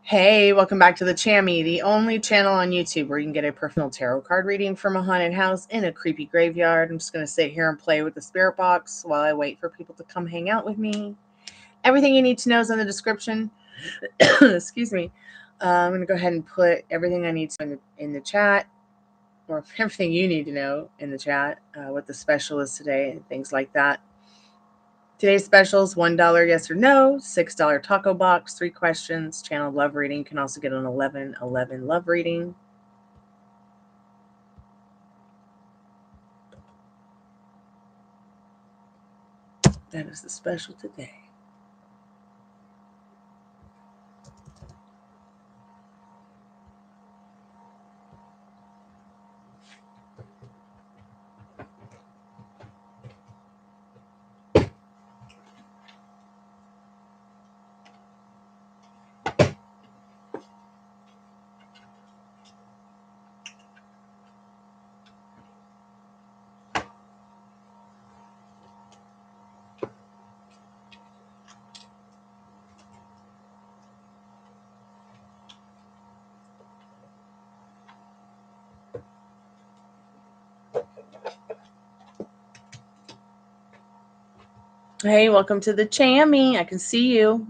Hey, welcome back to the Chammy, the only channel on YouTube where you can get a personal tarot card reading from a haunted house in a creepy graveyard. I'm just going to sit here and play with the spirit box while I wait for people to come hang out with me. Everything you need to know is in the description. Excuse me. I'm going to go ahead and put everything I need to in the chat, or everything you need to know in the chat, what the special is today and things like that. Today's specials: $1 yes or no, $6 taco box, 3 questions, channel love reading. You can also get an 11/11 love reading. That is the special today. Hey, welcome to the Chammy. I can see you.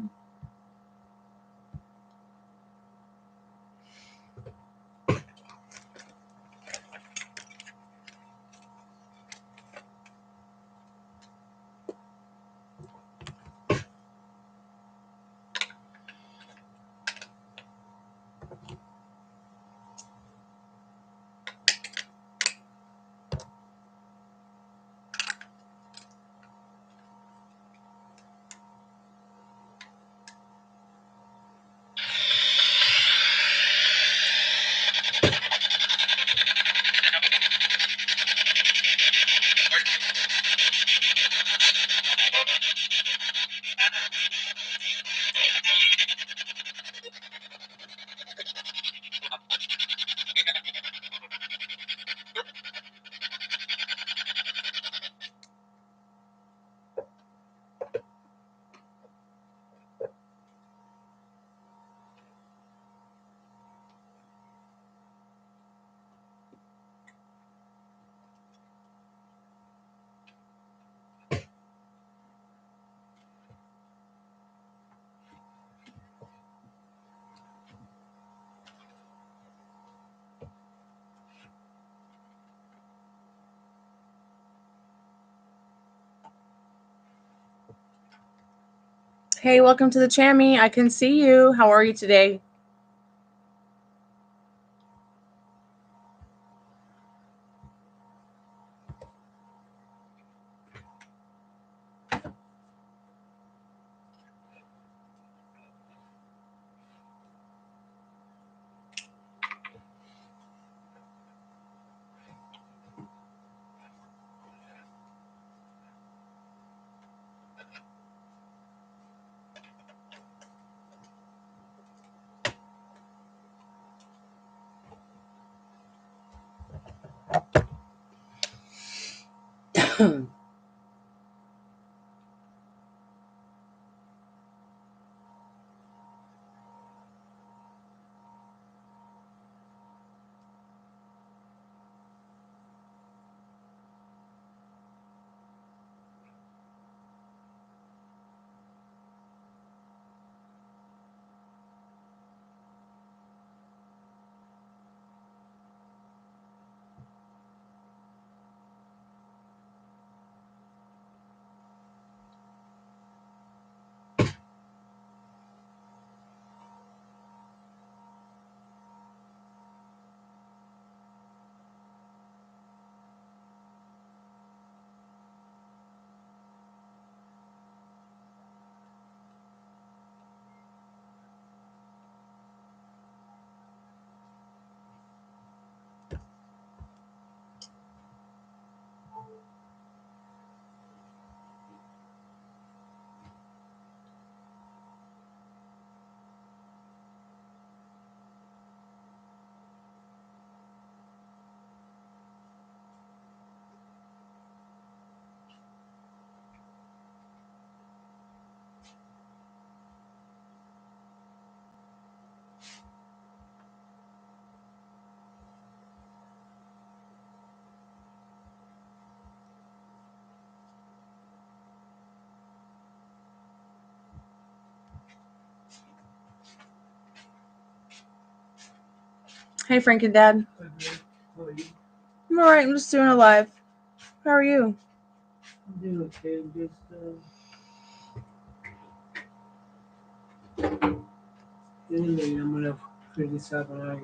Hey, welcome to the Chammy. I can see you. How are you today? Hey, Frank and Dad. I'm alright. I'm just doing a live. How are you? I'm doing okay. I'm just getting late. I'm gonna figure this out when I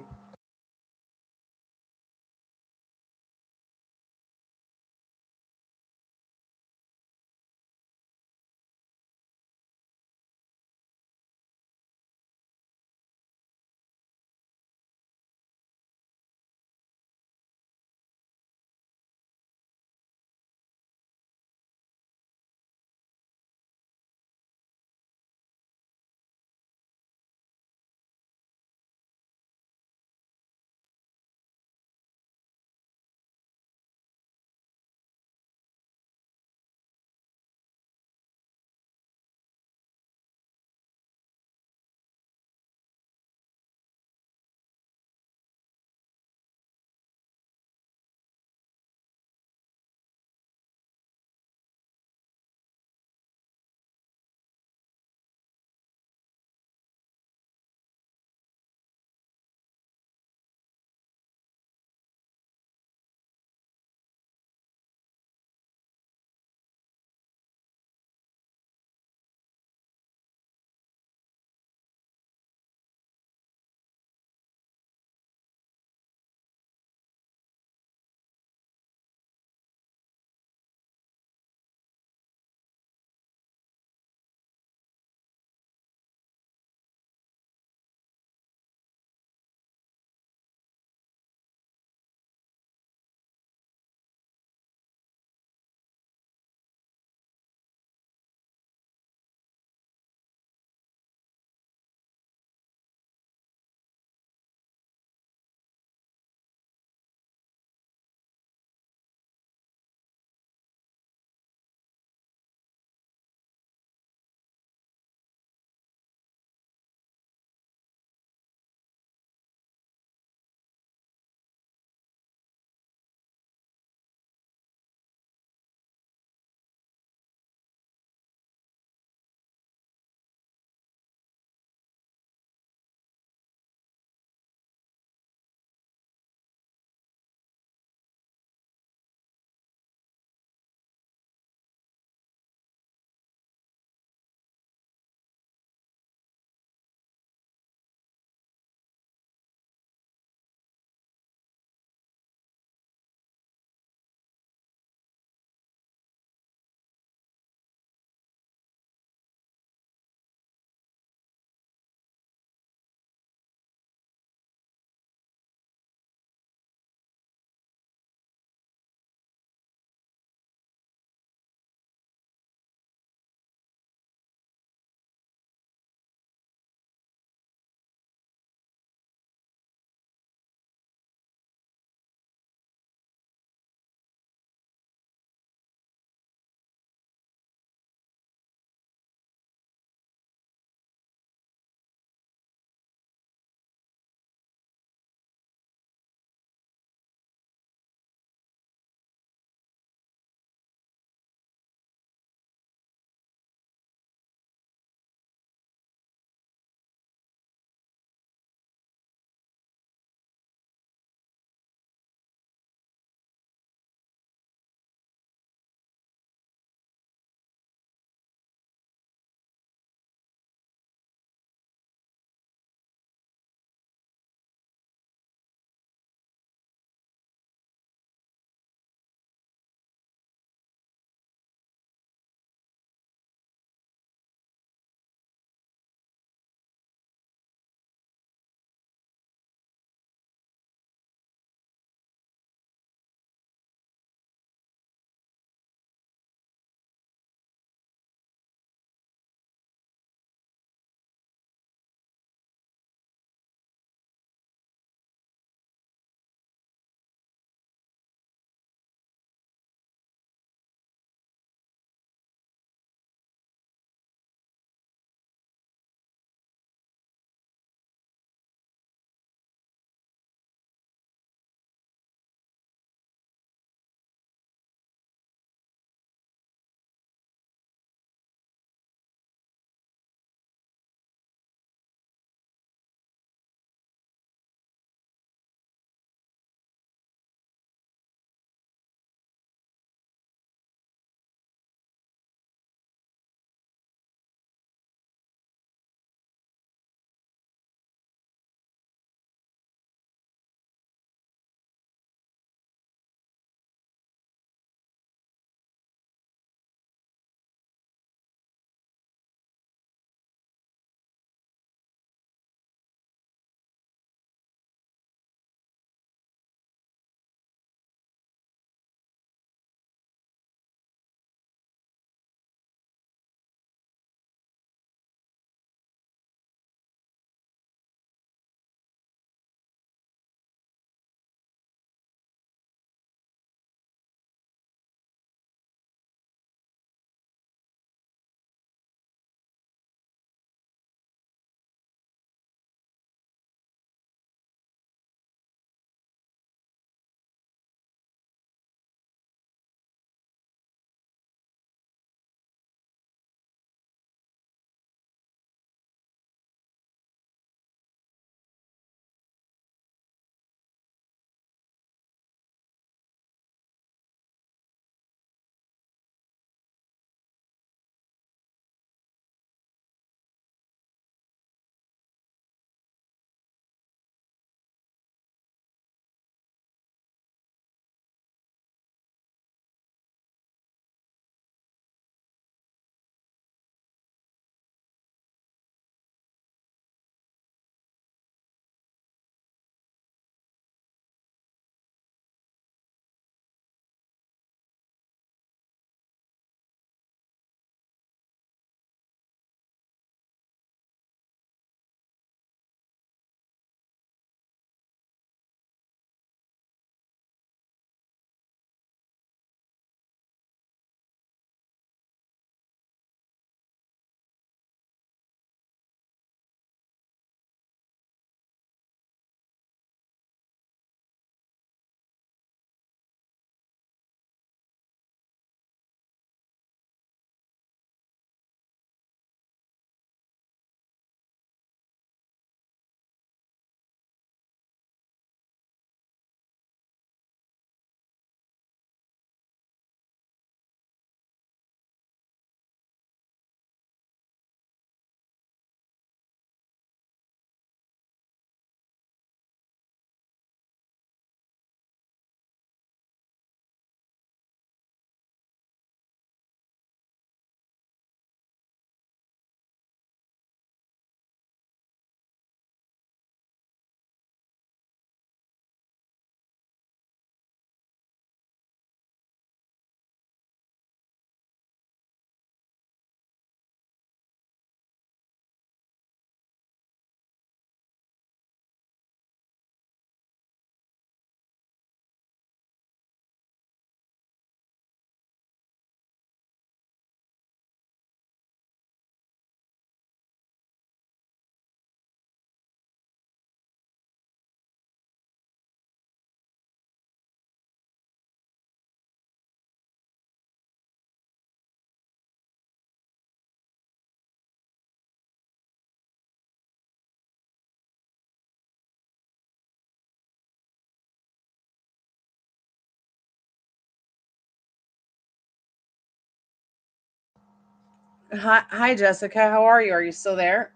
Hi, Jessica. How are you? Are you still there?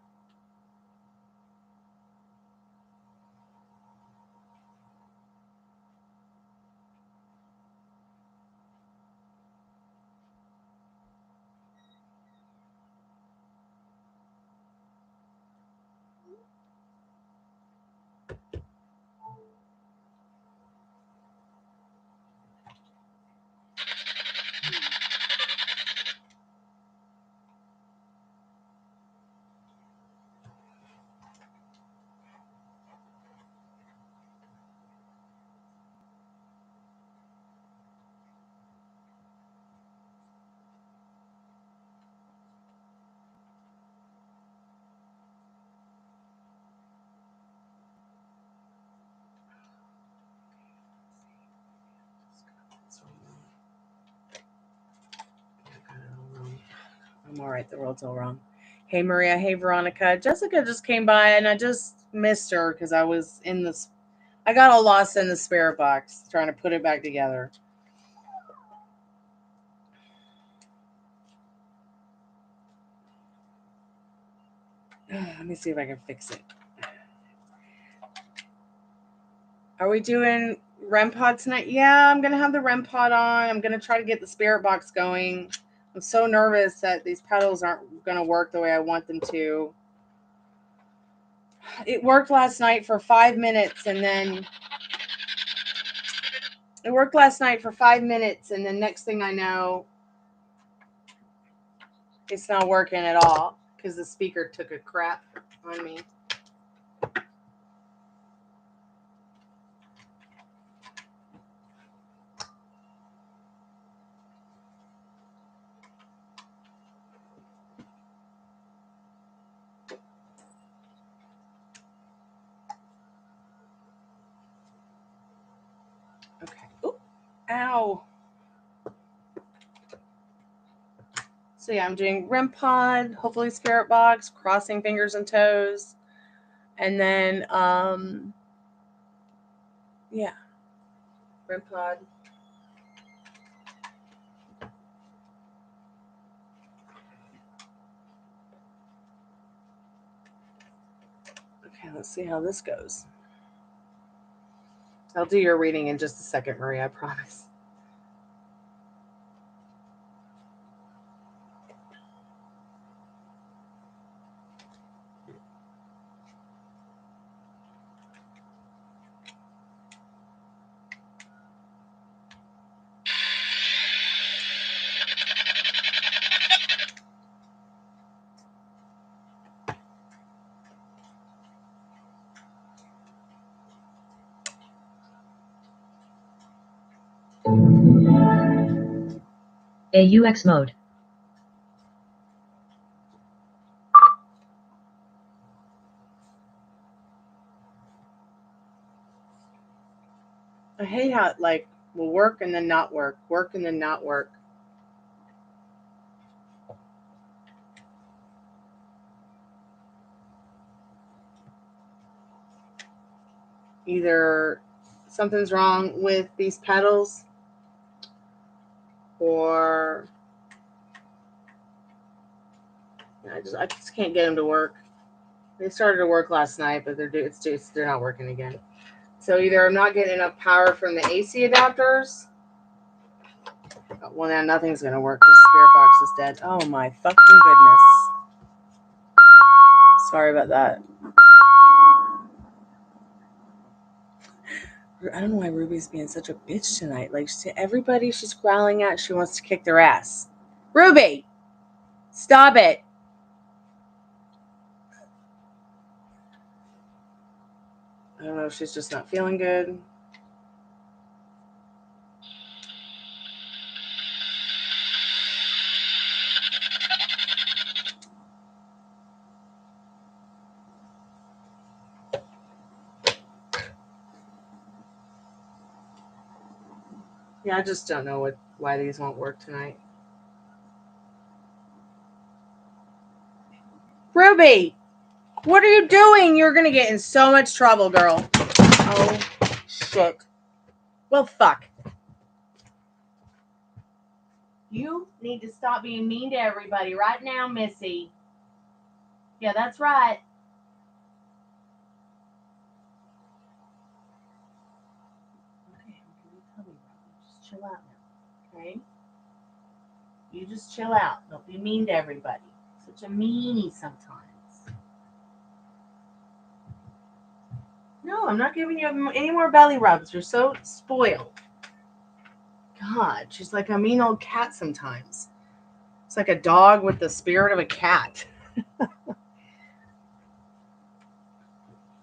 I'm all right. The world's all wrong. Hey, Maria. Hey, Veronica. Jessica just came by and I just missed her because I was in this. I got all lost in the spirit box trying to put it back together. Let me see if I can fix it. Are we doing REM pod tonight? Yeah, I'm going to have the REM pod on. I'm going to try to get the spirit box going. I'm so nervous that these pedals aren't going to work the way I want them to. It worked last night for 5 minutes and then next thing I know, it's not working at all because the speaker took a crap on me. Okay. Ooh. Ow. So yeah, I'm doing REM pod, hopefully spirit box, crossing fingers and toes. And then yeah. REM pod. Okay, let's see how this goes. I'll do your reading in just a second, Maria, I promise. AUX mode. I hate how it will work and then not work, work and then not work. Either something's wrong with these pedals or I just can't get them to work. They started to work last night, but they're not working again. So either I'm not getting enough power from the AC adapters. Well, now nothing's gonna work because the spirit box is dead. Oh my fucking goodness! Sorry about that. I don't know why Ruby's being such a bitch tonight. Like to everybody she's growling at, she wants to kick their ass. Ruby, stop it. I don't know if she's just not feeling good. Yeah, I just don't know why these won't work tonight. Ruby, what are you doing? You're gonna get in so much trouble, girl. Oh, shit. Well, fuck. You need to stop being mean to everybody right now, Missy. Yeah, that's right. Okay, I'm gonna tell you, just chill out now, okay? You just chill out. Don't be mean to everybody. Such a meanie sometimes. No, I'm not giving you any more belly rubs. You're so spoiled. God, she's like a mean old cat sometimes. It's like a dog with the spirit of a cat.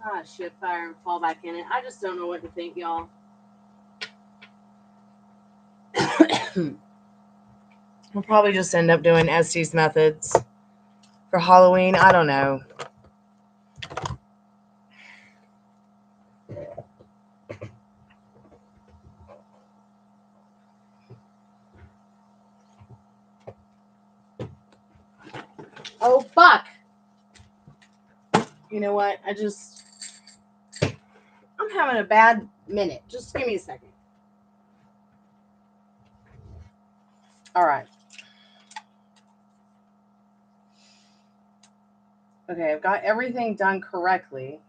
Ah, shit, fire and fall back in it. I just don't know what to think, y'all. We'll probably just end up doing Estes methods for Halloween. I don't know. Oh, fuck. You know what? I'm having a bad minute. Just give me a second. All right. Okay, I've got everything done correctly.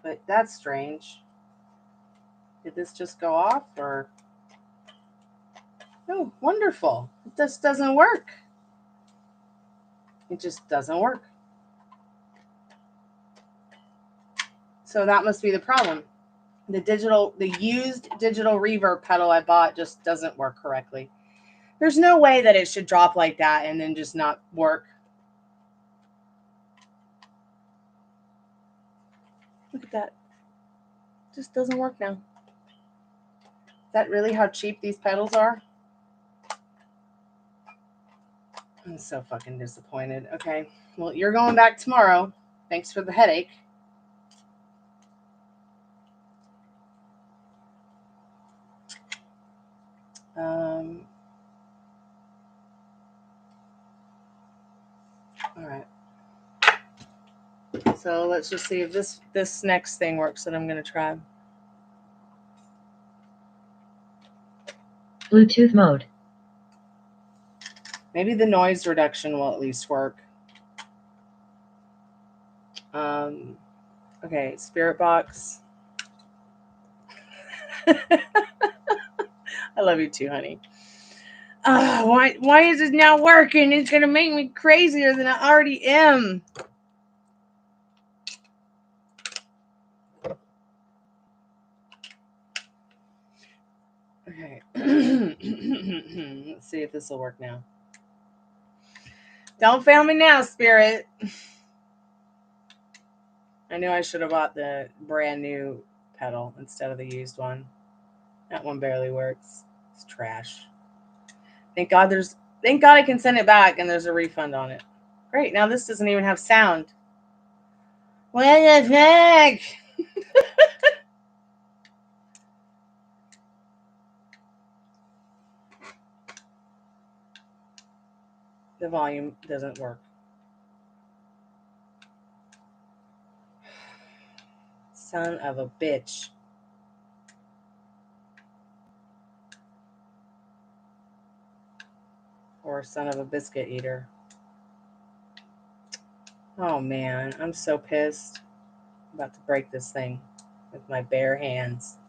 But that's strange. Did this just go off or? Oh, wonderful. It just doesn't work. It just doesn't work. So that must be the problem. The used digital reverb pedal I bought just doesn't work correctly. There's no way that it should drop like that and then just not work. Look at that. It just doesn't work now. Is that really how cheap these pedals are? I'm so fucking disappointed. Okay. Well, you're going back tomorrow. Thanks for the headache. All right. So let's just see if this next thing works that I'm going to try. Bluetooth mode. Maybe the noise reduction will at least work. Okay, Spirit Box. I love you too, honey. Why is it not working? It's going to make me crazier than I already am. Okay. Let's see if this will work now. Don't fail me now, Spirit. I knew I should have bought the brand new pedal instead of the used one. That one barely works. It's trash. Thank God I can send it back and there's a refund on it. Great. Now this doesn't even have sound. What the heck? The volume doesn't work. Son of a bitch. Or son of a biscuit eater. Oh man, I'm so pissed. I'm about to break this thing with my bare hands.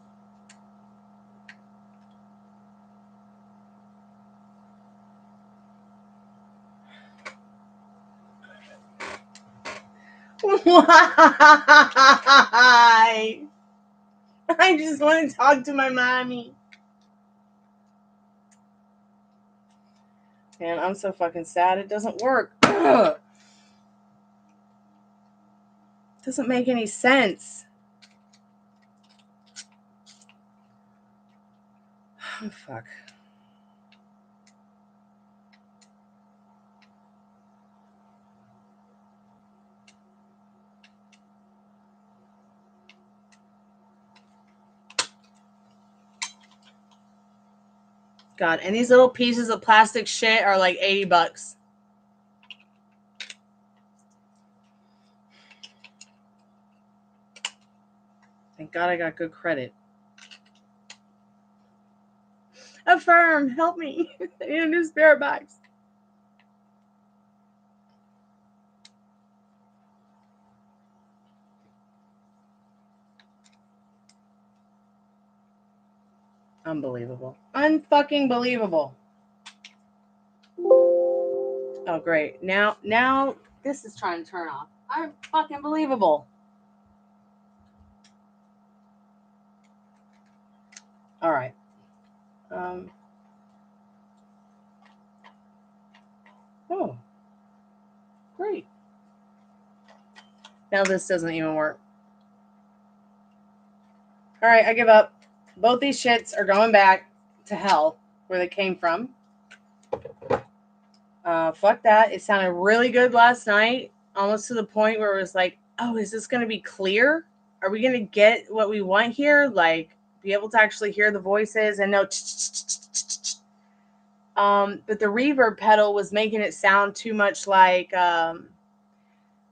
Why? I just want to talk to my mommy. Man, I'm so fucking sad it doesn't work. Ugh. It doesn't make any sense. Oh, fuck. God, and these little pieces of plastic shit are like $80. Thank God I got good credit. Affirm, help me. I need a new spirit box. Unbelievable. Unfucking believable. Oh, great. Now this is trying to turn off. Unfucking believable. All right. Oh, great. Now this doesn't even work. All right, I give up. Both these shits are going back to hell where they came from. Fuck that. It sounded really good last night, almost to the point where it was like, oh, is this going to be clear? Are we going to get what we want here? Like, be able to actually hear the voices and know. But the reverb pedal was making it sound too much like wah,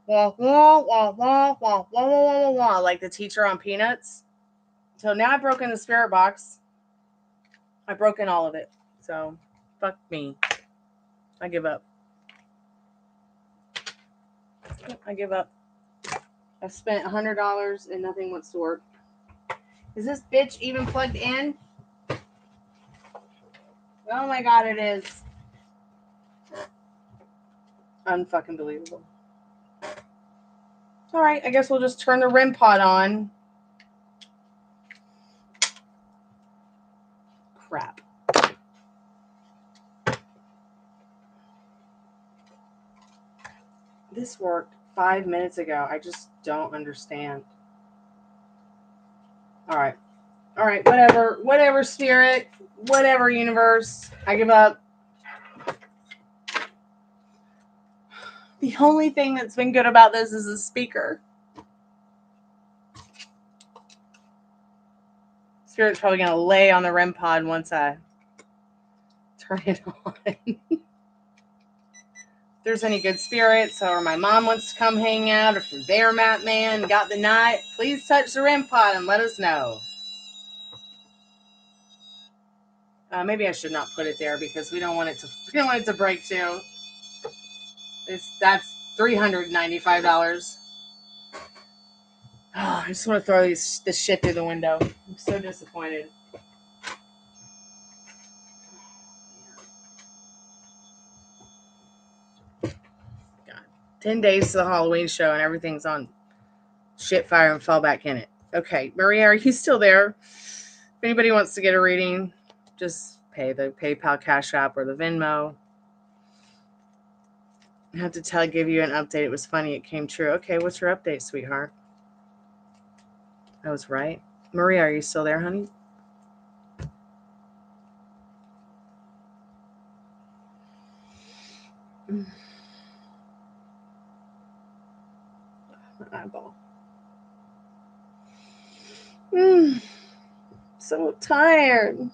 wah, wah, wah, wah, wah, wah, wah, like the teacher on Peanuts. So now I've broken the spirit box. I've broken all of it. So fuck me. I give up. I give up. I've spent $100 and nothing wants to work. Is this bitch even plugged in? Oh my god, it is. Unfucking believable. Alright, I guess we'll just turn the REM pod on. Crap. This worked 5 minutes ago. I just don't understand. Alright. Alright, whatever. Whatever, spirit. Whatever, universe. I give up. The only thing that's been good about this is the speaker. Spirit's probably going to lay on the REM pod once I turn it on. If there's any good spirits or my mom wants to come hang out, or if you're there, Matt Man, got the night, please touch the REM pod and let us know. Maybe I should not put it there because we don't want it to break too. That's $395. Oh, I just want to throw this shit through the window. I'm so disappointed. God. 10 days to the Halloween show and everything's on shit fire and fall back in it. Okay, Maria, are you still there? If anybody wants to get a reading, just pay the PayPal Cash App or the Venmo. I have to give you an update. It was funny. It came true. Okay, what's your update, sweetheart? I was right. Maria, are you still there, honey? Eyeball. So tired.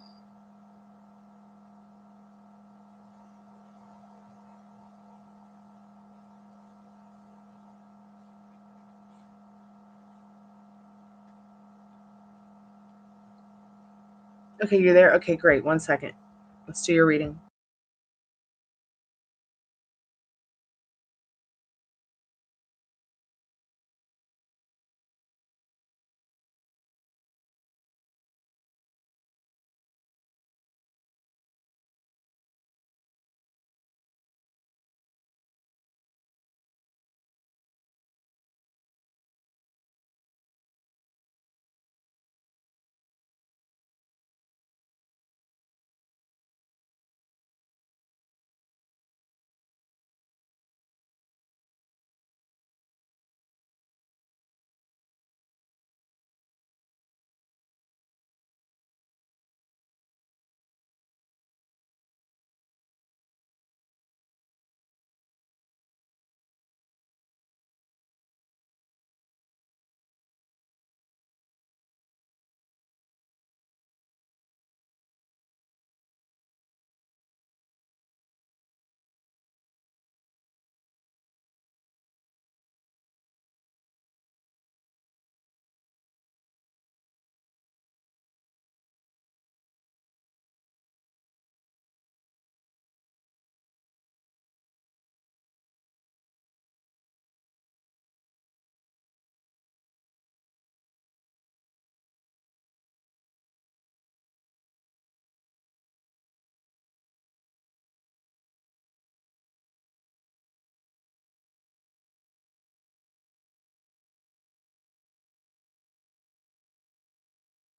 Okay, you're there? Okay, great. 1 second. Let's do your reading.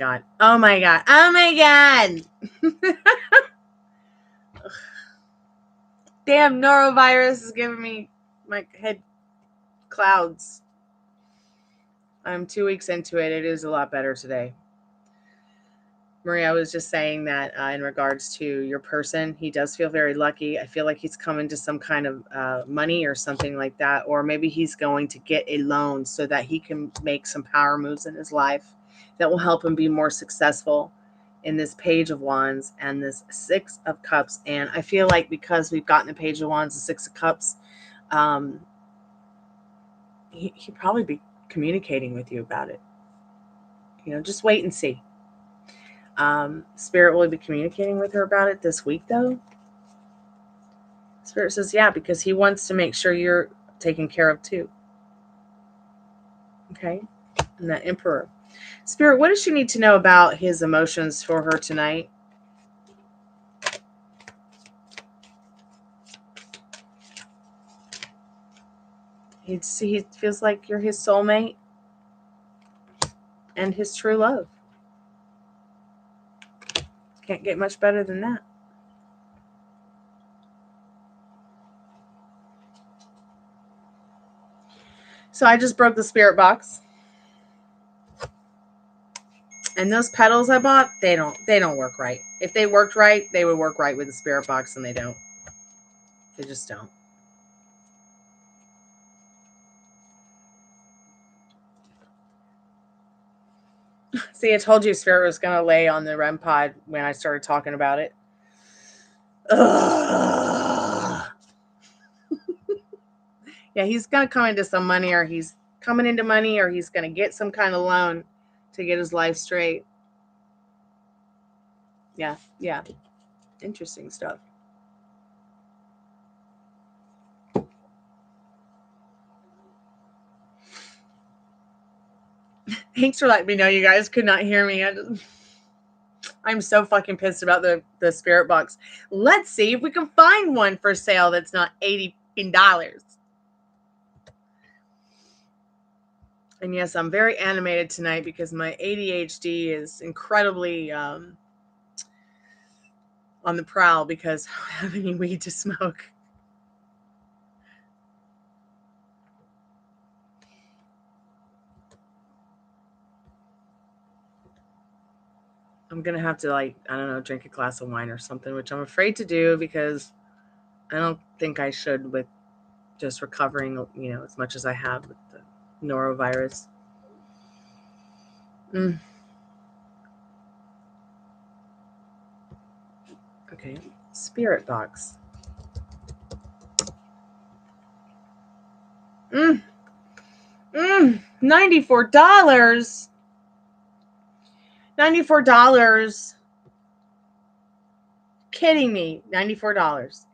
God. Oh my God. Oh my God. Damn, norovirus is giving me my head clouds. I'm 2 weeks into it. It is a lot better today. Maria, I was just saying that in regards to your person, he does feel very lucky. I feel like he's coming to some kind of money or something like that. Or maybe he's going to get a loan so that he can make some power moves in his life that will help him be more successful in this Page of Wands and this Six of Cups. And I feel like because we've gotten the Page of Wands, the Six of Cups, he'd probably be communicating with you about it. You know, just wait and see. Spirit will be communicating with her about it this week, though. Spirit says, yeah, because he wants to make sure you're taken care of, too. Okay? And that Emperor. Spirit, what does she need to know about his emotions for her tonight? He feels like you're his soulmate and his true love. Can't get much better than that. So I just broke the spirit box. And those petals I bought, they don't work right. If they worked right, they would work right with the spirit box, and they don't. They just don't. See, I told you Spirit was going to lay on the REM pod when I started talking about it. Yeah, he's going to come into some money, or he's coming into money, or he's going to get some kind of loan to get his life straight. Yeah. Interesting stuff. Thanks for letting me know you guys could not hear me. I'm so fucking pissed about the spirit box. Let's see if we can find one for sale that's not $80. And yes, I'm very animated tonight because my ADHD is incredibly on the prowl because I don't have any weed to smoke. I'm going to have to, like, I don't know, drink a glass of wine or something, which I'm afraid to do because I don't think I should with just recovering, you know, as much as I have with the norovirus. Okay, spirit box. $94. $94. Kidding me. $94.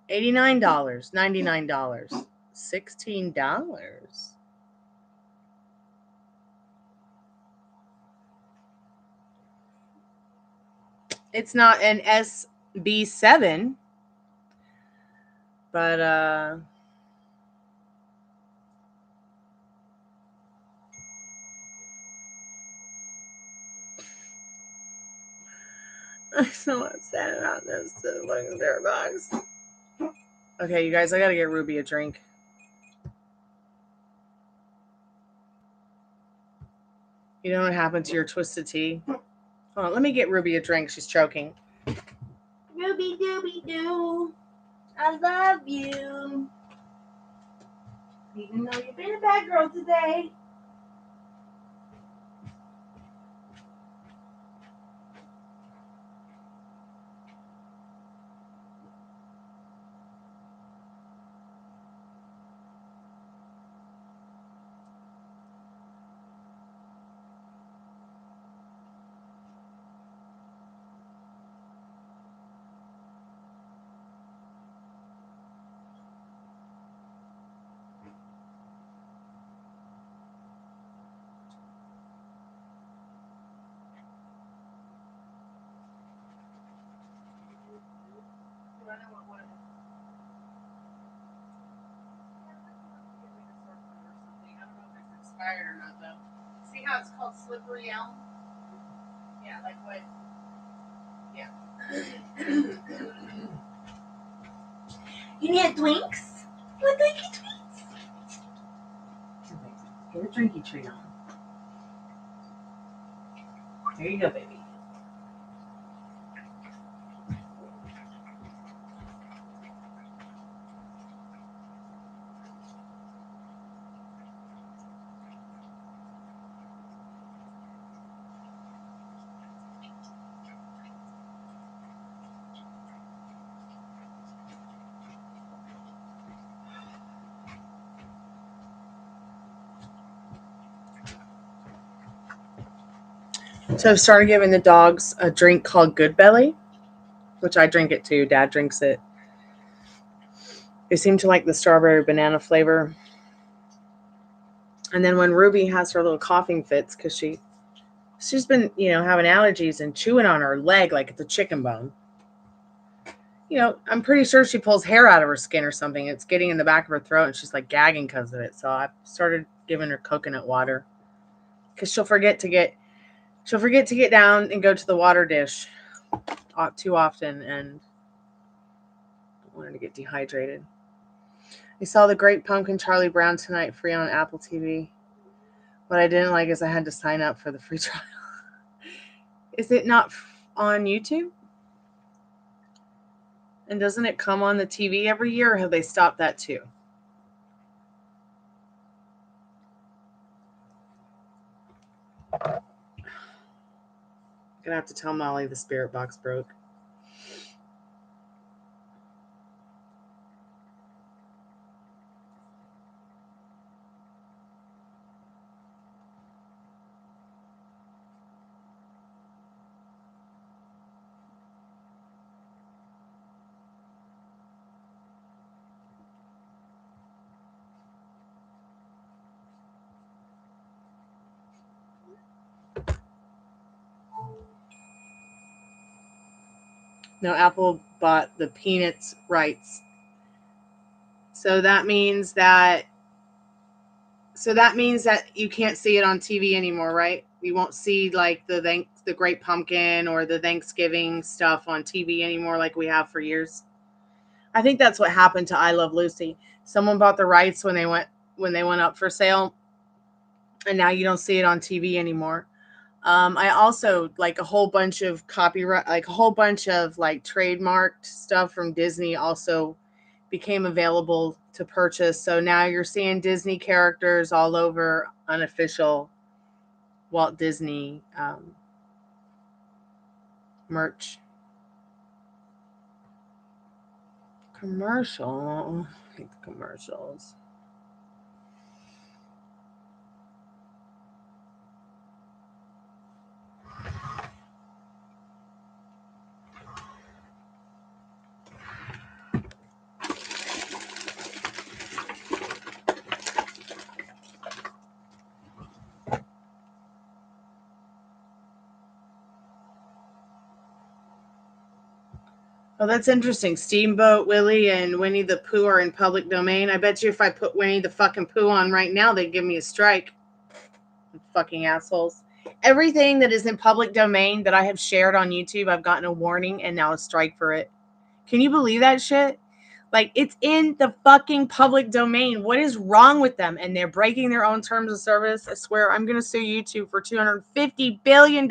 $89. $99. $16. It's not an SB7, but I'm so upset about this fucking spirit box. Okay, you guys, I gotta get Ruby a drink. You know what happened to your twisted tea? Hold on, let me get Ruby a drink. She's choking. Ruby dooby doo, I love you. Even though you've been a bad girl today. Expired or not, though. See how it's called Slippery Elm? Yeah, like what? Yeah. You need Twinks? What Twinkie Twinks? Get a drinky treat on. There you go, baby. So I've started giving the dogs a drink called Good Belly, which I drink it too. Dad drinks it. They seem to like the strawberry banana flavor. And then when Ruby has her little coughing fits, because she's been, having allergies and chewing on her leg like it's a chicken bone. I'm pretty sure she pulls hair out of her skin or something. It's getting in the back of her throat and she's like gagging because of it. So I started giving her coconut water because she'll forget to get down and go to the water dish too often, and I want her to get dehydrated. I saw The Great Pumpkin Charlie Brown tonight, free on Apple TV. What I didn't like is I had to sign up for the free trial. Is it not on YouTube? And doesn't it come on the TV every year, or have they stopped that too? I'm gonna have to tell Molly the spirit box broke. No, Apple bought the Peanuts rights. So that means that you can't see it on TV anymore, right? You won't see like the Great Pumpkin or the Thanksgiving stuff on TV anymore like we have for years. I think that's what happened to I Love Lucy. Someone bought the rights when they went up for sale, and now you don't see it on TV anymore. I also like a whole bunch of copyright, like a whole bunch of like trademarked stuff from Disney also became available to purchase. So now you're seeing Disney characters all over unofficial Walt Disney merch. Commercial. I hate the commercials. Oh, that's interesting. Steamboat Willie and Winnie the Pooh are in public domain. I bet you if I put Winnie the fucking Pooh on right now, they'd give me a strike. Fucking assholes. Everything that is in public domain that I have shared on YouTube, I've gotten a warning and now a strike for it. Can you believe that shit? Like, it's in the fucking public domain. What is wrong with them? And they're breaking their own terms of service. I swear, I'm going to sue YouTube for $250 billion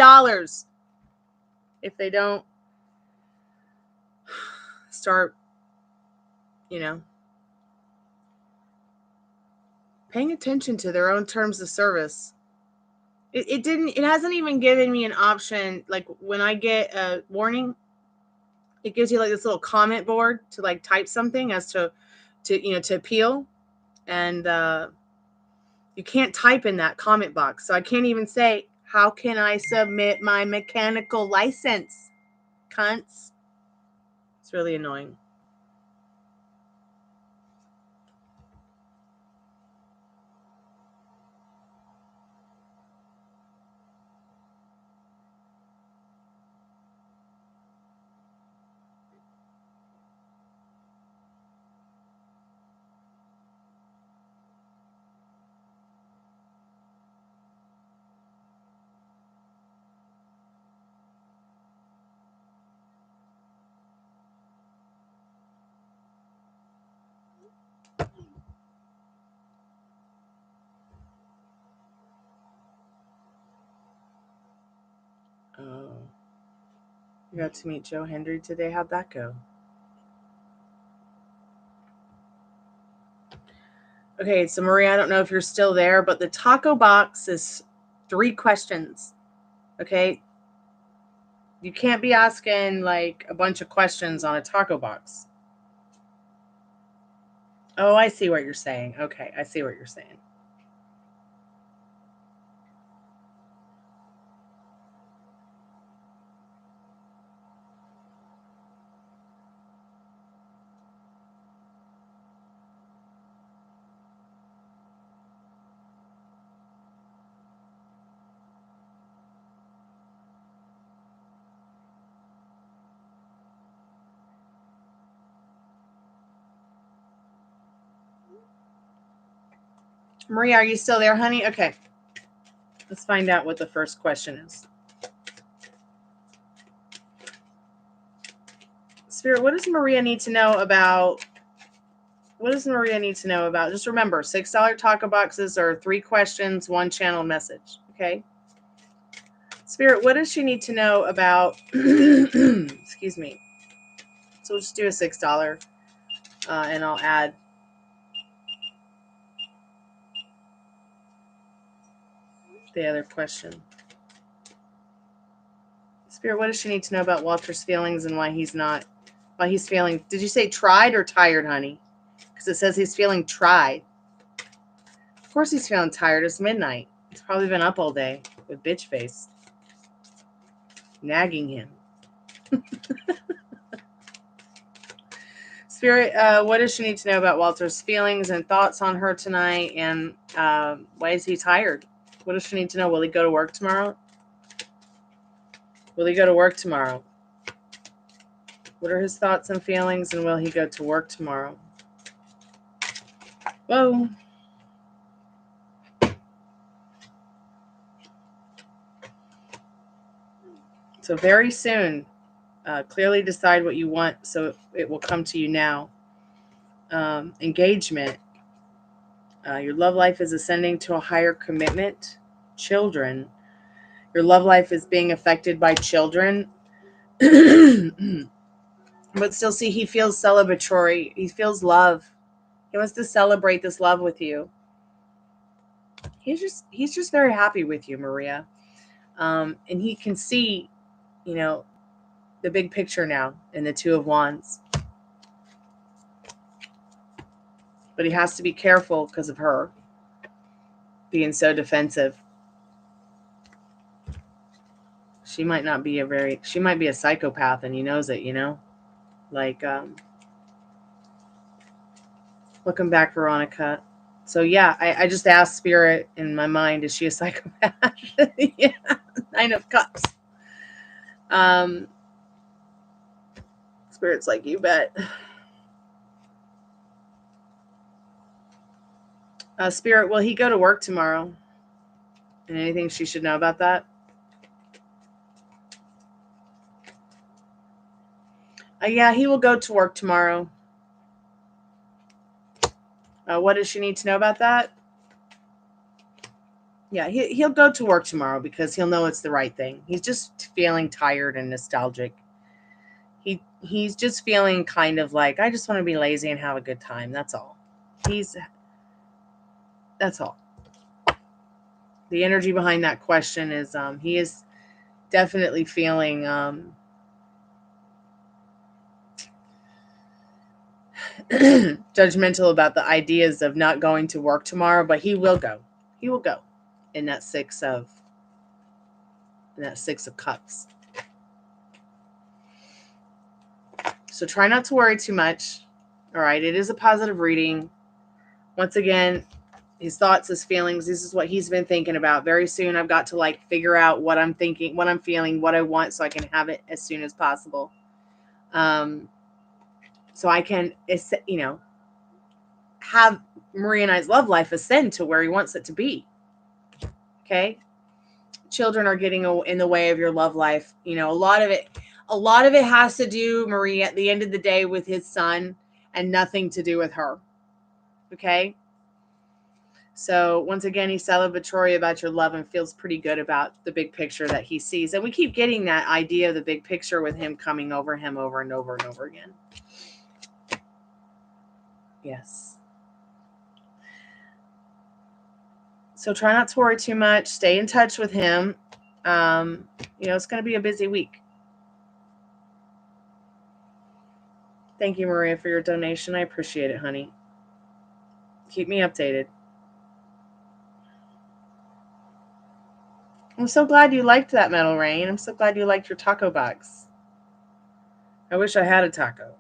if they don't start, paying attention to their own terms of service. It hasn't even given me an option. Like, when I get a warning, it gives you like this little comment board to like type something as to appeal. And you can't type in that comment box. So I can't even say, how can I submit my mechanical license? Cunts. It's really annoying. You got to meet Joe Hendry today. How'd that go? Okay, so Maria, I don't know if you're still there, but the taco box is 3 questions. Okay? You can't be asking like a bunch of questions on a taco box. Oh, I see what you're saying. Okay, I see what you're saying. Maria, are you still there, honey? Okay. Let's find out what the first question is. Spirit, what does Maria need to know about? What does Maria need to know about? Just remember, $6 taco boxes are 3 questions, 1 channel message. Okay. Spirit, what does she need to know about? Excuse me. So we'll just do a $6, and I'll add the other question. Spirit, what does she need to know about Walter's feelings and why he's feeling? Did you say tried or tired, honey? Because it says he's feeling tried. Of course he's feeling tired. It's midnight. He's probably been up all day with bitch face, nagging him. Spirit, what does she need to know about Walter's feelings and thoughts on her tonight? And why is he tired? What does she need to know? Will he go to work tomorrow? Will he go to work tomorrow? What are his thoughts and feelings? And will he go to work tomorrow? Whoa. So very soon, clearly decide what you want so it will come to you now. Engagement. Your love life is ascending to a higher commitment. Children. Your love life is being affected by children. But still, see, he feels celebratory. He feels love. He wants to celebrate this love with you. He's just very happy with you, Maria. And he can see, the big picture now in the 2 of Wands. But he has to be careful because of her being so defensive. She might be a psychopath and he knows it, Like, welcome back, Veronica. So yeah, I just asked Spirit in my mind, is she a psychopath? Yeah, 9 of Cups. Spirit's like, you bet. Spirit, will he go to work tomorrow? And anything she should know about that? Yeah, he will go to work tomorrow. What does she need to know about that? Yeah, he'll go to work tomorrow because he'll know it's the right thing. He's just feeling tired and nostalgic. He's just feeling kind of like, I just want to be lazy and have a good time. That's all. That's all. The energy behind that question is he is definitely feeling judgmental about the ideas of not going to work tomorrow, but he will go. He will go in that 6 of Cups. So try not to worry too much. All right, it is a positive reading. Once again, his thoughts, his feelings, this is what he's been thinking about. Very soon I've got to figure out what I'm thinking, what I'm feeling, what I want so I can have it as soon as possible. So I can, have Maria and I's love life ascend to where he wants it to be. Okay? Children are getting in the way of your love life. A lot of it has to do, Maria, at the end of the day, with his son and nothing to do with her. Okay? So once again, he's celebratory about your love and feels pretty good about the big picture that he sees. And we keep getting that idea of the big picture with him coming over him over and over and over again. Yes. So try not to worry too much. Stay in touch with him. It's going to be a busy week. Thank you, Maria, for your donation. I appreciate it, honey. Keep me updated. I'm so glad you liked that metal rain. I'm so glad you liked your taco box. I wish I had a taco.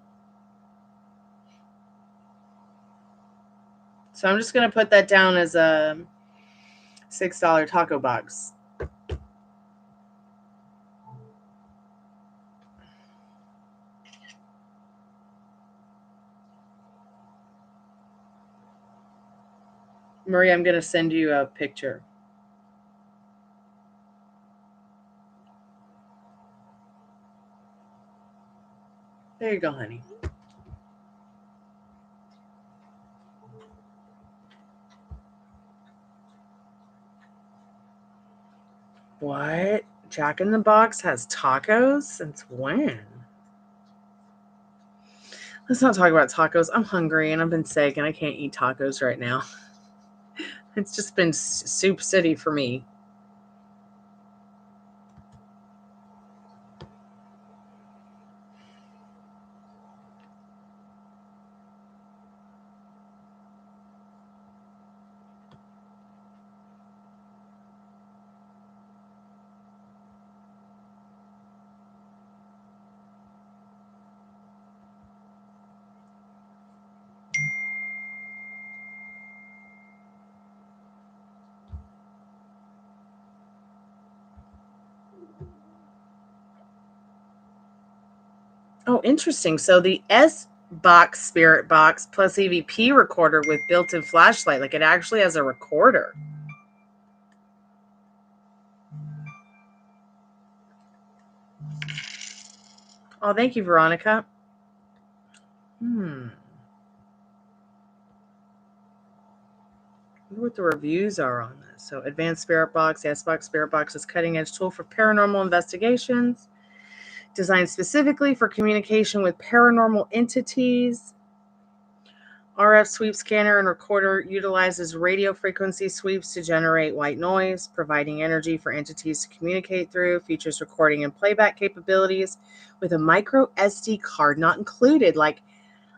So I'm just going to put that down as a $6 taco box. Maria, I'm going to send you a picture. There you go, honey. What? Jack in the Box has tacos? Since when? Let's not talk about tacos. I'm hungry and I've been sick and I can't eat tacos right now. It's just been soup city for me. Oh, interesting. So the S-Box Spirit Box plus EVP recorder with built-in flashlight. Like it actually has a recorder. Oh, thank you, Veronica. Wonder what the reviews are on this. So Advanced Spirit Box, the S-Box Spirit Box is cutting-edge tool for paranormal investigations. Designed specifically for communication with paranormal entities. RF sweep scanner and recorder utilizes radio frequency sweeps to generate white noise, providing energy for entities to communicate through. Features recording and playback capabilities with a micro SD card not included. Like,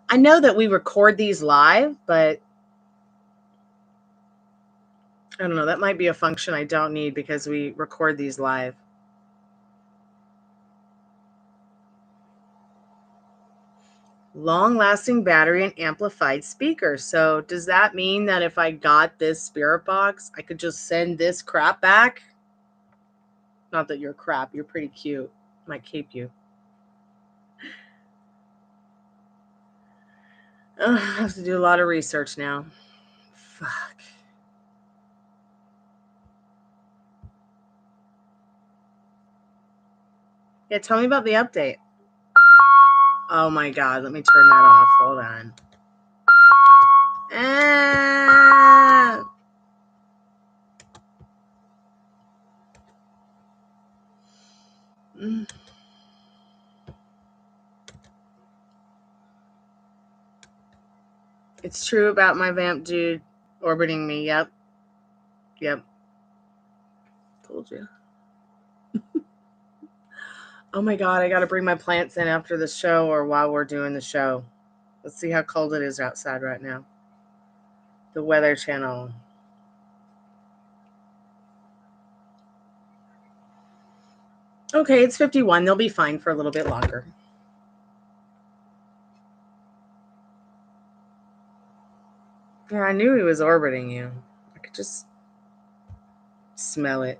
I know that we record these live, but I don't know. That might be a function I don't need because we record these live. Long-lasting battery and amplified speakers. So does that mean that if I got this spirit box, I could just send this crap back? Not that you're crap. You're pretty cute. Might keep you. I have to do a lot of research now. Fuck. Yeah, tell me about the update. Oh my God. Let me turn that off. Hold on. It's true about my vamp dude orbiting me. Yep. Told you. Oh my God, I got to bring my plants in after the show or while we're doing the show. Let's see how cold it is outside right now. The Weather Channel. Okay, it's 51. They'll be fine for a little bit longer. Yeah, I knew he was orbiting you. I could just smell it.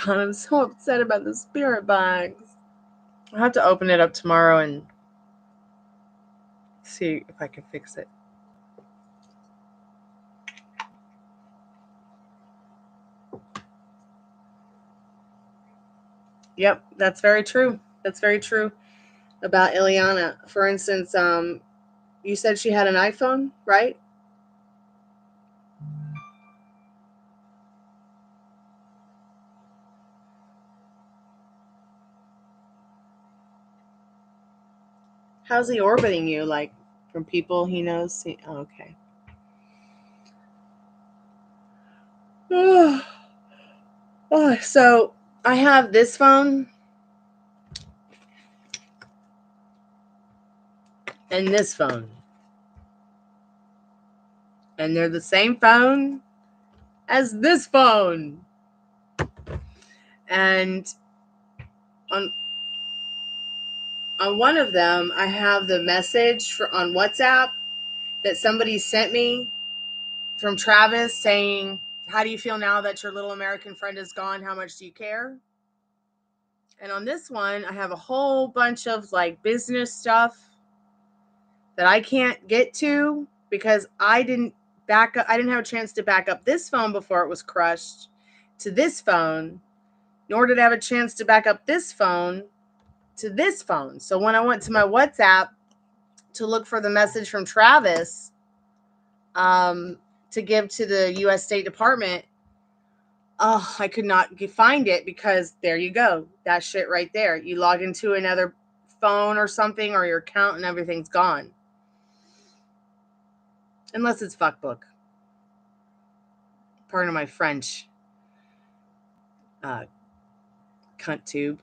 God, I'm so upset about the spirit box. I'll have to open it up tomorrow and see if I can fix it. Yep, that's very true. That's very true about Ileana. For instance, you said she had an iPhone, right? How's he orbiting you? Like from people he knows? Oh, okay. Oh, so I have this phone and this phone. And they're the same phone as this phone. And on one of them, I have the message on WhatsApp that somebody sent me from Travis saying, how do you feel now that your little American friend is gone? How much do you care? And on this one, I have a whole bunch of like business stuff that I can't get to because I didn't have a chance to back up this phone before it was crushed to this phone, nor did I have a chance to back up this phone to this phone. So when I went to my WhatsApp to look for the message from Travis to give to the U.S. State Department, I could not find it because there you go. That shit right there. You log into another phone or something or your account and everything's gone. Unless it's fuckbook. Pardon my French. Cunt tube.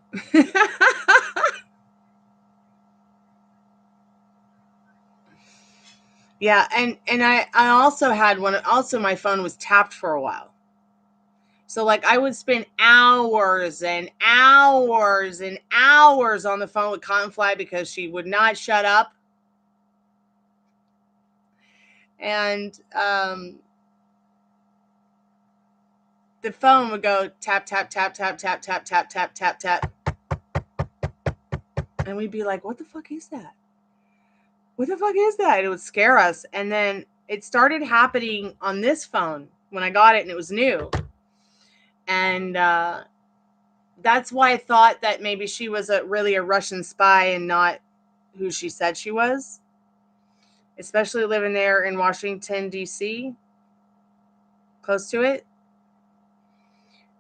Yeah, and I also had one. Also, my phone was tapped for a while. So, like, I would spend hours and hours and hours on the phone with Cottonfly because she would not shut up. And the phone would go tap, tap, tap, tap, tap, tap, tap, tap, tap, tap. And we'd be like, what the fuck is that? What the fuck is that? It would scare us. And then it started happening on this phone when I got it and it was new. And that's why I thought that maybe she was really a Russian spy and not who she said she was. Especially living there in Washington, D.C., close to it.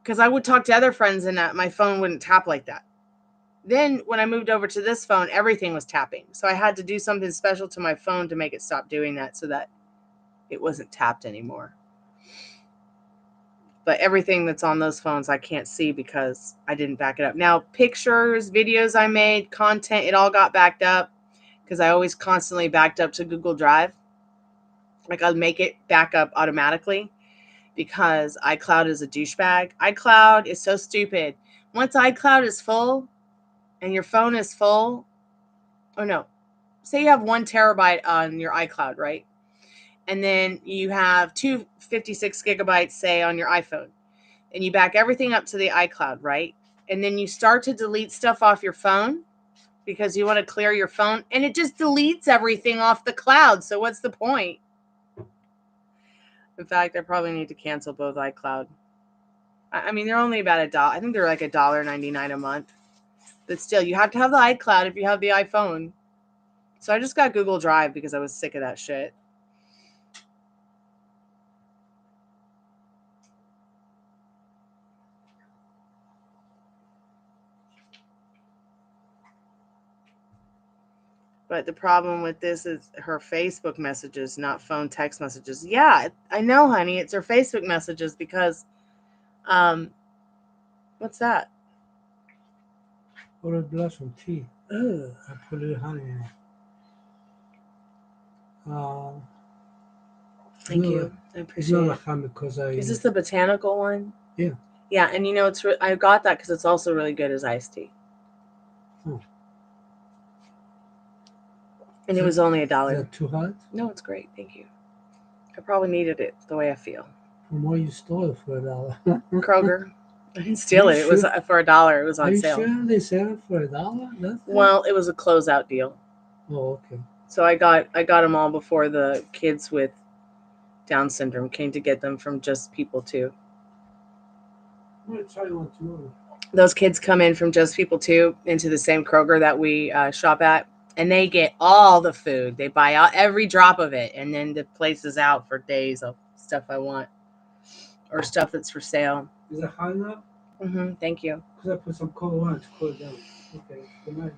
Because I would talk to other friends and my phone wouldn't tap like that. Then when I moved over to this phone, everything was tapping. So I had to do something special to my phone to make it stop doing that so that it wasn't tapped anymore. But everything that's on those phones I can't see because I didn't back it up. Now, pictures, videos I made, content, it all got backed up because I always constantly backed up to Google Drive. Like I'll make it back up automatically because iCloud is a douchebag. iCloud is so stupid. Once iCloud is full and your phone is full, or no, say you have 1 terabyte on your iCloud, right? And then you have 256 gigabytes, say, on your iPhone. And you back everything up to the iCloud, right? And then you start to delete stuff off your phone because you want to clear your phone. And it just deletes everything off the cloud. So what's the point? In fact, I probably need to cancel both iCloud. I mean, they're only about $1. I think they're like $1.99 a month. But still, you have to have the iCloud if you have the iPhone. So I just got Google Drive because I was sick of that shit. But the problem with this is her Facebook messages, not phone text messages. Yeah, I know, honey. It's her Facebook messages because, what's that? Put a glass of tea. Ugh. I put a little honey in it. Thank you. I appreciate it. Because Is this the botanical one? Yeah. Yeah, and you know, I got that because it's also really good as iced tea. Oh. And it was only $1. Is that too hot? No, it's great. Thank you. I probably needed it the way I feel. From where you stole it for $1? Kroger. I didn't steal it. It was for $1. It was on sale. Are you sure they sell it for $1? Well, it was a closeout deal. Oh, okay. So I got them all before the kids with Down syndrome came to get them from Just People too. I'm gonna try one tomorrow. those kids come in from Just People 2 into the same Kroger that we shop at, and they get all the food. They buy out every drop of it, and then the place is out for days of stuff I want or stuff that's for sale. Is it hot enough? Thank you. Because I put some cold on to cool it down. Okay, good night.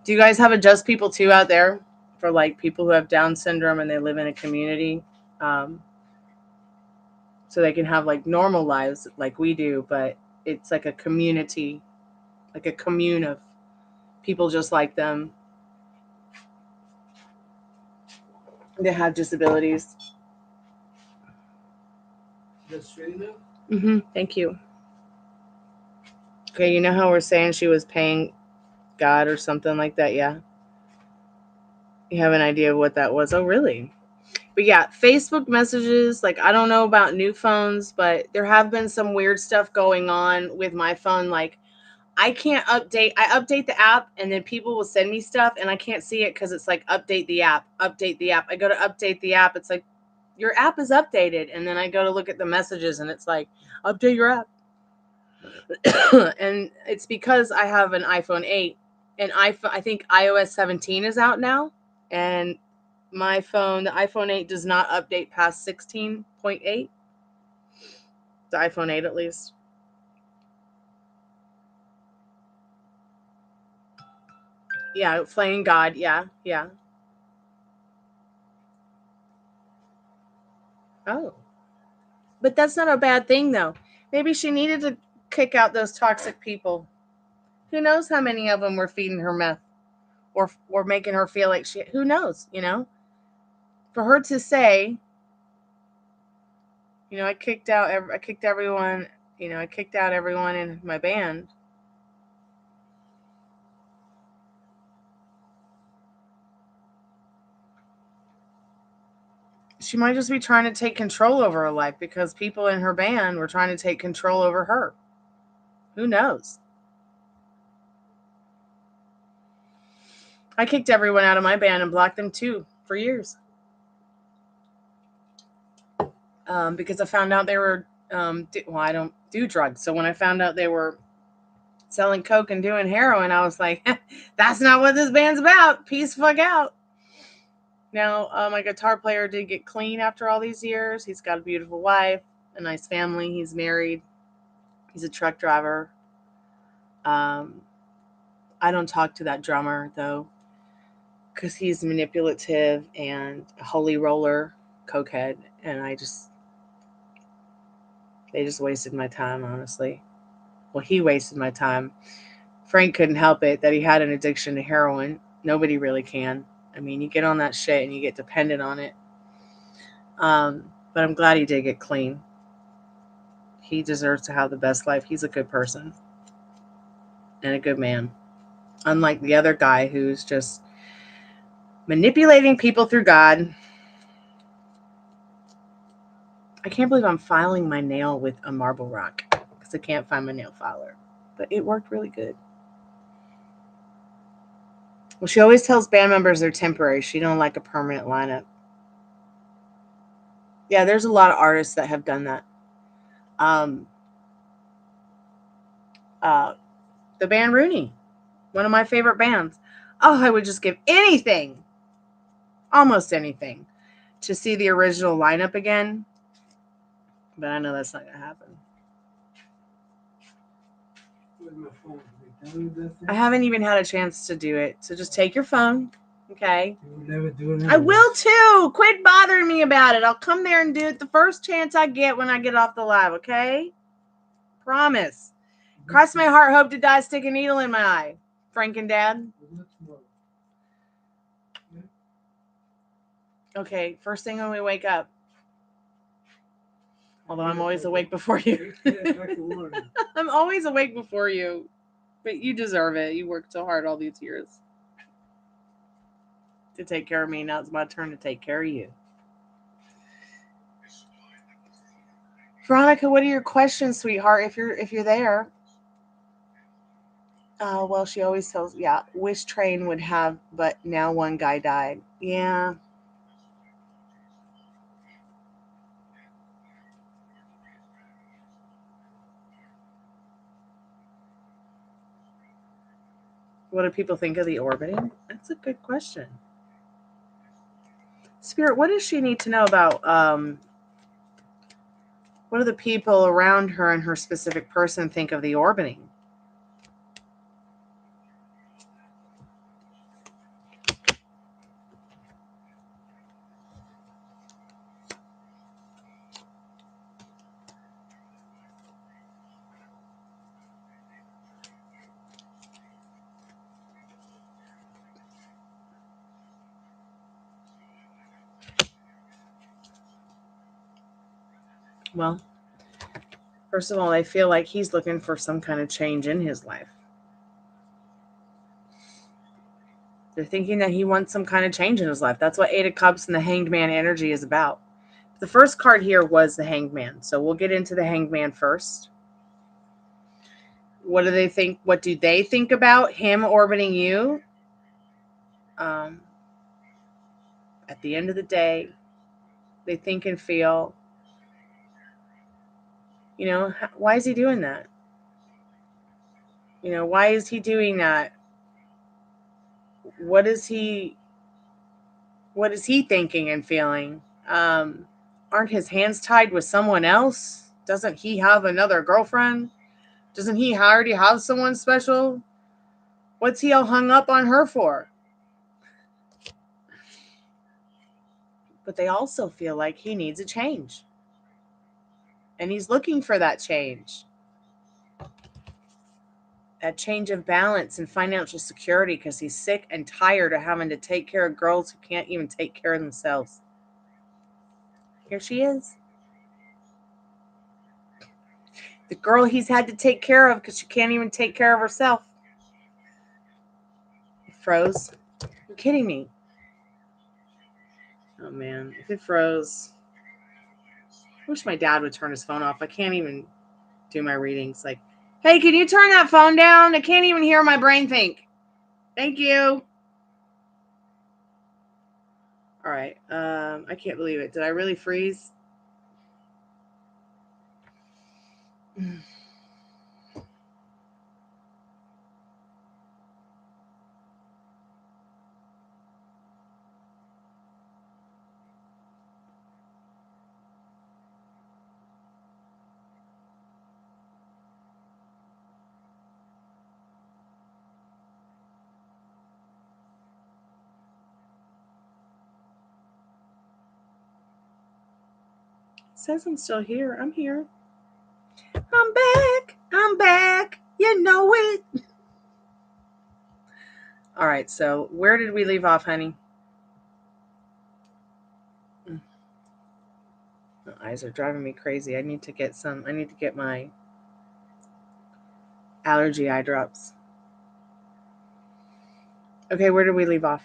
Do you guys have a Just People 2 out there for like people who have Down syndrome and they live in a community? So they can have like normal lives like we do, but it's like a community, like a commune of people just like them that have disabilities. That's straight enough? Thank you. Okay, you know how we're saying she was paying God or something like that? Yeah. You have an idea of what that was? Oh, really? But yeah, Facebook messages, like I don't know about new phones, but there have been some weird stuff going on with my phone. Like I can't update. I update the app and then people will send me stuff and I can't see it because it's like update the app, update the app. I go to update the app. It's like your app is updated. And then I go to look at the messages and it's like update your app. And it's because I have an iPhone 8 and I think iOS 17 is out now. And my phone, the iPhone 8 does not update past 16.8. The iPhone 8 at least. Yeah, playing God. Yeah. Oh. But that's not a bad thing, though. Maybe she needed to kick out those toxic people. Who knows how many of them were feeding her meth or making her feel like she... Who knows, you know? For her to say, you know, I kicked out everyone in my band. She might just be trying to take control over her life because people in her band were trying to take control over her. Who knows? I kicked everyone out of my band and blocked them too for years. Because I found out they were, I don't do drugs. So when I found out they were selling coke and doing heroin, I was like, that's not what this band's about. Peace fuck out. Now, my guitar player did get clean after all these years. He's got a beautiful wife, a nice family. He's married. He's a truck driver. I don't talk to that drummer, though, because he's manipulative and a holy roller, cokehead, and they just wasted my time, honestly. Well, he wasted my time. Frank couldn't help it that he had an addiction to heroin. Nobody really can. I mean, you get on that shit and you get dependent on it. But I'm glad he did get clean. He deserves to have the best life. He's a good person and a good man. Unlike the other guy who's just manipulating people through God. I can't believe I'm filing my nail with a marble rock because I can't find my nail filer. But it worked really good. Well, she always tells band members they're temporary. She don't like a permanent lineup. Yeah, there's a lot of artists that have done that. The band Rooney, one of my favorite bands. Oh, I would just give anything, almost anything, to see the original lineup again. But I know that's not going to happen. Where's my phone? I haven't even had a chance to do it. So just take your phone, okay? You will never do it. I will too. Quit bothering me about it. I'll come there and do it the first chance I get when I get off the live, okay? Promise. Cross my heart, hope to die, stick a needle in my eye. Frank and Dad. Okay, first thing when we wake up. Although I'm always awake before you. I'm always awake before you. But you deserve it. You worked so hard all these years to take care of me. Now it's my turn to take care of you. Veronica, what are your questions, sweetheart? If you're there. Well, she always tells, yeah, wish train would have, but now one guy died. Yeah. What do people think of the orbiting? That's a good question. Spirit, what does she need to know about what do the people around her and her specific person think of the orbiting? Well, first of all, I feel like he's looking for some kind of change in his life. They're thinking that he wants some kind of change in his life. That's what Eight of Cups and the Hanged Man energy is about. The first card here was the Hanged Man. So we'll get into the Hanged Man first. What do they think? What do they think about him orbiting you? At the end of the day, they think and feel, you know, why is he doing that? You know, why is he doing that? What is he thinking and feeling? Aren't his hands tied with someone else? Doesn't he have another girlfriend? Doesn't he already have someone special? What's he all hung up on her for? But they also feel like he needs a change. And he's looking for that change. That change of balance and financial security, because he's sick and tired of having to take care of girls who can't even take care of themselves. Here she is. The girl he's had to take care of because she can't even take care of herself. It froze. You're kidding me. Oh, man. If it froze. I wish my dad would turn his phone off. I can't even do my readings. Like, hey, can you turn that phone down? I can't even hear my brain think. Thank you. All right. I can't believe it. Did I really freeze? It says I'm still here. I'm here. I'm back. I'm back. You know it. All right. So where did we leave off, honey? My eyes are driving me crazy. I need to get my allergy eye drops. Okay, where did we leave off?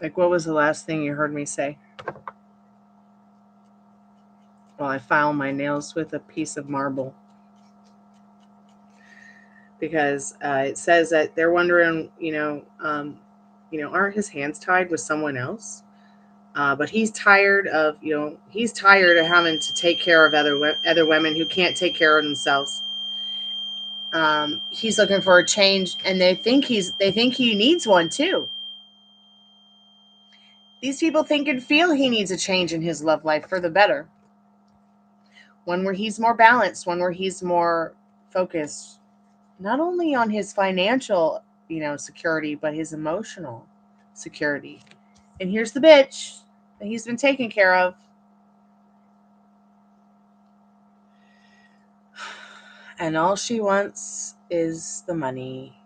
Like, what was the last thing you heard me say? Well, I filed my nails with a piece of marble. Because it says that they're wondering, aren't his hands tied with someone else? But he's tired of having to take care of other women who can't take care of themselves. He's looking for a change, and they think he needs one too. These people think and feel he needs a change in his love life for the better. One where he's more balanced, one where he's more focused, not only on his financial, security, but his emotional security. And here's the bitch that he's been taken care of. And all she wants is the money.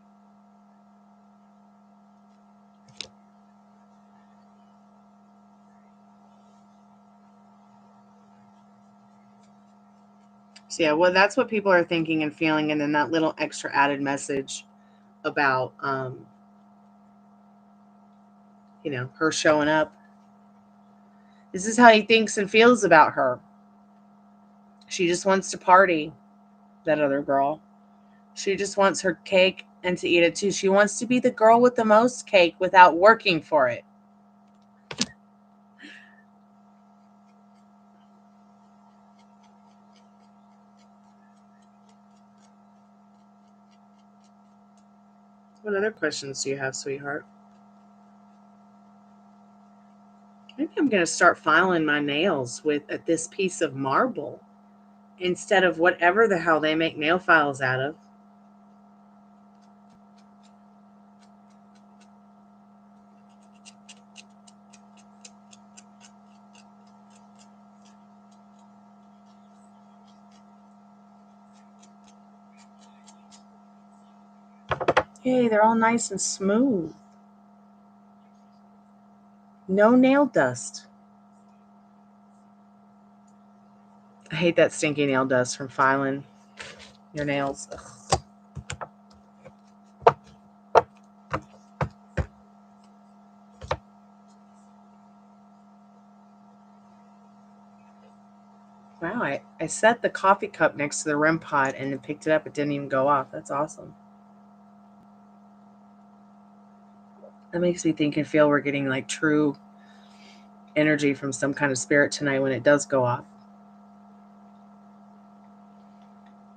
So yeah, well, that's what people are thinking and feeling. And then that little extra added message about, her showing up. This is how he thinks and feels about her. She just wants to party, that other girl. She just wants her cake and to eat it too. She wants to be the girl with the most cake without working for it. What other questions do you have, sweetheart? Maybe I'm going to start filing my nails with this piece of marble instead of whatever the hell they make nail files out of. Hey, they're all nice and smooth. No nail dust. I hate that stinky nail dust from filing your nails. Ugh. Wow, I set the coffee cup next to the REM pod and then picked it up. It didn't even go off. That's awesome. That makes me think and feel we're getting like true energy from some kind of spirit tonight when it does go off.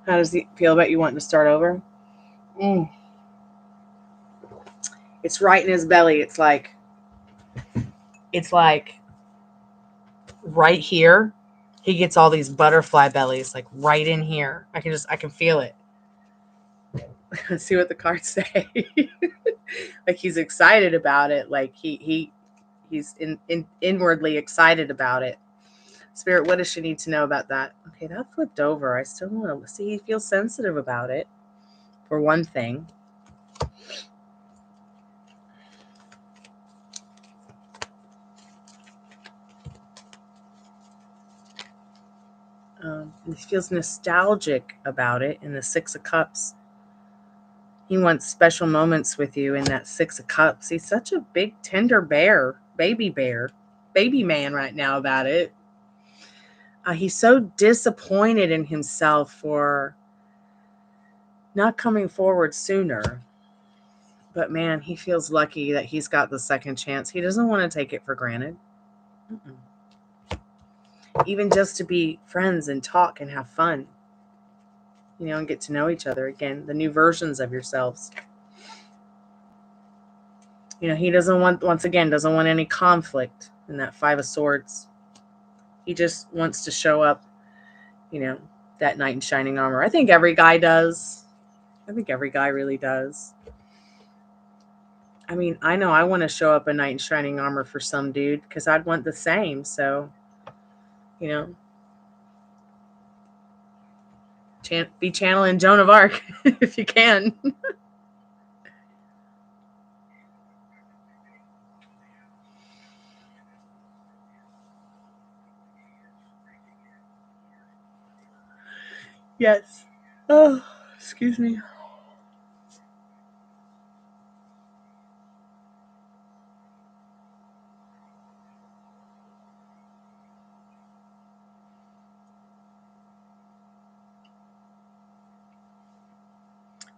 How does he feel about you wanting to start over? It's right in his belly. It's like right here. He gets all these butterfly bellies, like right in here. I can feel it. Let's see what the cards say. Like he's excited about it. Like he's inwardly excited about it. Spirit, what does she need to know about that? Okay, that flipped over. I still want to see. He feels sensitive about it, for one thing. He feels nostalgic about it in the Six of Cups. He wants special moments with you in that Six of Cups. He's such a big, tender baby man right now about it. He's so disappointed in himself for not coming forward sooner. But man, he feels lucky that he's got the second chance. He doesn't want to take it for granted. Even just to be friends and talk and have fun. And get to know each other again. The new versions of yourselves. He doesn't want any conflict in that Five of Swords. He just wants to show up, that knight in shining armor. I think every guy does. I think every guy really does. I mean, I know I want to show up a knight in shining armor for some dude because I'd want the same. So, be channeling Joan of Arc if you can. Yes. Oh, excuse me.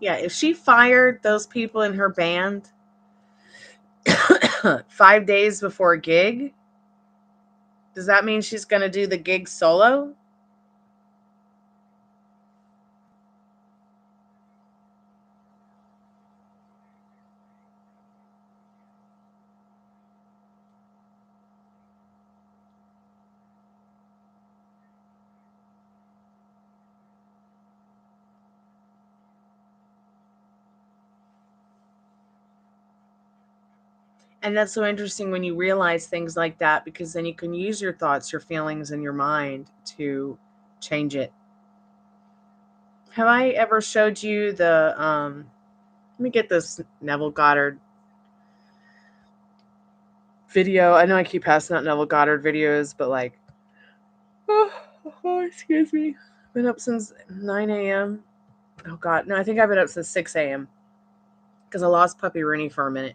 Yeah, if she fired those people in her band 5 days before a gig, does that mean she's going to do the gig solo? And that's so interesting when you realize things like that, because then you can use your thoughts, your feelings, and your mind to change it. Have I ever showed you the, let me get this Neville Goddard video. I know I keep passing out Neville Goddard videos, but like, excuse me. Been up since 9 a.m. Oh God, no, I think I've been up since 6 a.m. because I lost puppy Rooney for a minute.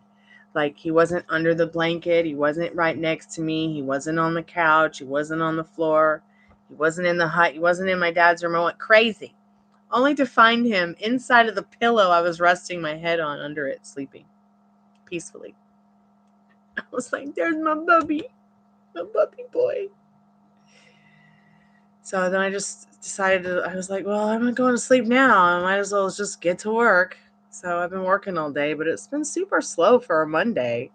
Like, he wasn't under the blanket. He wasn't right next to me. He wasn't on the couch. He wasn't on the floor. He wasn't in the hut. He wasn't in my dad's room. I went crazy, only to find him inside of the pillow I was resting my head on, under it, sleeping peacefully. I was like, there's my puppy boy. So then I just decided I was like, well, I'm not going to sleep now. I might as well just get to work. So I've been working all day, but it's been super slow for a Monday.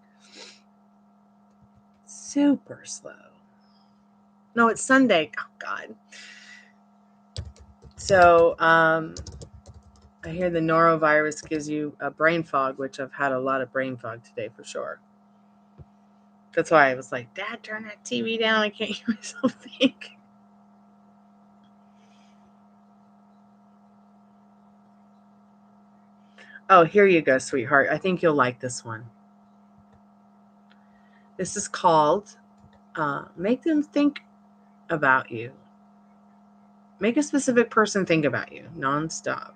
Super slow. No, it's Sunday. Oh, God. So I hear the norovirus gives you a brain fog, which I've had a lot of brain fog today for sure. That's why I was like, Dad, turn that TV down. I can't hear myself think. Oh, here you go, sweetheart. I think you'll like this one. This is called Make Them Think About You. Make a specific person think about you nonstop.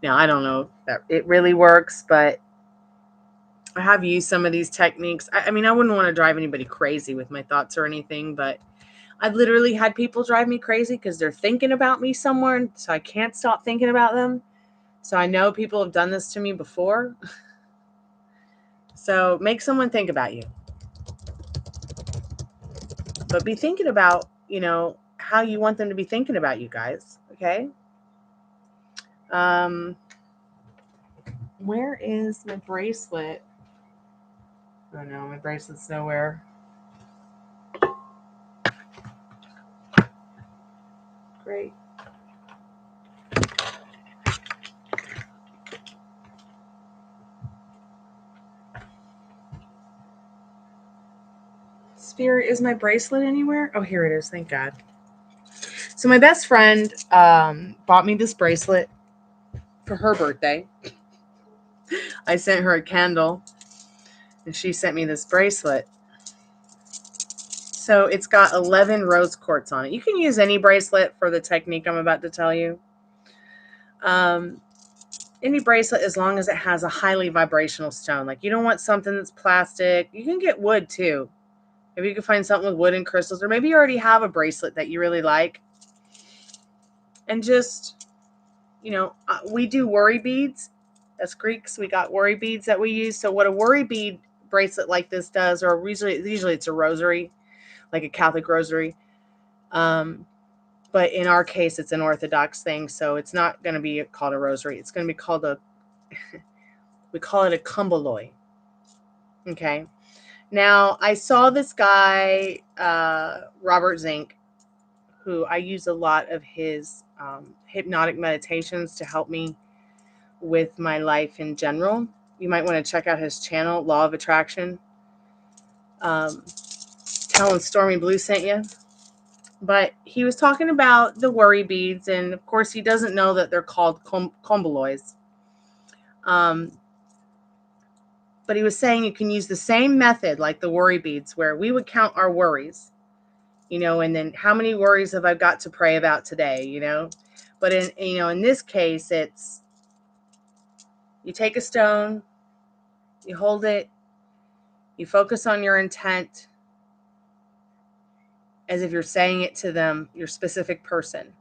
Now, I don't know if that it really works, but I have used some of these techniques. I mean, I wouldn't want to drive anybody crazy with my thoughts or anything, but I've literally had people drive me crazy because they're thinking about me somewhere, so I can't stop thinking about them. So I know people have done this to me before. So make someone think about you. But be thinking about, how you want them to be thinking about you guys. Okay. Where is my bracelet? Oh no, my bracelet's nowhere. Great. Spirit, is my bracelet anywhere? Oh, here it is. Thank God. So my best friend bought me this bracelet for her birthday. I sent her a candle, and she sent me this bracelet. So it's got 11 rose quartz on it. You can use any bracelet for the technique I'm about to tell you. Any bracelet, as long as it has a highly vibrational stone. Like, you don't want something that's plastic. You can get wood too. Maybe you can find something with wood and crystals, or maybe you already have a bracelet that you really like. And just, we do worry beads. As Greeks, we got worry beads that we use. So what a worry bead bracelet like this does, or usually it's a rosary, like a Catholic rosary. But in our case, it's an Orthodox thing. So it's not going to be called a rosary. It's going to be called we call it a kumbaloi. Okay. Now, I saw this guy, Robert Zink, who I use a lot of his hypnotic meditations to help me with my life in general. You might want to check out his channel, Law of Attraction. Telling Stormy Blue sent you. But he was talking about the worry beads, and of course he doesn't know that they're called kumbalois. But he was saying you can use the same method like the worry beads, where we would count our worries, and then how many worries have I got to pray about today, But in this case, it's you take a stone, you hold it, you focus on your intent as if you're saying it to them, your specific person.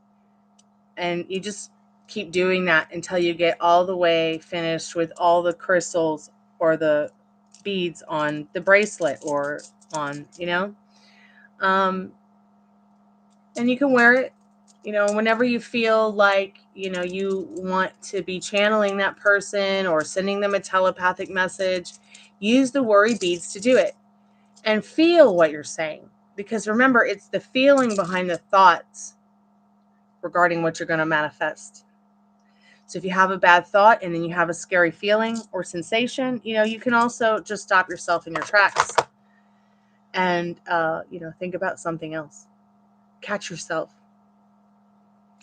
And you just keep doing that until you get all the way finished with all the crystals or the beads on the bracelet or on, and you can wear it, whenever you feel like, you want to be channeling that person or sending them a telepathic message. Use the worry beads to do it and feel what you're saying. Because remember, it's the feeling behind the thoughts regarding what you're going to manifest. So if you have a bad thought and then you have a scary feeling or sensation, you can also just stop yourself in your tracks and, think about something else. Catch yourself.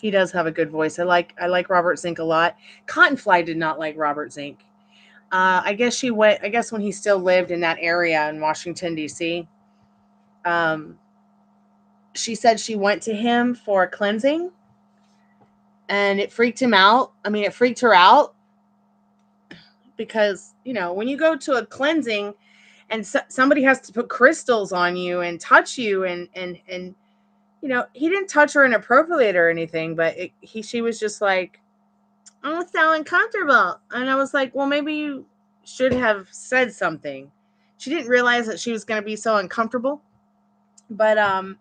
He does have a good voice. I like Robert Zink a lot. Cottonfly did not like Robert Zink. I guess when he still lived in that area in Washington, D.C., she said she went to him for a cleansing and it freaked him out. I mean, it freaked her out because, you know, when you go to a cleansing and somebody has to put crystals on you and touch you and you know, he didn't touch her inappropriately or anything, but she was just like, I'm so uncomfortable. And I was like, well, maybe you should have said something. She didn't realize that she was going to be so uncomfortable, but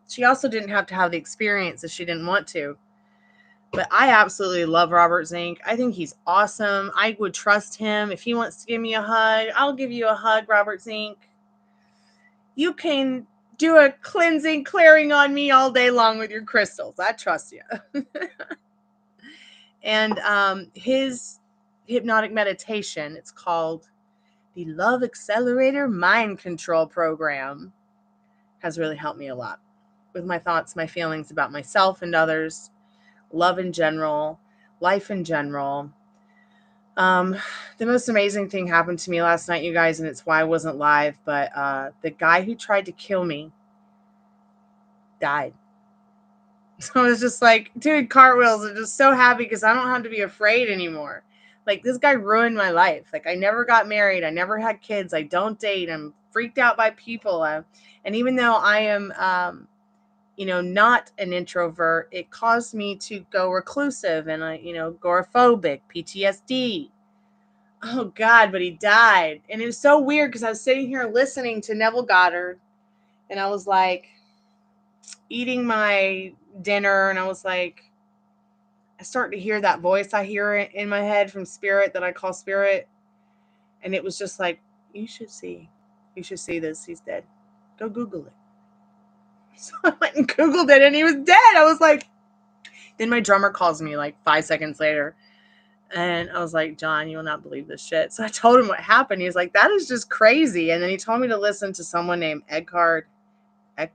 she also didn't have to have the experience if she didn't want to. But I absolutely love Robert Zink. I think he's awesome. I would trust him. If he wants to give me a hug, I'll give you a hug, Robert Zink. You can do a cleansing, clearing on me all day long with your crystals. I trust you. And his hypnotic meditation, it's called the Love Accelerator Mind Control Program, has really helped me a lot with my thoughts, my feelings about myself and others, love in general, life in general. The most amazing thing happened to me last night, you guys, and it's why I wasn't live, but the guy who tried to kill me died. So I was just like doing cartwheels and just so happy because I don't have to be afraid anymore. Like, this guy ruined my life. Like, I never got married. I never had kids. I don't date. I'm freaked out by people. And even though I am, you know, not an introvert, it caused me to go reclusive and, you know, agoraphobic, PTSD. Oh, God, but he died. And it was so weird because I was sitting here listening to Neville Goddard, and I was like eating my dinner, and I was like, I start to hear that voice I hear in my head from spirit that I call spirit. And it was just like, you should see this. He's dead. Go Google it. So I went and Googled it and he was dead. I was like, then my drummer calls me like 5 seconds later. And I was like, John, you will not believe this shit. So I told him what happened. He was like, that is just crazy. And then he told me to listen to someone named Eckhart. Let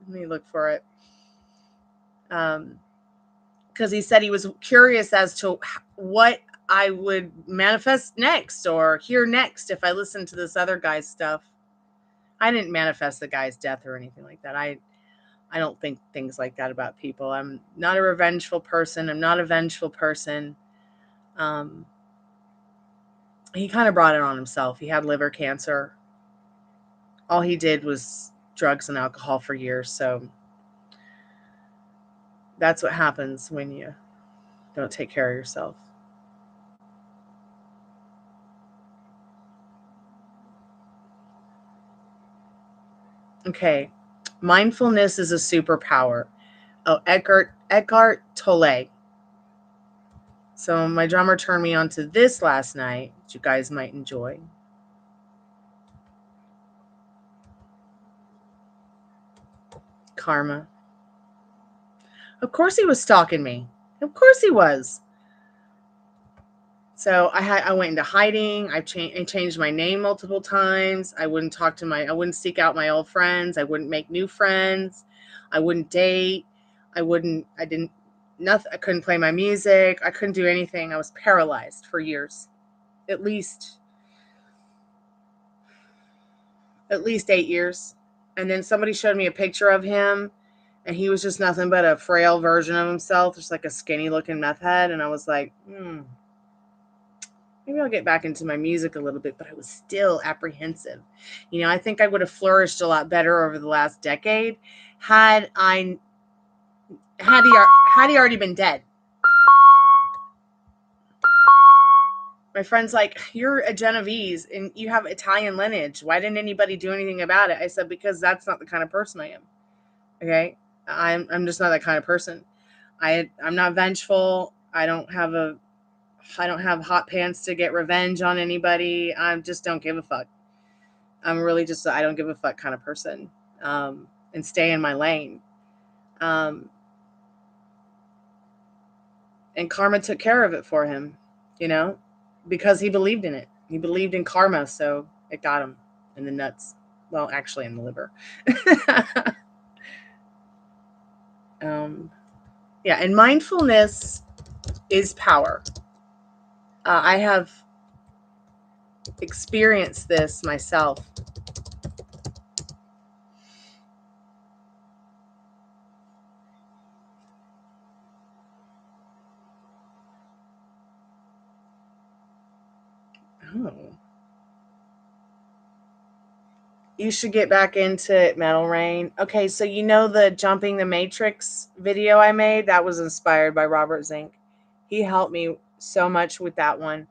me look for it. Because he said he was curious as to what I would manifest next or hear next if I listened to this other guy's stuff. I didn't manifest the guy's death or anything like that. I don't think things like that about people. I'm not a revengeful person. I'm not a vengeful person. He kind of brought it on himself. He had liver cancer. All he did was drugs and alcohol for years. So that's what happens when you don't take care of yourself. Okay. Mindfulness is a superpower. Oh, Eckhart Tolle. So my drummer turned me on to this last night, which you guys might enjoy. Karma. Of course he was stalking me. Of course he was. So I went into hiding. I changed my name multiple times. I wouldn't seek out my old friends. I wouldn't make new friends. I wouldn't date. I couldn't play my music. I couldn't do anything. I was paralyzed for years. At least 8 years. And then somebody showed me a picture of him, and he was just nothing but a frail version of himself, just like a skinny looking meth head. And I was like, maybe I'll get back into my music a little bit, but I was still apprehensive. You know, I think I would have flourished a lot better over the last decade had he already been dead. My friend's like, you're a Genovese and you have Italian lineage. Why didn't anybody do anything about it? I said, because that's not the kind of person I am. Okay? I'm just not that kind of person. I'm not vengeful. I don't have hot pants to get revenge on anybody. I just don't give a fuck. I'm really just I don't give a fuck kind of person. And stay in my lane. And karma took care of it for him, you know, because he believed in it. He believed in karma, so it got him in the nuts. Well, actually in the liver. Yeah, and mindfulness is power. I have experienced this myself. Oh. You should get back into Metal Rain. Okay, so you know the Jumping the Matrix video I made? That was inspired by Robert Zink. He helped me so much with that one.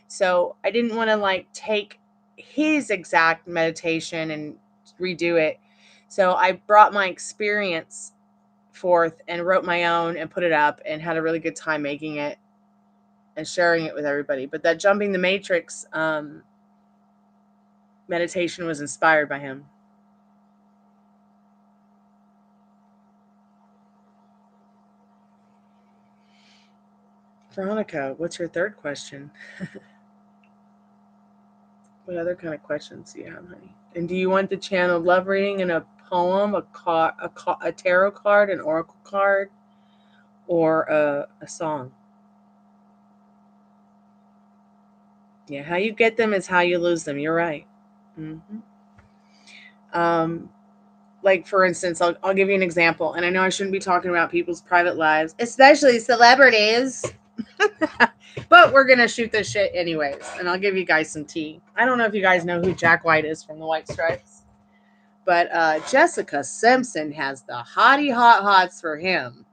So I didn't want to like take his exact meditation and redo it. So I brought my experience forth and wrote my own and put it up and had a really good time making it and sharing it with everybody. But that Jumping the Matrix meditation was inspired by him. Veronica, what's your third question? What other kind of questions do you have, honey? And do you want the channel love reading and a poem, a tarot card, an oracle card, or a song? Yeah, how you get them is how you lose them. You're right. Mm-hmm. Like, for instance, I'll give you an example. And I know I shouldn't be talking about people's private lives, especially celebrities. But we're going to shoot this shit anyways. And I'll give you guys some tea. I don't know if you guys know who Jack White is from the White Stripes. But Jessica Simpson has the hottie hot hots for him.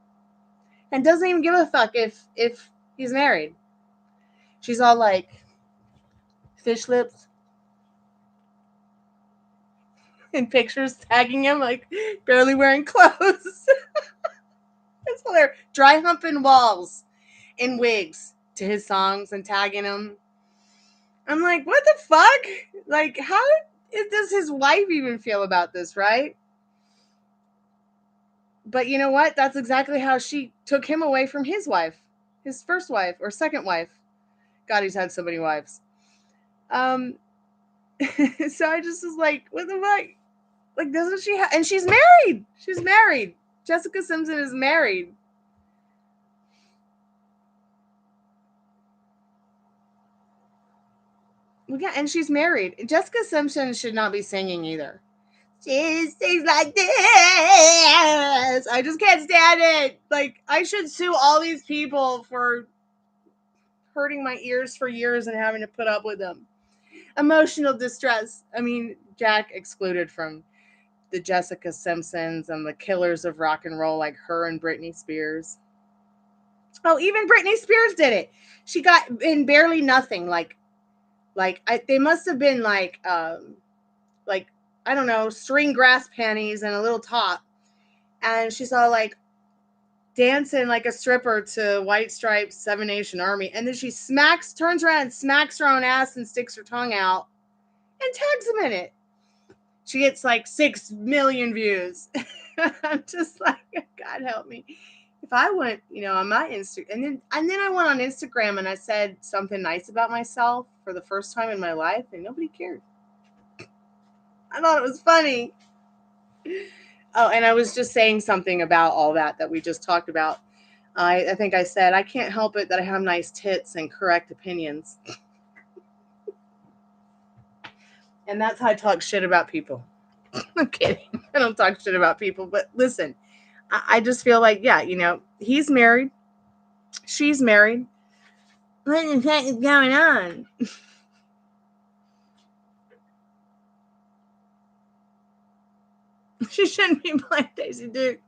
And doesn't even give a fuck if he's married. She's all like, fish lips. In pictures tagging him like barely wearing clothes. It's hilarious. Dry humping walls in wigs to his songs and tagging him. I'm like, what the fuck? Like, how does his wife even feel about this, right? But you know what? That's exactly how she took him away from his wife, his first wife or second wife. God, he's had so many wives. So I just was like, what the fuck? Like, doesn't she have? And she's married. She's married. Jessica Simpson is married. Well, yeah, and she's married. Jessica Simpson should not be singing either. She sings like this. I just can't stand it. Like, I should sue all these people for hurting my ears for years and having to put up with them. Emotional distress. I mean, Jack excluded from the Jessica Simpsons and the killers of rock and roll like her and Britney Spears. Oh, even Britney Spears did it. She got in barely nothing. They must have been like I don't know, string grass panties and a little top, and she's all like dancing like a stripper to White Stripes, Seven Nation Army, and then she turns around and smacks her own ass and sticks her tongue out and tags him in it. She gets like 6 million views. I'm just like, God help me. If I went, on my Instagram, and then I went on Instagram and I said something nice about myself for the first time in my life, and nobody cared. I thought it was funny. Oh, and I was just saying something about all that we just talked about. I think I said, I can't help it that I have nice tits and correct opinions. And that's how I talk shit about people. I'm kidding. I don't talk shit about people. But listen, I just feel like, yeah, he's married. She's married. What the heck is going on? She shouldn't be playing Daisy Duke.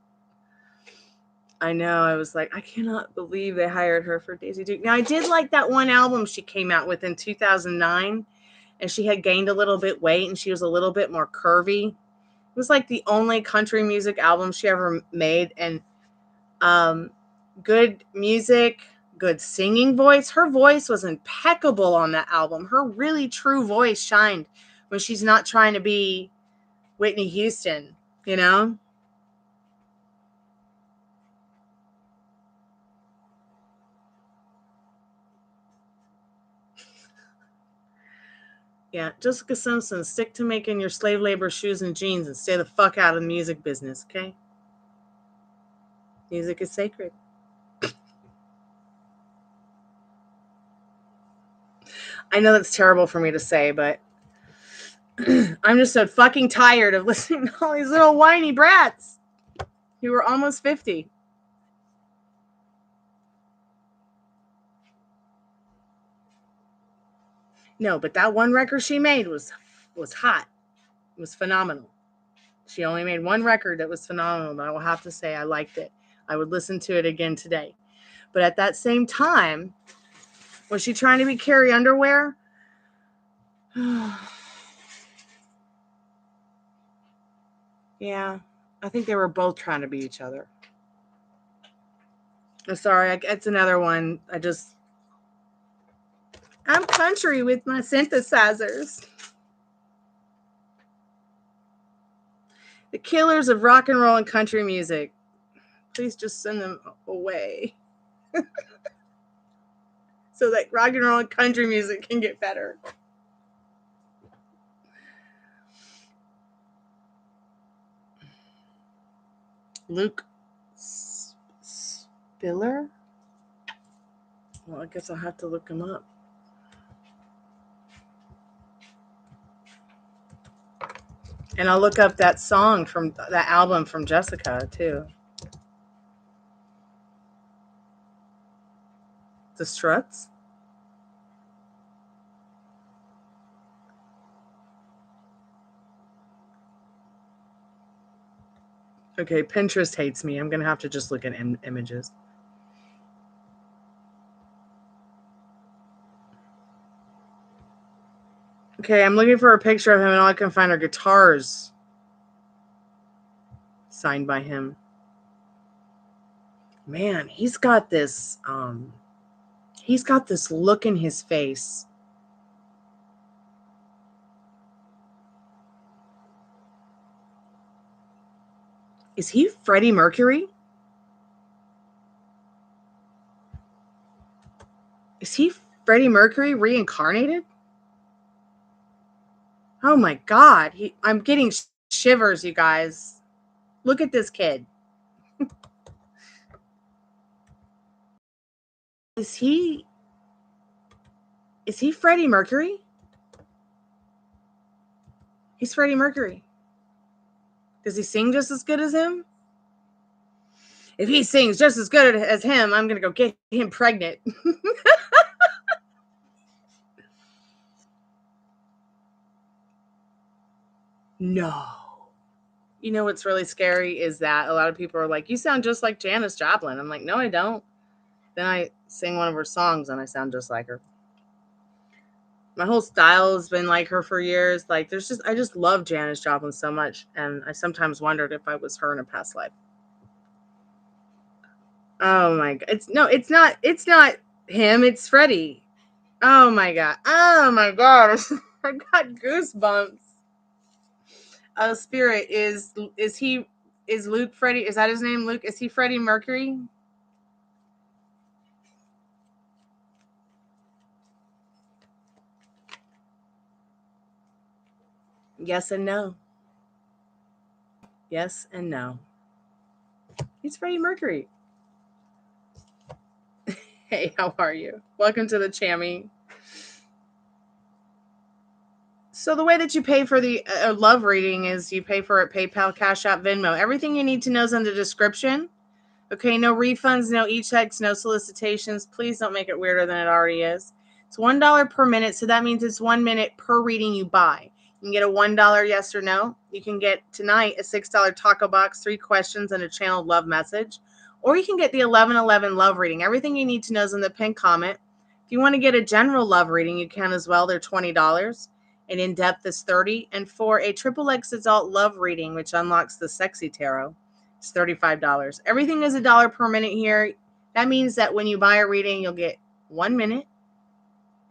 I know. I was like, I cannot believe they hired her for Daisy Duke. Now, I did like that one album she came out with in 2009, and she had gained a little bit weight, and she was a little bit more curvy. It was like the only country music album she ever made, and good music, good singing voice. Her voice was impeccable on that album. Her really true voice shined when she's not trying to be Whitney Houston, Yeah, Jessica Simpson, stick to making your slave labor shoes and jeans and stay the fuck out of the music business, okay? Music is sacred. I know that's terrible for me to say, but I'm just so fucking tired of listening to all these little whiny brats who were almost 50. No, but that one record she made was hot. It was phenomenal. She only made one record that was phenomenal, but I will have to say I liked it. I would listen to it again today. But at that same time, was she trying to be Carrie Underwear? Yeah, I think they were both trying to be each other. Oh, sorry, it's another one. I'm country with my synthesizers. The killers of rock and roll and country music. Please just send them away. So that rock and roll and country music can get better. Luke Spiller? Well, I guess I'll have to look him up. And I'll look up that song from that album from Jessica, too. The Struts? Okay, Pinterest hates me. I'm going to have to just look at images. Okay, I'm looking for a picture of him, and all I can find are guitars signed by him. Man, he's got this look in his face. Is he Freddie Mercury? Is he Freddie Mercury reincarnated? Oh my God. I'm getting shivers, you guys. Look at this kid. Is he Freddie Mercury? He's Freddie Mercury. Does he sing just as good as him? If he sings just as good as him, I'm going to go get him pregnant. No. You know what's really scary is that a lot of people are like, you sound just like Janis Joplin. I'm like, no, I don't. Then I sing one of her songs and I sound just like her. My whole style has been like her for years. Like I just love Janis Joplin so much. And I sometimes wondered if I was her in a past life. Oh my God. It's not him. It's Freddie. Oh my God. Oh my God. I got goosebumps. Spirit is Luke Freddie? Is that his name? Luke? Is he Freddie Mercury? Yes and no. Yes and no. He's Freddie Mercury. Hey, how are you? Welcome to the Chammy. So the way that you pay for the love reading is you pay for it PayPal, Cash App, Venmo. Everything you need to know is in the description. Okay, no refunds, no e-checks, no solicitations. Please don't make it weirder than it already is. It's $1 per minute, so that means it's 1 minute per reading you buy. You can get a $1 yes or no. You can get tonight a $6 taco box, 3 questions, and a channeled love message. Or you can get the 1111 love reading. Everything you need to know is in the pinned comment. If you want to get a general love reading, you can as well. They're $20. An in-depth is $30. And for a TripleX adult love reading, which unlocks the sexy tarot, it's $35. Everything is $1 per minute here. That means that when you buy a reading, you'll get 1 minute.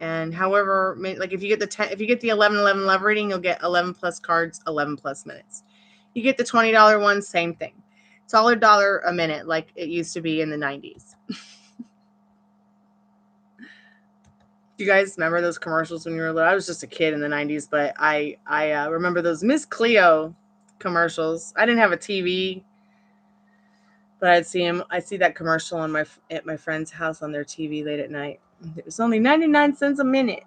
And however, like if you get the 1111 love reading, you'll get 11 plus cards, 11 plus minutes. You get the $20 one, same thing. It's all $1 a minute, like it used to be in the 90s. You guys remember those commercials when you were little? I was just a kid in the 90s, but I remember those Miss Cleo commercials. I didn't have a TV, but I'd see that commercial at my friend's house on their TV late at night. It was only 99 cents a minute.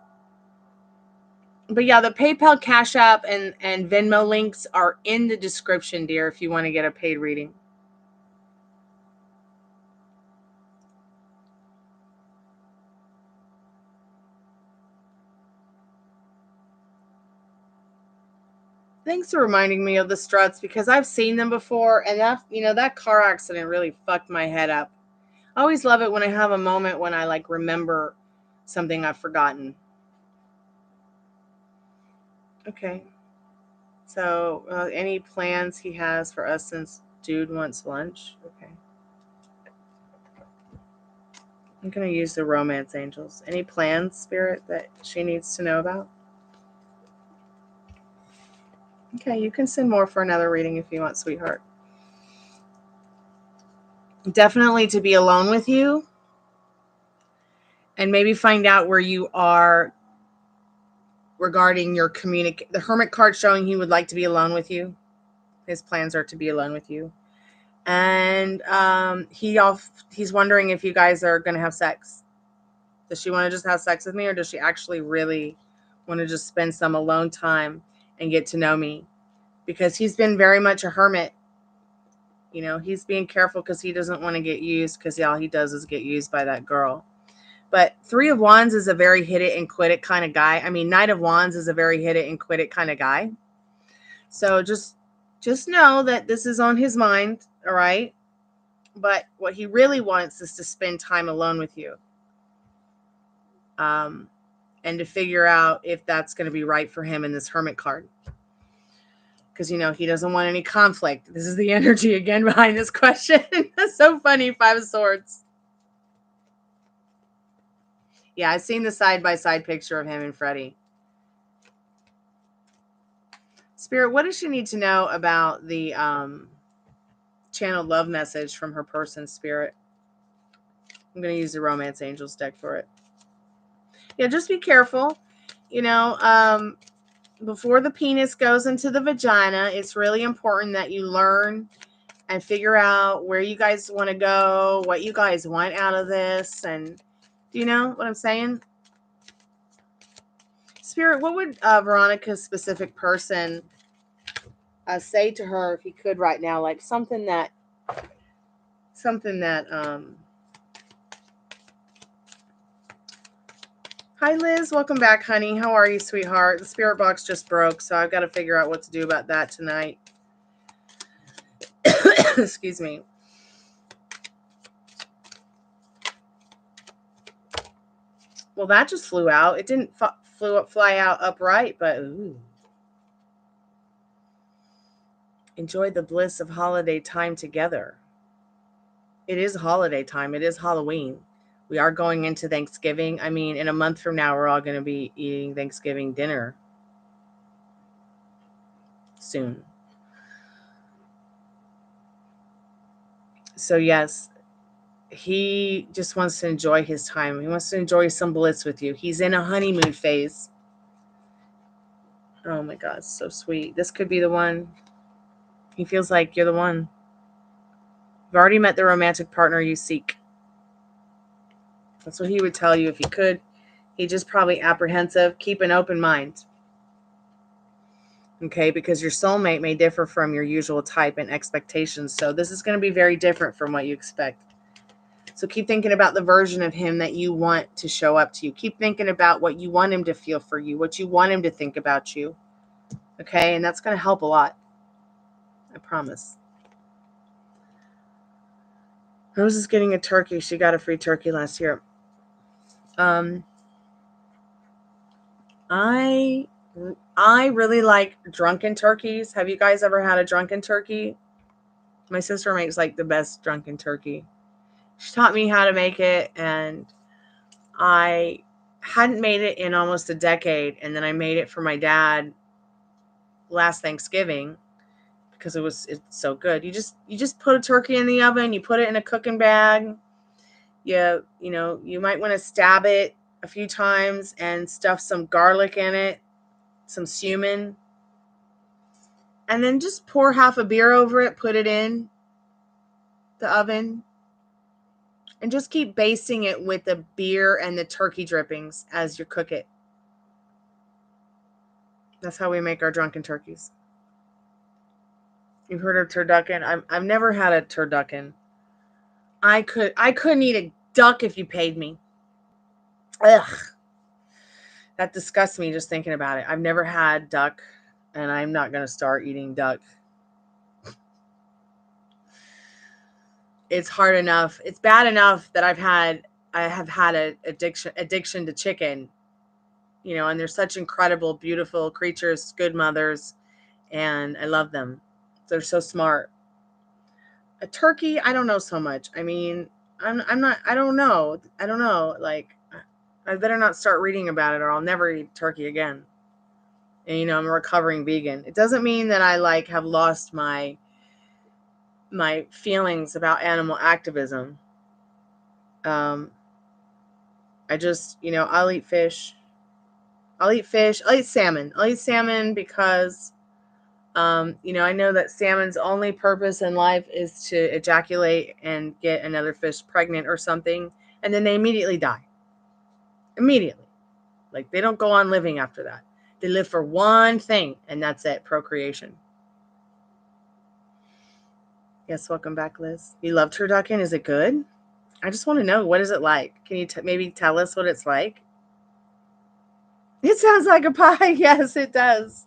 But yeah, the PayPal, Cash App, and Venmo links are in the description, dear, if you want to get a paid reading. Thanks for reminding me of the struts, because I've seen them before, and that car accident really fucked my head up. I always love it when I have a moment when I like remember something I've forgotten. Okay. So, any plans he has for us since dude wants lunch? Okay. I'm going to use the romance angels. Any plans, Spirit, that she needs to know about? Okay, you can send more for another reading if you want, sweetheart. Definitely to be alone with you, and maybe find out where you are regarding your the Hermit card showing he would like to be alone with you. His plans are to be alone with you. And he's wondering if you guys are going to have sex. Does she want to just have sex with me, or does she actually really want to just spend some alone time and get to know me? Because he's been very much a hermit. You know, he's being careful because he doesn't want to get used, because all he does is get used by that girl. But Three of Wands is a very hit it and quit it kind of guy. I mean, Knight of Wands is a very hit it and quit it kind of guy. So just know that this is on his mind, all right? But what he really wants is to spend time alone with you. And to figure out if that's going to be right for him in this Hermit card. Because, you know, he doesn't want any conflict. This is the energy again behind this question. That's so funny, Five of Swords. Yeah, I've seen the side-by-side picture of him and Freddie. Spirit, what does she need to know about the channeled love message from her person, Spirit? I'm going to use the Romance Angels deck for it. Yeah, just be careful. You know, before the penis goes into the vagina, it's really important that you learn and figure out where you guys want to go, what you guys want out of this. And do you know what I'm saying? Spirit, what would Veronica's specific person say to her if he could right now? Like something that Hi, Liz. Welcome back, honey. How are you, sweetheart? The spirit box just broke, so I've got to figure out what to do about that tonight. Excuse me. Well, that just flew out. It didn't fly out upright, but ooh. Enjoy the bliss of holiday time together. It is holiday time. It is Halloween. We are going into Thanksgiving. I mean, in a month from now, we're all going to be eating Thanksgiving dinner soon. So, yes, he just wants to enjoy his time. He wants to enjoy some bliss with you. He's in a honeymoon phase. Oh, my God. So sweet. This could be the one. He feels like you're the one. You've already met the romantic partner you seek. That's what he would tell you if he could. He's just probably apprehensive. Keep an open mind. Okay, because your soulmate may differ from your usual type and expectations. So this is going to be very different from what you expect. So keep thinking about the version of him that you want to show up to you. Keep thinking about what you want him to feel for you, what you want him to think about you. Okay, and that's going to help a lot. I promise. Rose is getting a turkey. She got a free turkey last year. I really like drunken turkeys. Have you guys ever had a drunken turkey? My sister makes like the best drunken turkey. She taught me how to make it, and I hadn't made it in almost a decade. And then I made it for my dad last Thanksgiving because it's so good. You just put a turkey in the oven, you put it in a cooking bag. You know, you might want to stab it a few times and stuff some garlic in it, some cumin, and then just pour half a beer over it, put it in the oven, and just keep basting it with the beer and the turkey drippings as you cook it. That's how we make our drunken turkeys. You've heard of turducken? I've never had a turducken. I couldn't eat a duck if you paid me. Ugh. That disgusts me just thinking about it. I've never had duck. And I'm not going to start eating duck. It's hard enough. It's bad enough that I have had an addiction to chicken, you know, and they're such incredible, beautiful creatures, good mothers, and I love them. They're so smart. A turkey, I don't know so much. I mean, I'm not, I don't know. Like, I better not start reading about it or I'll never eat turkey again. And, you know, I'm a recovering vegan. It doesn't mean that I like have lost my feelings about animal activism. I just, you know, I'll eat fish. I'll eat fish. I'll eat salmon. I'll eat salmon because, you know, I know that salmon's only purpose in life is to ejaculate and get another fish pregnant or something. And then they immediately die. Immediately. Like, they don't go on living after that. They live for one thing, and that's it, procreation. Yes, welcome back, Liz. You love turducken? Is it good? I just want to know, what is it like? Can you maybe tell us what it's like? It sounds like a pie. Yes, it does.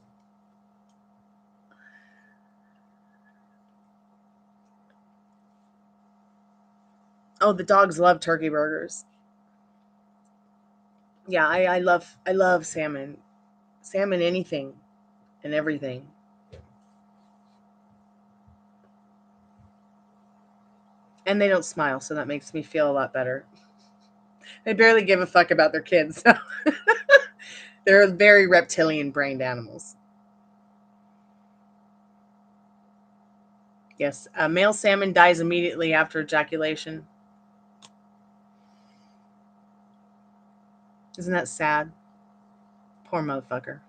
Oh, the dogs love turkey burgers. Yeah, I love salmon. Salmon anything and everything. And they don't smile, so that makes me feel a lot better. They barely give a fuck about their kids. So. They're very reptilian-brained animals. Yes, a male salmon dies immediately after ejaculation. Isn't that sad? Poor motherfucker.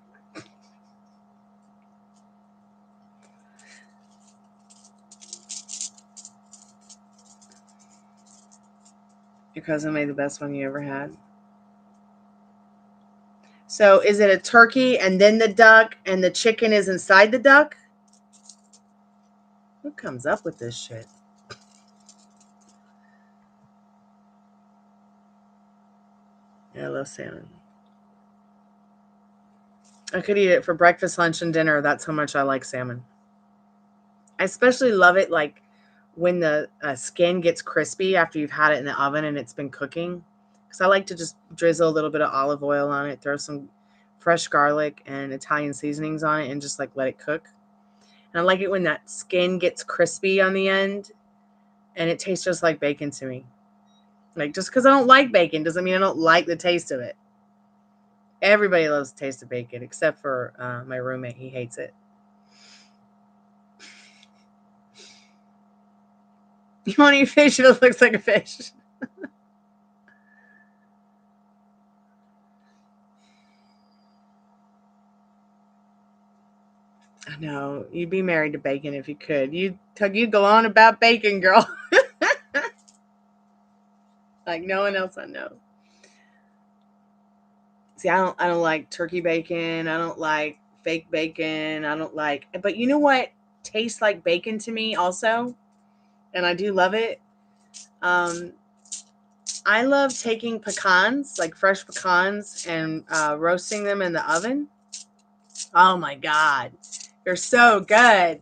Your cousin made the best one you ever had. So is it a turkey and then the duck and the chicken is inside the duck? Who comes up with this shit? Yeah, I love salmon. I could eat it for breakfast, lunch, and dinner. That's how much I like salmon. I especially love it like when the skin gets crispy after you've had it in the oven and it's been cooking. Because I like to just drizzle a little bit of olive oil on it, throw some fresh garlic and Italian seasonings on it, and just like let it cook. And I like it when that skin gets crispy on the end and it tastes just like bacon to me. Like, just because I don't like bacon doesn't mean I don't like the taste of it. Everybody loves the taste of bacon except for my roommate. He hates it. You want to eat fish if it looks like a fish? I know. You'd be married to bacon if you could. You'd go on about bacon, girl. Like no one else I know. See, I don't like turkey bacon. I don't like fake bacon. I don't like, but you know what tastes like bacon to me also? And I do love it. I love taking pecans, like fresh pecans, and roasting them in the oven. Oh my God. They're so good.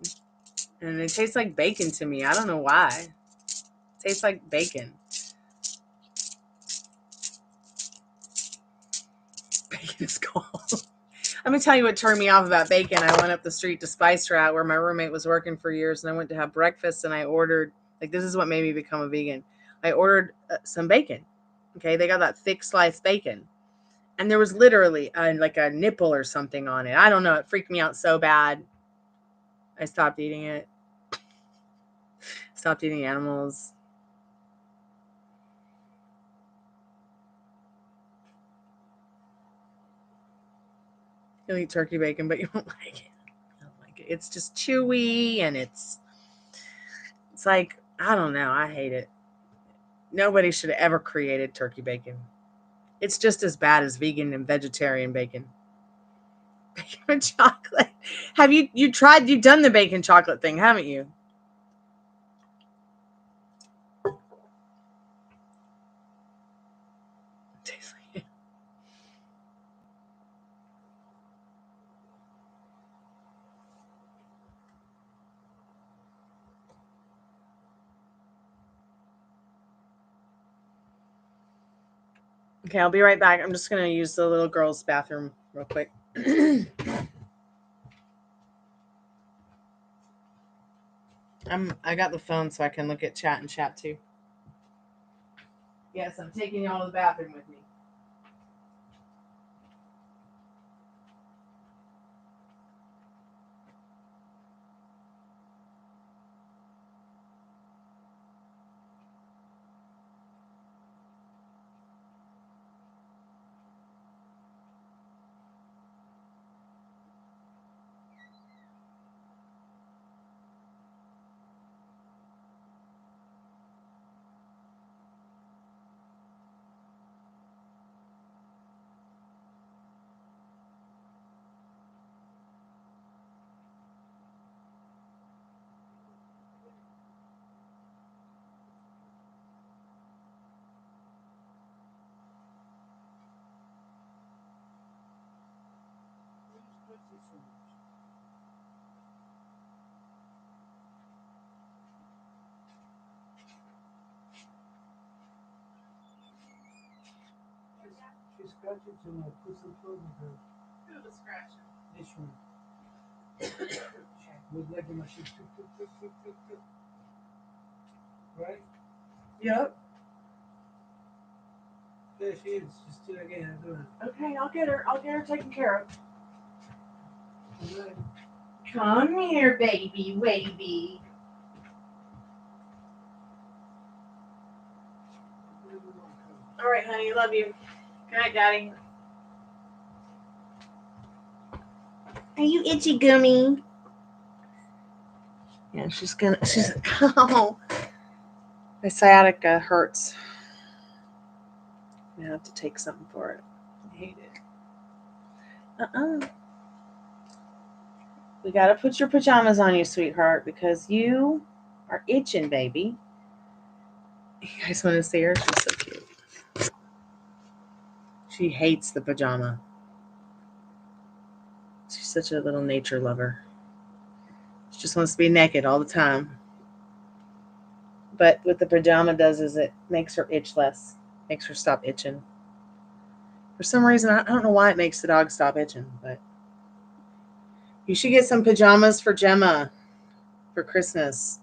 And it tastes like bacon to me. I don't know why. It tastes like bacon. Bacon is cold. Let me tell you what turned me off about bacon. I went up the street to Spice Rat where my roommate was working for years, and I went to have breakfast, and I ordered, like, this is what made me become a vegan. I ordered some bacon. Okay, they got that thick sliced bacon. And there was literally like a nipple or something on it. I don't know. It freaked me out so bad. I stopped eating it. Stopped eating animals. You'll eat turkey bacon, but you won't like it. I don't like it. It's just chewy and it's like, I don't know. I hate it. Nobody should have ever created turkey bacon. It's just as bad as vegan and vegetarian bacon. Bacon with chocolate. Have you've done the bacon chocolate thing, haven't you? Tastes like it. Okay, I'll be right back. I'm just going to use the little girl's bathroom real quick. I got the phone so I can look at chat and chat too. Yes, I'm taking y'all to the bathroom with me. She's scratching too much. Put some clothes on her. Who was scratching? This one. Look like a machine. Right? Yep. There she is. She's still again. I'm doing it. Okay, I'll get her. I'll get her taken care of. Right. Come here, baby, baby. All right, honey, love you. Good night, Daddy. Are you itchy, Gummy? Yeah, she's oh, my sciatica hurts. I have to take something for it. I hate it. We got to put your pajamas on you, sweetheart, because you are itching, baby. You guys want to see her? She's so cute. She hates the pajama. She's such a little nature lover. She just wants to be naked all the time. But what the pajama does is it makes her itch less. Makes her stop itching. For some reason, I don't know why it makes the dog stop itching, but you should get some pajamas for Gemma for Christmas.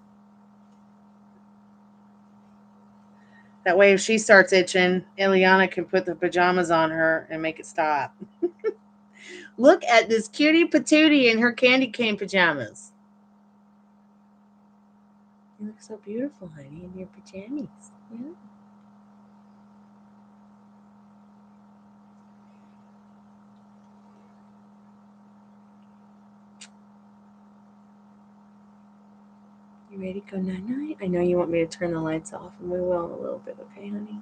That way, if she starts itching, Ileana can put the pajamas on her and make it stop. Look at this cutie patootie in her candy cane pajamas. You look so beautiful, honey, in your pajamas. Yeah. You ready to go night-night? I know you want me to turn the lights off, and we will in a little bit, okay, honey?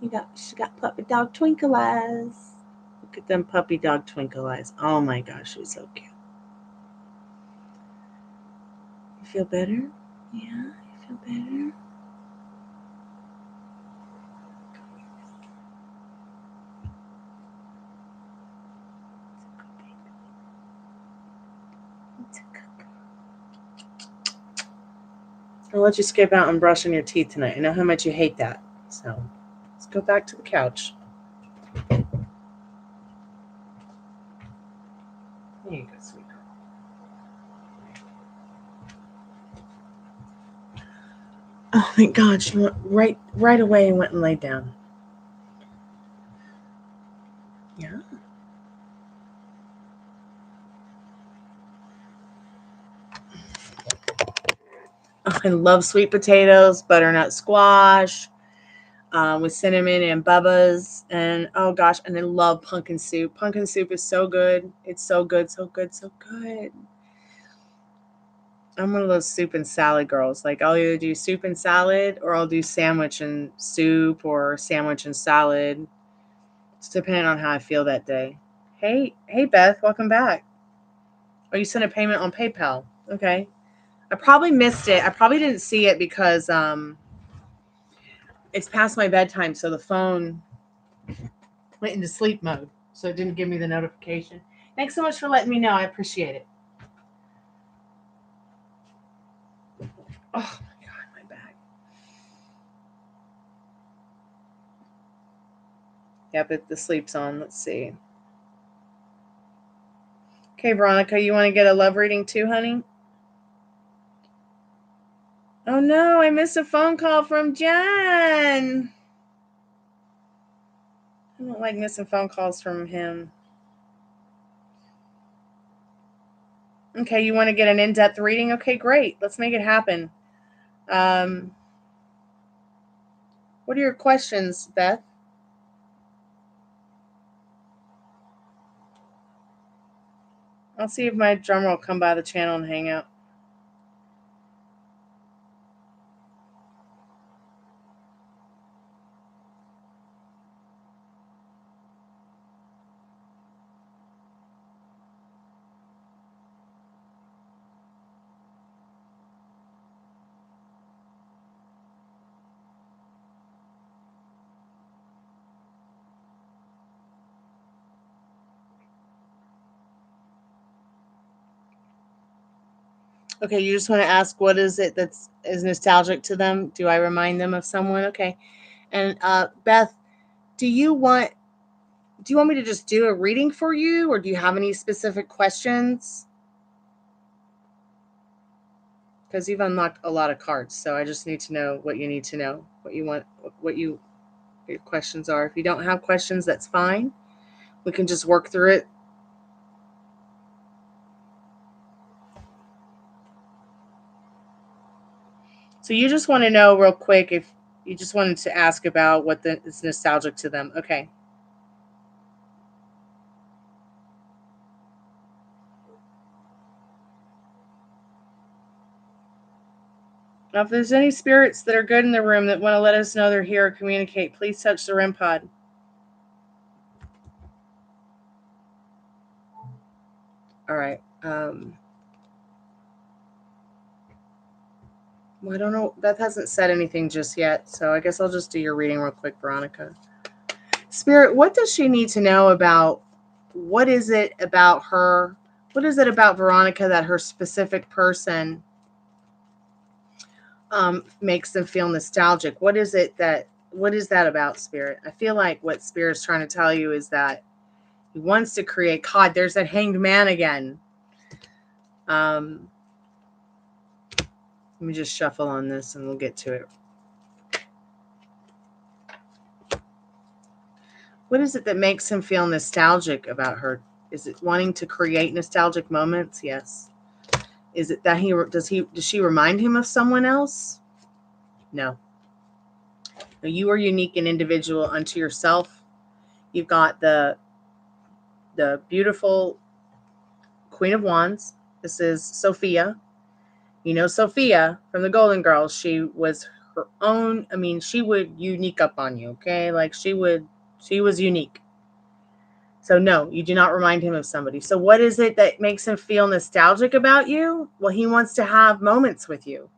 She got puppy dog twinkle eyes. Look at them puppy dog twinkle eyes. Oh my gosh, she's so cute. You feel better? Yeah, you feel better? I'll let you skip out and brush on your teeth tonight. I know how much you hate that. So let's go back to the couch. There you go, sweet girl. Oh, thank God. She went right away and went and laid down. Yeah. Oh, I love sweet potatoes, butternut squash, with cinnamon and Bubba's. And oh gosh, and I love pumpkin soup. Pumpkin soup is so good. It's so good, so good, so good. I'm one of those soup and salad girls. Like I'll either do soup and salad or I'll do sandwich and soup or sandwich and salad. It's depending on how I feel that day. Hey Beth, welcome back. Oh, you sent a payment on PayPal. Okay. I probably missed it. I probably didn't see it because it's past my bedtime, so the phone went into sleep mode. So it didn't give me the notification. Thanks so much for letting me know. I appreciate it. Oh my God, my bag. Yep, the sleep's on. Let's see. Okay, Veronica, you want to get a love reading too, honey? Oh no, I missed a phone call from Jen. I don't like missing phone calls from him. Okay, you want to get an in-depth reading? Okay, great. Let's make it happen. What are your questions, Beth? I'll see if my drummer will come by the channel and hang out. Okay, you just want to ask what is it that is nostalgic to them? Do I remind them of someone? Okay. And Beth, do you want me to just do a reading for you, or do you have any specific questions? Because you've unlocked a lot of cards, so I just need to know what you need to know, what you want, what your questions are. If you don't have questions, that's fine. We can just work through it. So you just want to know real quick if you just wanted to ask about what is nostalgic to them. Okay. Now, if there's any spirits that are good in the room that want to let us know they're here or communicate, please touch the REM pod. All right. Well, I don't know. Beth hasn't said anything just yet, so I guess I'll just do your reading real quick, Veronica. Spirit, what does she need to know about? What is it about her? What is it about Veronica that her specific person makes them feel nostalgic? What is that about, Spirit? I feel like what Spirit's trying to tell you is that he wants to create. God, there's that hanged man again. Let me just shuffle on this and we'll get to it. What is it that makes him feel nostalgic about her? Is it wanting to create nostalgic moments? Yes. Is it that does she remind him of someone else? No. You are unique and individual unto yourself. You've got the beautiful Queen of Wands. This is Sophia. You know Sophia from the Golden Girls. She was her own. I mean, she would unique up on you, okay? Like she was unique. So no, you do not remind him of somebody. So what is it that makes him feel nostalgic about you? Well, he wants to have moments with you.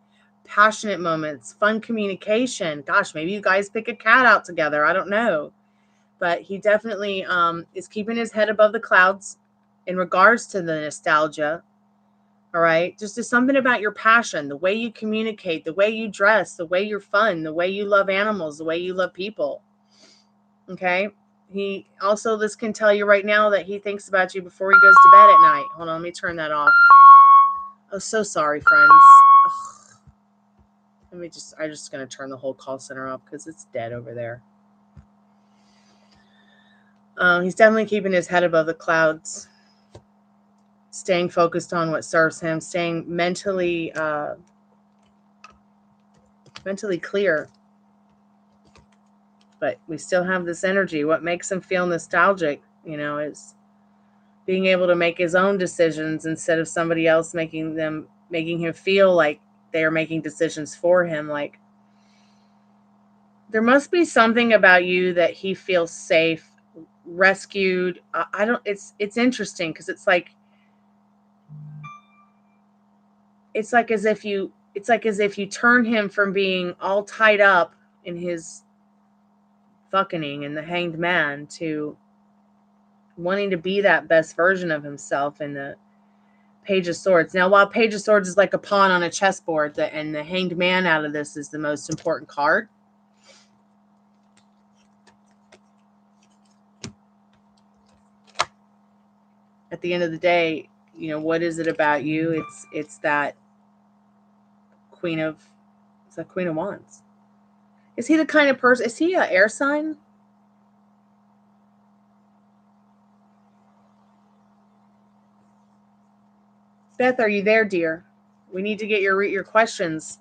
Passionate moments, fun communication. Gosh, maybe you guys pick a cat out together. I don't know. But he definitely is keeping his head above the clouds in regards to the nostalgia. All right. Just do something about your passion, the way you communicate, the way you dress, the way you're fun, the way you love animals, the way you love people. Okay. He also, this can tell you right now that he thinks about you before he goes to bed at night. Hold on. Let me turn that off. Oh, so sorry, friends. I'm just going to turn the whole call center off because it's dead over there. He's definitely keeping his head above the clouds. Staying focused on what serves him, staying mentally clear. But we still have this energy. What makes him feel nostalgic, is being able to make his own decisions instead of somebody else making him feel like they're making decisions for him. Like there must be something about you that he feels safe, rescued. It's interesting because it's like as if you turn him from being all tied up in his fucking and the hanged man to wanting to be that best version of himself in the Page of Swords. Now, while Page of Swords is like a pawn on a chessboard, and the hanged man out of this is the most important card. at the end of the day, you know, what is it about you? It's that Queen of Wands. Is he the kind of person? Is he an air sign? Beth, are you there, dear? We need to get your questions.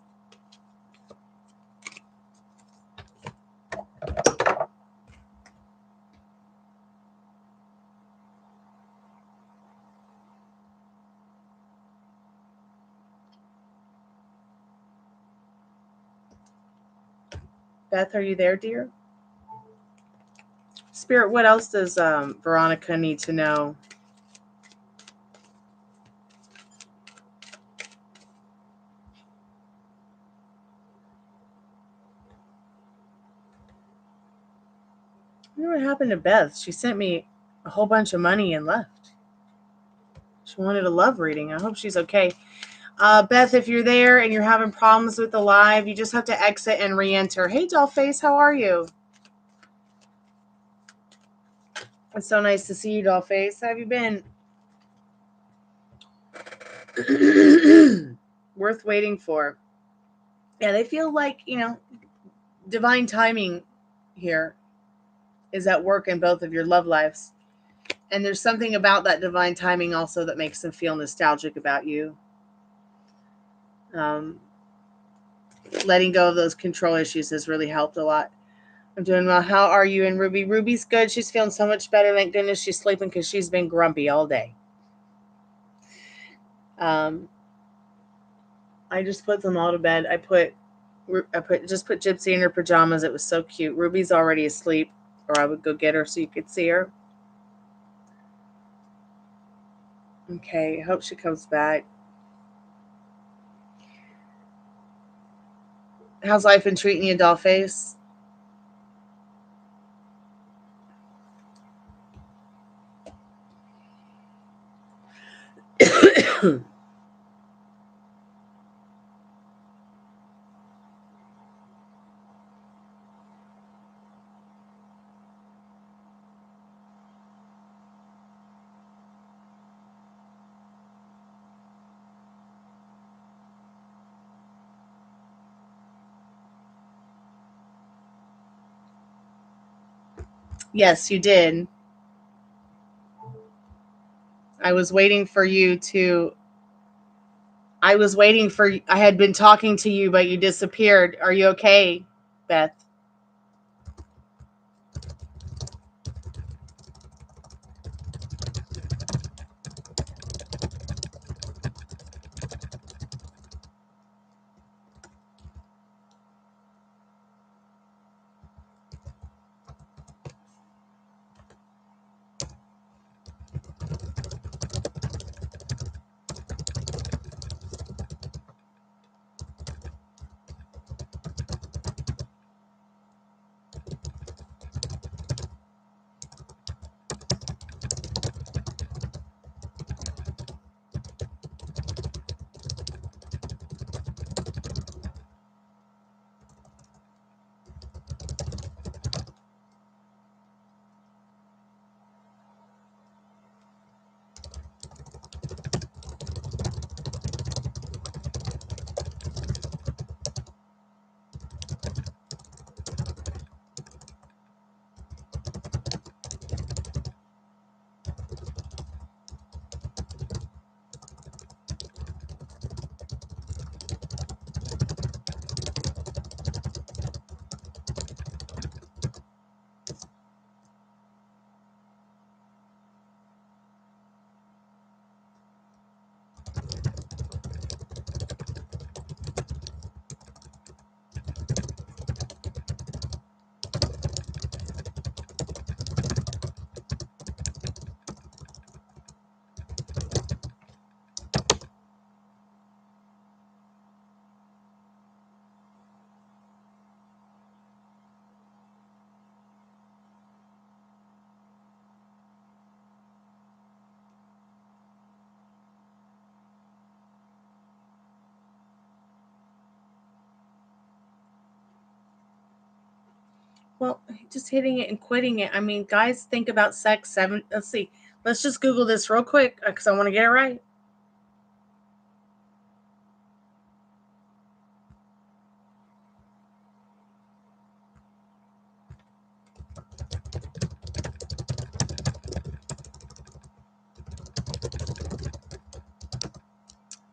Beth, are you there, dear? Spirit, what else does Veronica need to know? I wonder what happened to Beth. She sent me a whole bunch of money and left. She wanted a love reading. I hope she's okay. Beth, if you're there and you're having problems with the live, you just have to exit and re-enter. Hey, Dollface, how are you? It's so nice to see you, Dollface. How have you been? Worth waiting for. Yeah, they feel like, you know, divine timing here is at work in both of your love lives. And there's something about that divine timing also that makes them feel nostalgic about you. Letting go of those control issues has really helped a lot. I'm doing well. How are you and Ruby? Ruby's good. She's feeling so much better. Thank goodness she's sleeping because she's been grumpy all day. I just put them all to bed. I put Gypsy in her pajamas. It was so cute. Ruby's already asleep, or I would go get her so you could see her. Okay, I hope she comes back. How's life been treating you, Dollface? Yes, you did. I was waiting for you to. I had been talking to you, but you disappeared. Are you okay, Beth? Well, just hitting it and quitting it. I mean, guys think about sex let's see. Let's just Google this real quick because I want to get it right.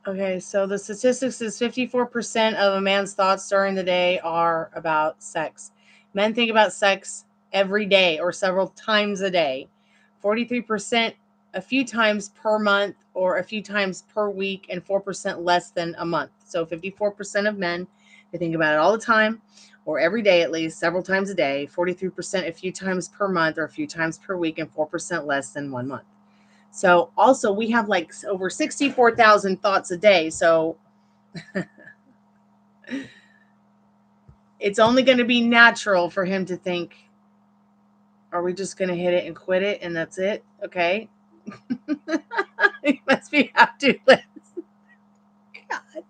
Okay, so the statistics is 54% of a man's thoughts during the day are about sex. Men think about sex every day or several times a day. 43% a few times per month or a few times per week, and 4% less than a month. So 54% of men, they think about it all the time or every day at least, several times a day. 43% a few times per month or a few times per week, and 4% less than 1 month. So also we have like over 64,000 thoughts a day. So it's only going to be natural for him to think, are we just going to hit it and quit it and that's it? Okay. It must be have to list. God.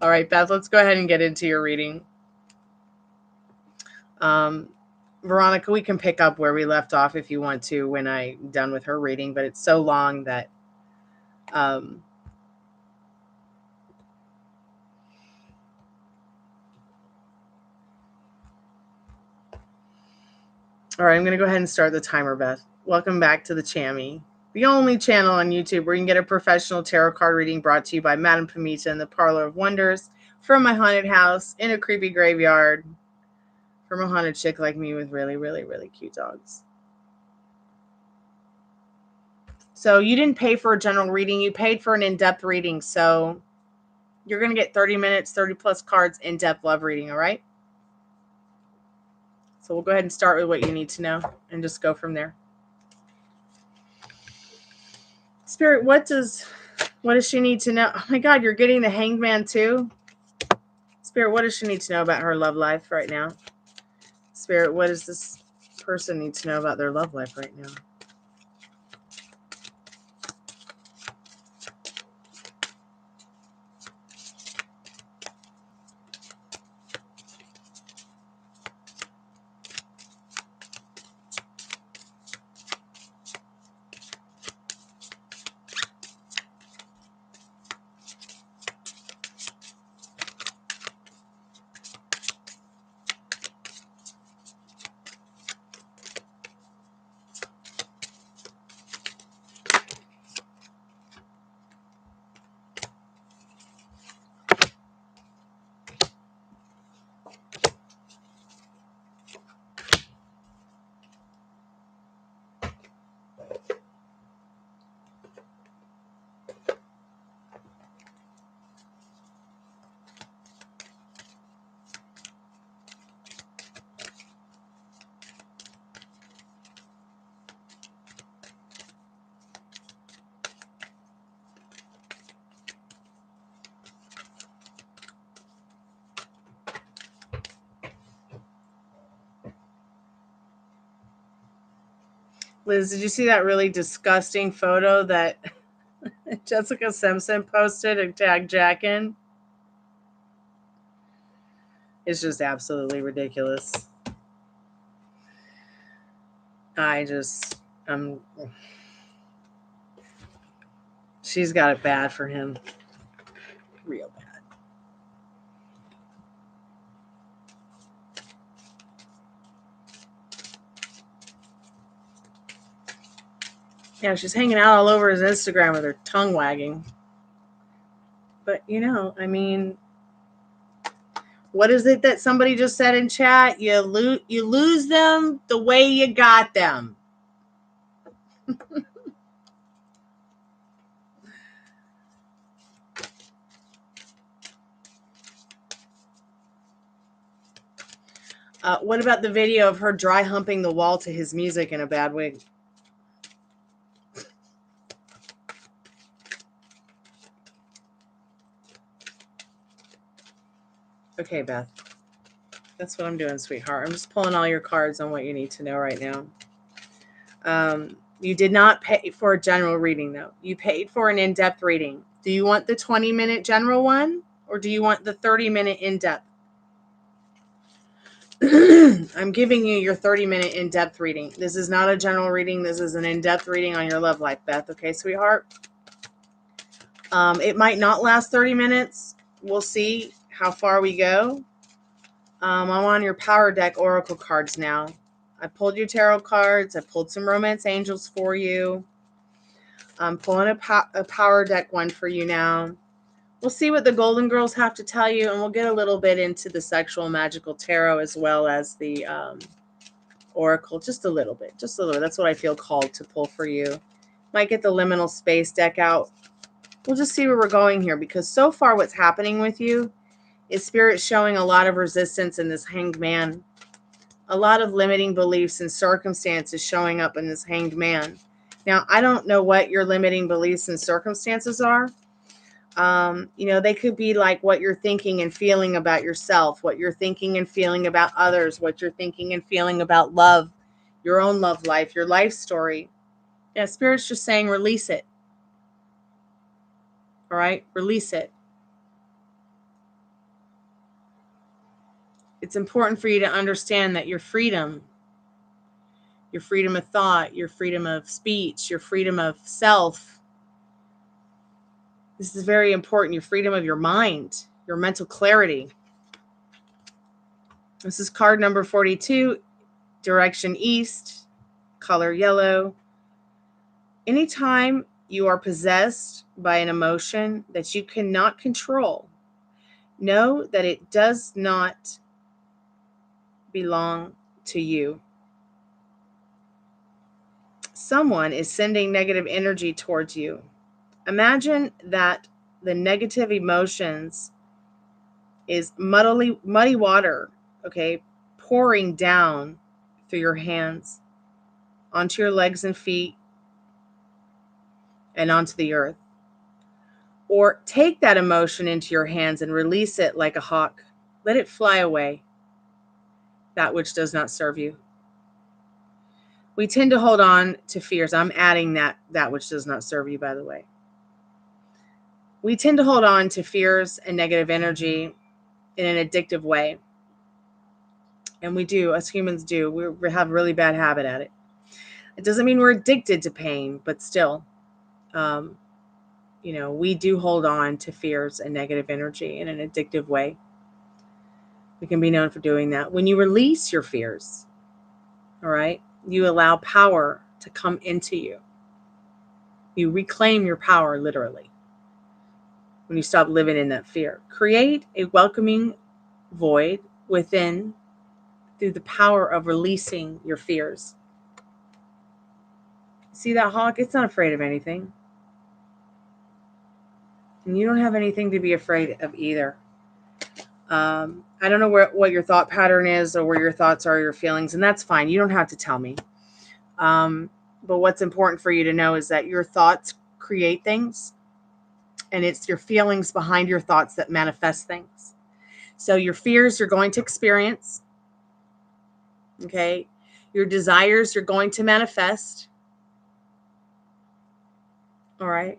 All right, Beth, let's go ahead and get into your reading. Veronica, we can pick up where we left off if you want to when I'm done with her reading, but it's so long that all right, I'm going to go ahead and start the timer, Beth. Welcome back to the Chammy, the only channel on YouTube where you can get a professional tarot card reading brought to you by Madame Pamita in the Parlor of Wonders, from my haunted house in a creepy graveyard, from a haunted chick like me with really, really, really cute dogs. So you didn't pay for a general reading. You paid for an in-depth reading. So you're going to get 30 minutes, 30 plus cards, in-depth love reading, all right? So we'll go ahead and start with what you need to know and just go from there. Spirit, what does she need to know? Oh my God, you're getting the Hanged Man too? Spirit, what does she need to know about her love life right now? Spirit, what does this person need to know about their love life right now? Liz, did you see that really disgusting photo that Jessica Simpson posted and tagged Jack in? It's just absolutely ridiculous. She's got it bad for him. Real bad. Yeah, she's hanging out all over his Instagram with her tongue wagging. But, I mean, what is it that somebody just said in chat? You lose them the way you got them. What about the video of her dry humping the wall to his music in a bad wig? Okay, Beth. That's what I'm doing, sweetheart. I'm just pulling all your cards on what you need to know right now. You did not pay for a general reading, though. You paid for an in-depth reading. Do you want the 20-minute general one, or do you want the 30-minute in-depth? I'm giving you your 30-minute in-depth reading. This is not a general reading. This is an in-depth reading on your love life, Beth. Okay, sweetheart? It might not last 30 minutes. We'll see how far we go. I'm on your Power Deck Oracle cards now. I pulled your tarot cards. I pulled some romance angels for you. I'm pulling a Power Deck one for you now. We'll see what the Golden Girls have to tell you, and we'll get a little bit into the sexual magical tarot as well as the Oracle. Just a little bit. Just a little. That's what I feel called to pull for you. Might get the Liminal Space deck out. We'll just see where we're going here, because so far what's happening with you is Spirit showing a lot of resistance in this Hanged Man. A lot of limiting beliefs and circumstances showing up in this Hanged Man. Now, I don't know what your limiting beliefs and circumstances are. They could be like what you're thinking and feeling about yourself, what you're thinking and feeling about others, what you're thinking and feeling about love, your own love life, your life story. Yeah, Spirit's just saying release it. All right, release it. It's important for you to understand that your freedom of thought, your freedom of speech, your freedom of self, this is very important. Your freedom of your mind, your mental clarity. This is card number 42, direction east, color yellow. Anytime you are possessed by an emotion that you cannot control, know that it does not belong to you. Someone is sending negative energy towards you. Imagine that the negative emotions is muddy water, okay, pouring down through your hands, onto your legs and feet, and onto the earth. Or take that emotion into your hands and release it like a hawk. Let it fly away, that which does not serve you. We tend to hold on to fears. I'm adding that which does not serve you, by the way. We tend to hold on to fears and negative energy in an addictive way. And we do, us humans do. We have a really bad habit at it. It doesn't mean we're addicted to pain, but still, we do hold on to fears and negative energy in an addictive way. We can be known for doing that. When you release your fears, all right, you allow power to come into you. You reclaim your power, literally, when you stop living in that fear. Create a welcoming void within through the power of releasing your fears. See that hawk? It's not afraid of anything. And you don't have anything to be afraid of either. I don't know what your thought pattern is or where your thoughts are, your feelings, and that's fine. You don't have to tell me. But what's important for you to know is that your thoughts create things, and it's your feelings behind your thoughts that manifest things. So your fears you're going to experience, okay? Your desires you're going to manifest, all right?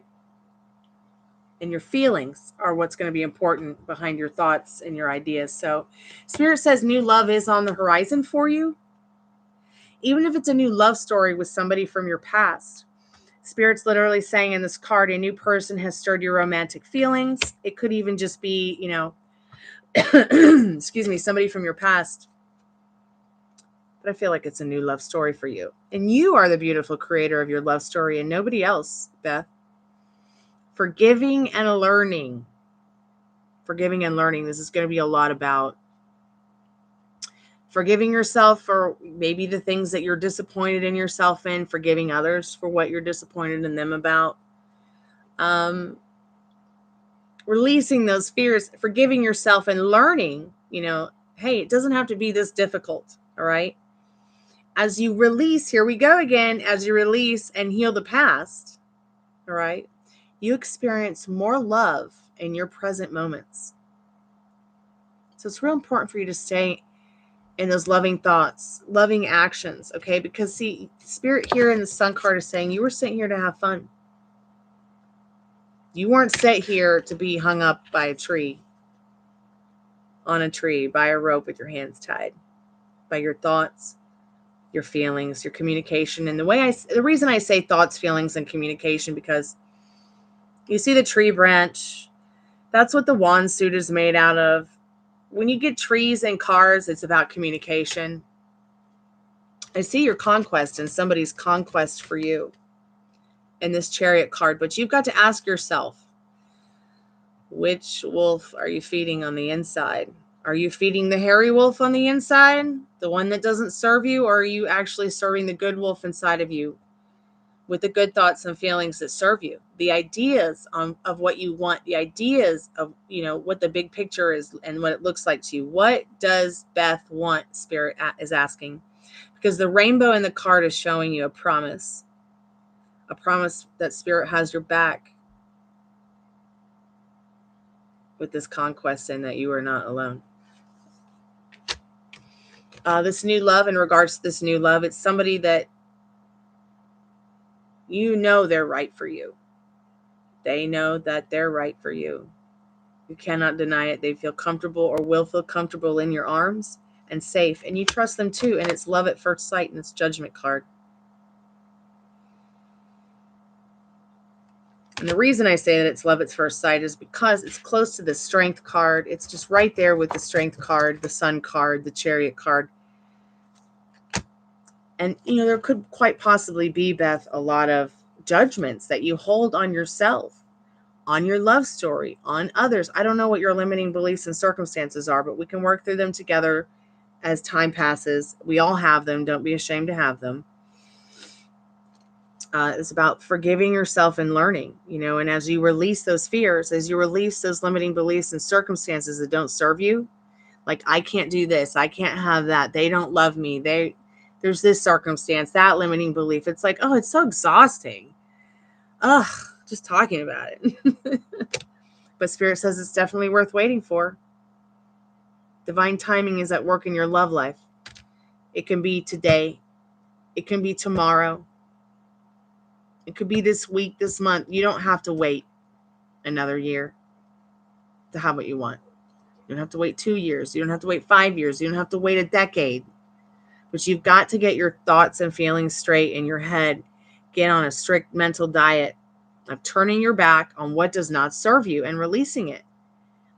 And your feelings are what's going to be important behind your thoughts and your ideas. So Spirit says new love is on the horizon for you. Even if it's a new love story with somebody from your past. Spirit's literally saying in this card, a new person has stirred your romantic feelings. It could even just be, excuse me, somebody from your past. But I feel like it's a new love story for you. And you are the beautiful creator of your love story and nobody else, Beth. Forgiving and learning. Forgiving and learning. This is going to be a lot about forgiving yourself for maybe the things that you're disappointed in yourself in, forgiving others for what you're disappointed in them about. Releasing those fears, forgiving yourself and learning, hey, it doesn't have to be this difficult, all right? As you release, here we go again, as you release and heal the past, all right, you experience more love in your present moments. So it's real important for you to stay in those loving thoughts, loving actions, okay? Because see, Spirit here in the Sun card is saying you were sent here to have fun. You weren't sent here to be hung up by a tree, on a tree, by a rope with your hands tied. by your thoughts, your feelings, your communication. And the reason I say thoughts, feelings, and communication, because you see the tree branch, that's what the wand suit is made out of. When you get trees and cards, it's about communication. I see your conquest and somebody's conquest for you in this Chariot card, but you've got to ask yourself, which wolf are you feeding on the inside? Are you feeding the hairy wolf on the inside, the one that doesn't serve you, or are you actually serving the good wolf inside of you with the good thoughts and feelings that serve you? The ideas of what you want, the ideas of, what the big picture is and what it looks like to you. What does Beth want? Spirit is asking. Because the rainbow in the card is showing you a promise that Spirit has your back with this conquest, and that you are not alone. This new love, in regards to this new love, it's somebody that they're right for you. They know that they're right for you. You cannot deny it. They feel comfortable, or will feel comfortable, in your arms and safe. And you trust them too. And it's love at first sight in this Judgment card. And the reason I say that it's love at first sight is because it's close to the Strength card. It's just right there with the Strength card, the Sun card, the Chariot card. And, there could quite possibly be, Beth, a lot of judgments that you hold on yourself, on your love story, on others. I don't know what your limiting beliefs and circumstances are, but we can work through them together as time passes. We all have them. Don't be ashamed to have them. It's about forgiving yourself and learning, and as you release those fears, as you release those limiting beliefs and circumstances that don't serve you, like, I can't do this, I can't have that, they don't love me, there's this circumstance, that limiting belief. It's like, oh, it's so exhausting. Just talking about it. But Spirit says it's definitely worth waiting for. Divine timing is at work in your love life. It can be today. It can be tomorrow. It could be this week, this month. You don't have to wait another year to have what you want. You don't have to wait 2 years. You don't have to wait 5 years. You don't have to wait a decade. But you've got to get your thoughts and feelings straight in your head. Get on a strict mental diet of turning your back on what does not serve you and releasing it.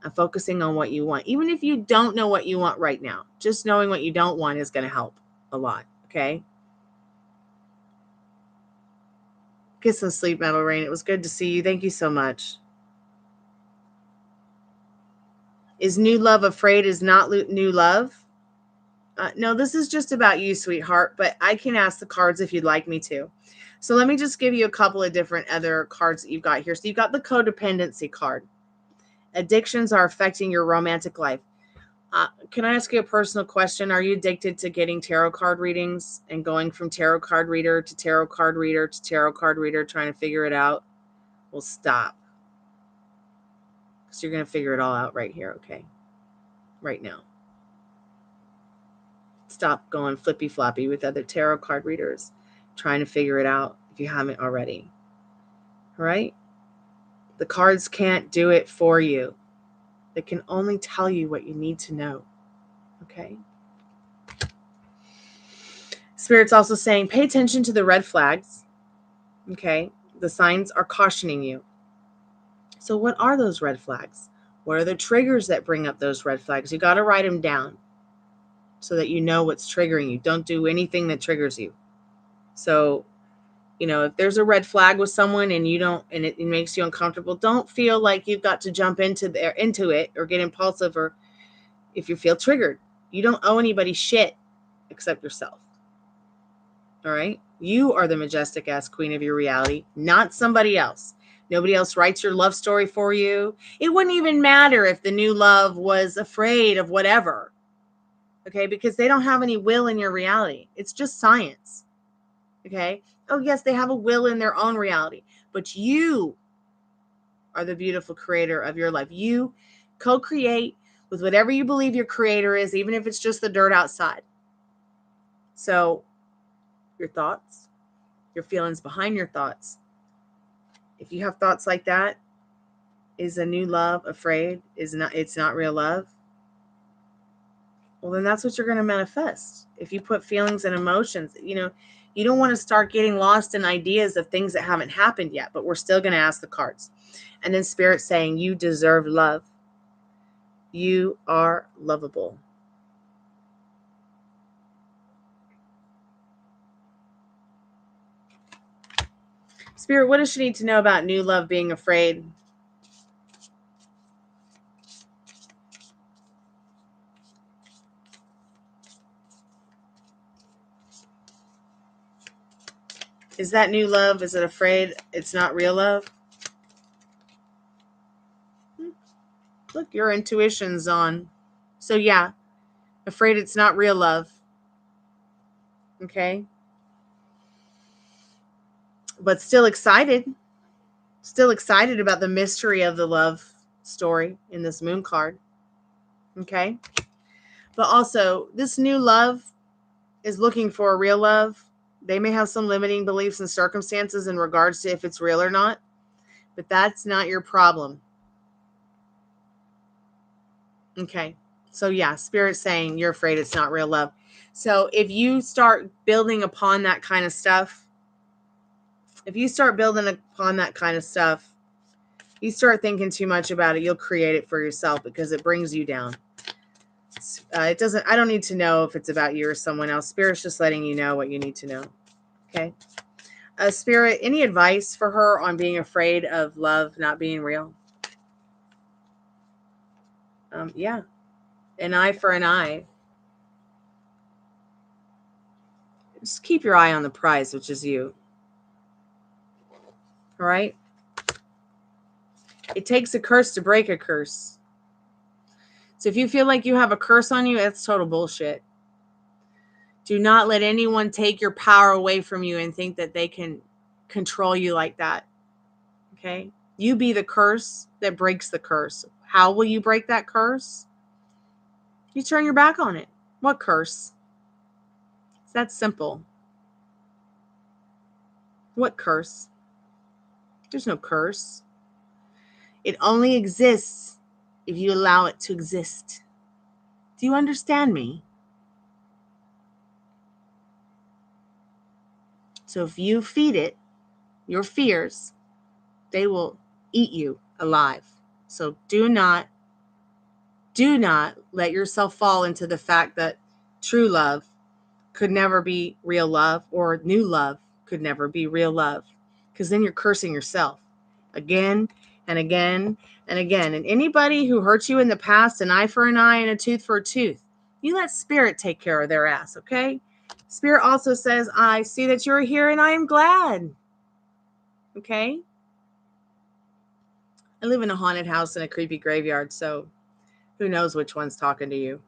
And focusing on what you want. Even if you don't know what you want right now, just knowing what you don't want is going to help a lot, okay? Get some sleep, Metal Rain. It was good to see you. Thank you so much. Is new love afraid is not new love? No, this is just about you, sweetheart, but I can ask the cards if you'd like me to. So let me just give you a couple of different other cards that you've got here. So you've got the codependency card. Addictions are affecting your romantic life. Can I ask you a personal question? Are you addicted to getting tarot card readings and going from tarot card reader to tarot card reader to tarot card reader, trying to figure it out? Well, stop. Because you're going to figure it all out right here, okay? Right now. Stop going flippy floppy with other tarot card readers, trying to figure it out if you haven't already. All right? The cards can't do it for you. They can only tell you what you need to know. Okay? Spirit's also saying, pay attention to the red flags. Okay? The signs are cautioning you. So what are those red flags? What are the triggers that bring up those red flags? You got to write them down so that you know what's triggering you. Don't do anything that triggers you. So, if there's a red flag with someone and you don't, and it makes you uncomfortable, don't feel like you've got to jump into it or get impulsive, or if you feel triggered. You don't owe anybody shit except yourself. All right? You are the majestic ass queen of your reality, not somebody else. Nobody else writes your love story for you. It wouldn't even matter if the new love was afraid of whatever. Okay? Because they don't have any will in your reality. It's just science. Okay? Oh, yes, they have a will in their own reality. But you are the beautiful creator of your life. You co-create with whatever you believe your creator is, even if it's just the dirt outside. So your thoughts, your feelings behind your thoughts. If you have thoughts like that, is a new love afraid? It's not real love? well, then that's what you're going to manifest. If you put feelings and emotions, you know, you don't want to start getting lost in ideas of things that haven't happened yet, but we're still going to ask the cards. And then Spirit saying, you deserve love. You are lovable. Spirit, what does she need to know about new love being afraid? Is that new love? Is it afraid it's not real love? Look, your intuition's on. So yeah, afraid it's not real love. Okay. But still excited. Still excited about the mystery of the love story in this moon card. Okay. But also, this new love is looking for a real love. They may have some limiting beliefs and circumstances in regards to if it's real or not, but that's not your problem. Okay. So yeah, Spirit's saying you're afraid it's not real love. So if you start building upon that kind of stuff, you start thinking too much about it, you'll create it for yourself because it brings you down. I don't need to know if it's about you or someone else. Spirit's just letting you know what you need to know. Okay. Spirit, any advice for her on being afraid of love not being real? Yeah. An eye for an eye. Just keep your eye on the prize, which is you. All right. It takes a curse to break a curse. So if you feel like you have a curse on you, that's total bullshit. Do not let anyone take your power away from you and think that they can control you like that. Okay? You be the curse that breaks the curse. How will you break that curse? You turn your back on it. What curse? It's that simple. What curse? There's no curse. It only exists if you allow it to exist. Do you understand me? So if you feed it your fears, they will eat you alive. So do not let yourself fall into the fact that true love could never be real love, or new love could never be real love, because then you're cursing yourself again and again and again. And anybody who hurt you in the past, an eye for an eye and a tooth for a tooth, you let Spirit take care of their ass, okay? Spirit also says, I see that you're here and I am glad. Okay? I live in a haunted house in a creepy graveyard, so who knows which one's talking to you.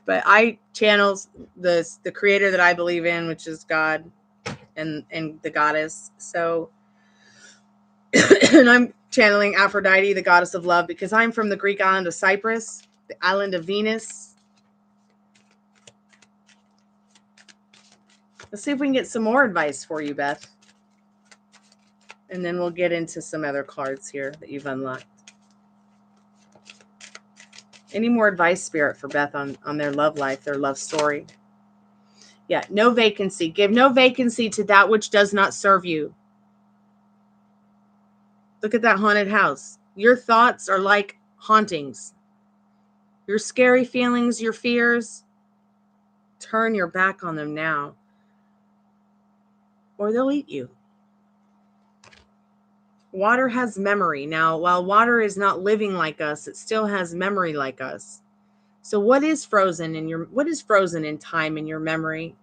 But I channel the creator that I believe in, which is God and the goddess. So and I'm channeling Aphrodite, the goddess of love, because I'm from the Greek island of Cyprus, the island of Venus. Let's see if we can get some more advice for you, Beth. And then we'll get into some other cards here that you've unlocked. Any more advice, Spirit, for Beth on their love life, their love story? Yeah, no vacancy. Give no vacancy to that which does not serve you. Look at that haunted house. Your thoughts are like hauntings. Your scary feelings, your fears, turn your back on them now, or they'll eat you. Water has memory. Now, while water is not living like us, it still has memory like us. So what is frozen in time in your memory?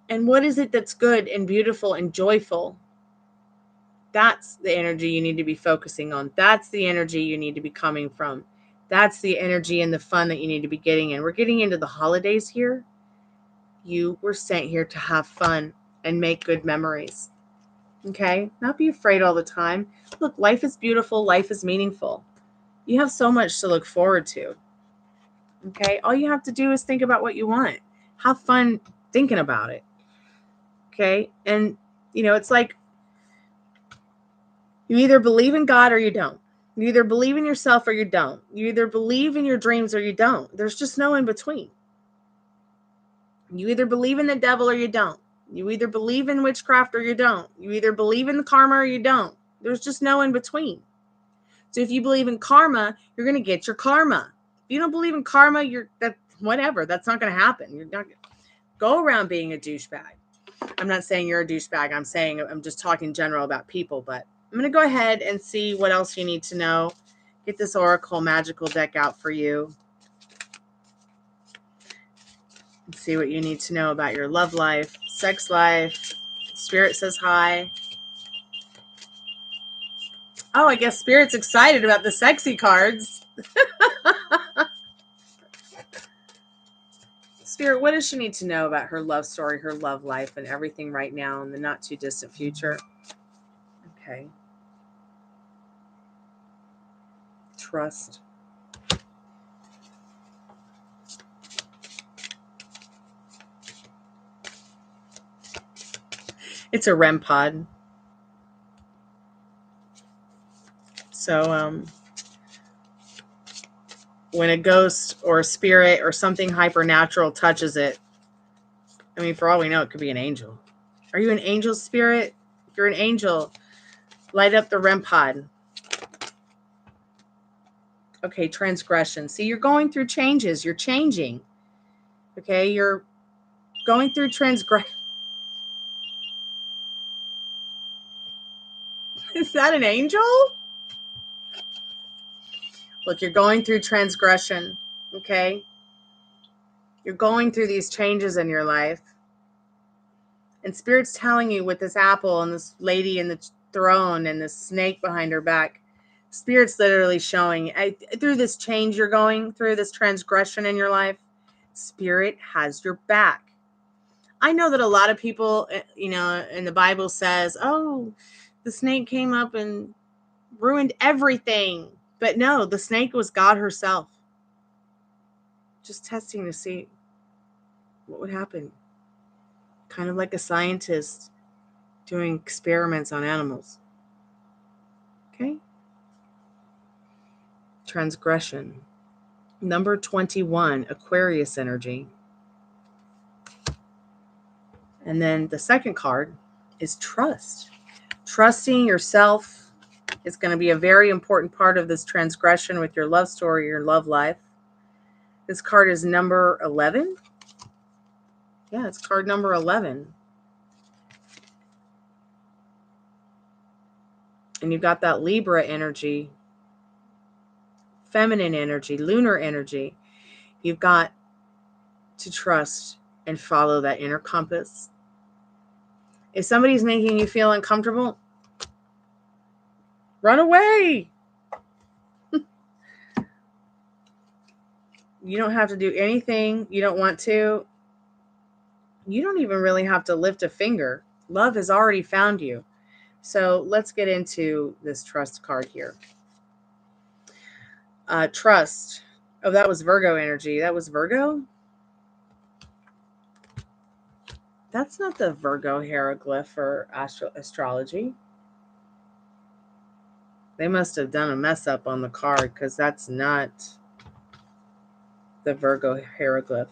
And what is it that's good and beautiful and joyful? That's the energy you need to be focusing on. That's the energy you need to be coming from. That's the energy and the fun that you need to be getting in. We're getting into the holidays here. You were sent here to have fun and make good memories. Okay? Not be afraid all the time. Look, life is beautiful. Life is meaningful. You have so much to look forward to. Okay? All you have to do is think about what you want. Have fun thinking about it. Okay? And, it's like you either believe in God or you don't. You either believe in yourself or you don't. You either believe in your dreams or you don't. There's just no in between. You either believe in the devil or you don't. You either believe in witchcraft or you don't. You either believe in the karma or you don't. There's just no in between. So if you believe in karma, you're going to get your karma. If you don't believe in karma, whatever. That's not going to happen. You're not going to go around being a douchebag. I'm not saying you're a douchebag. I'm just talking general about people, but I'm going to go ahead and see what else you need to know. Get this Oracle Magical deck out for you. And see what you need to know about your love life, sex life. Spirit says hi. Oh, I guess Spirit's excited about the sexy cards. Spirit, what does she need to know about her love story, her love life, and everything right now in the not too distant future? Okay. Trust. It's a REM pod. So when a ghost or a spirit or something hypernatural touches it, I mean, for all we know, it could be an angel. Are you an angel, Spirit? If you're an angel, light up the REM pod. Okay, transgression. See, you're going through changes. You're changing. Okay, you're going through transgression. Is that an angel? Look, you're going through transgression. Okay? You're going through these changes in your life. And Spirit's telling you with this apple and this lady in the throne and this snake behind her back, Spirit's literally showing through this change you're going through, this transgression in your life, Spirit has your back. I know that a lot of people, in the Bible says, oh, the snake came up and ruined everything. But no, the snake was God herself. Just testing to see what would happen. Kind of like a scientist doing experiments on animals. Okay? Transgression. Number 21, Aquarius energy. And then the second card is trust. Trusting yourself is going to be a very important part of this transgression with your love story, your love life. This card is number 11. Yeah, it's card number 11. And you've got that Libra energy, feminine energy, lunar energy. You've got to trust and follow that inner compass. If somebody's making you feel uncomfortable, run away. You don't have to do anything you don't want to. You don't even really have to lift a finger. Love has already found you. So let's get into this trust card here. Trust. Oh, that was Virgo energy. That was Virgo? That's not the Virgo hieroglyph for astrology. They must have done a mess up on the card because that's not the Virgo hieroglyph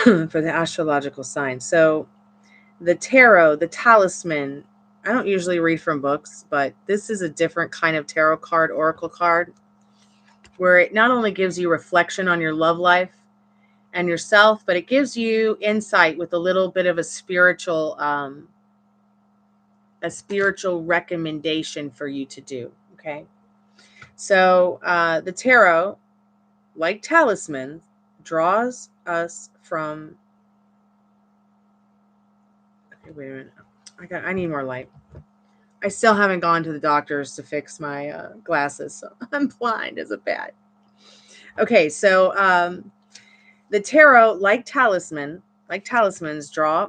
for the astrological sign. So the tarot, the talisman, I don't usually read from books, but this is a different kind of tarot card, oracle card, where it not only gives you reflection on your love life and yourself, but it gives you insight with a little bit of a spiritual recommendation for you to do. Okay. So the tarot, like talismans, draws us from. Okay, wait a minute. I need more light. I still haven't gone to the doctors to fix my glasses, so I'm blind as a bat. Okay, so the tarot, like talismans, draw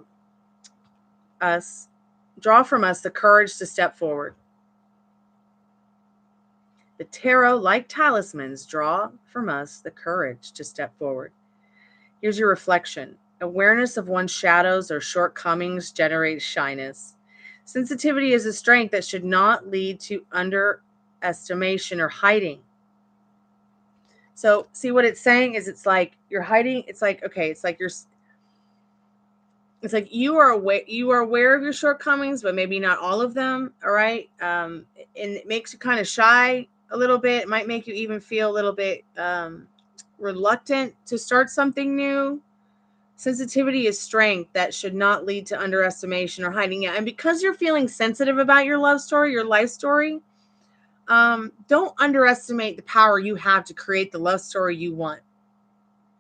from us the courage to step forward. The tarot, like talismans, draw from us the courage to step forward. Here's your reflection. Awareness of one's shadows or shortcomings generates shyness. Sensitivity is a strength that should not lead to underestimation or hiding. So see what it's saying is it's like you're hiding. It's like, okay, it's like you are aware of your shortcomings, but maybe not all of them. All right. And it makes you kind of shy a little bit. It might make you even feel a little bit reluctant to start something new. Sensitivity is strength that should not lead to underestimation or hiding it. And because you're feeling sensitive about your love story, your life story, don't underestimate the power you have to create the love story you want.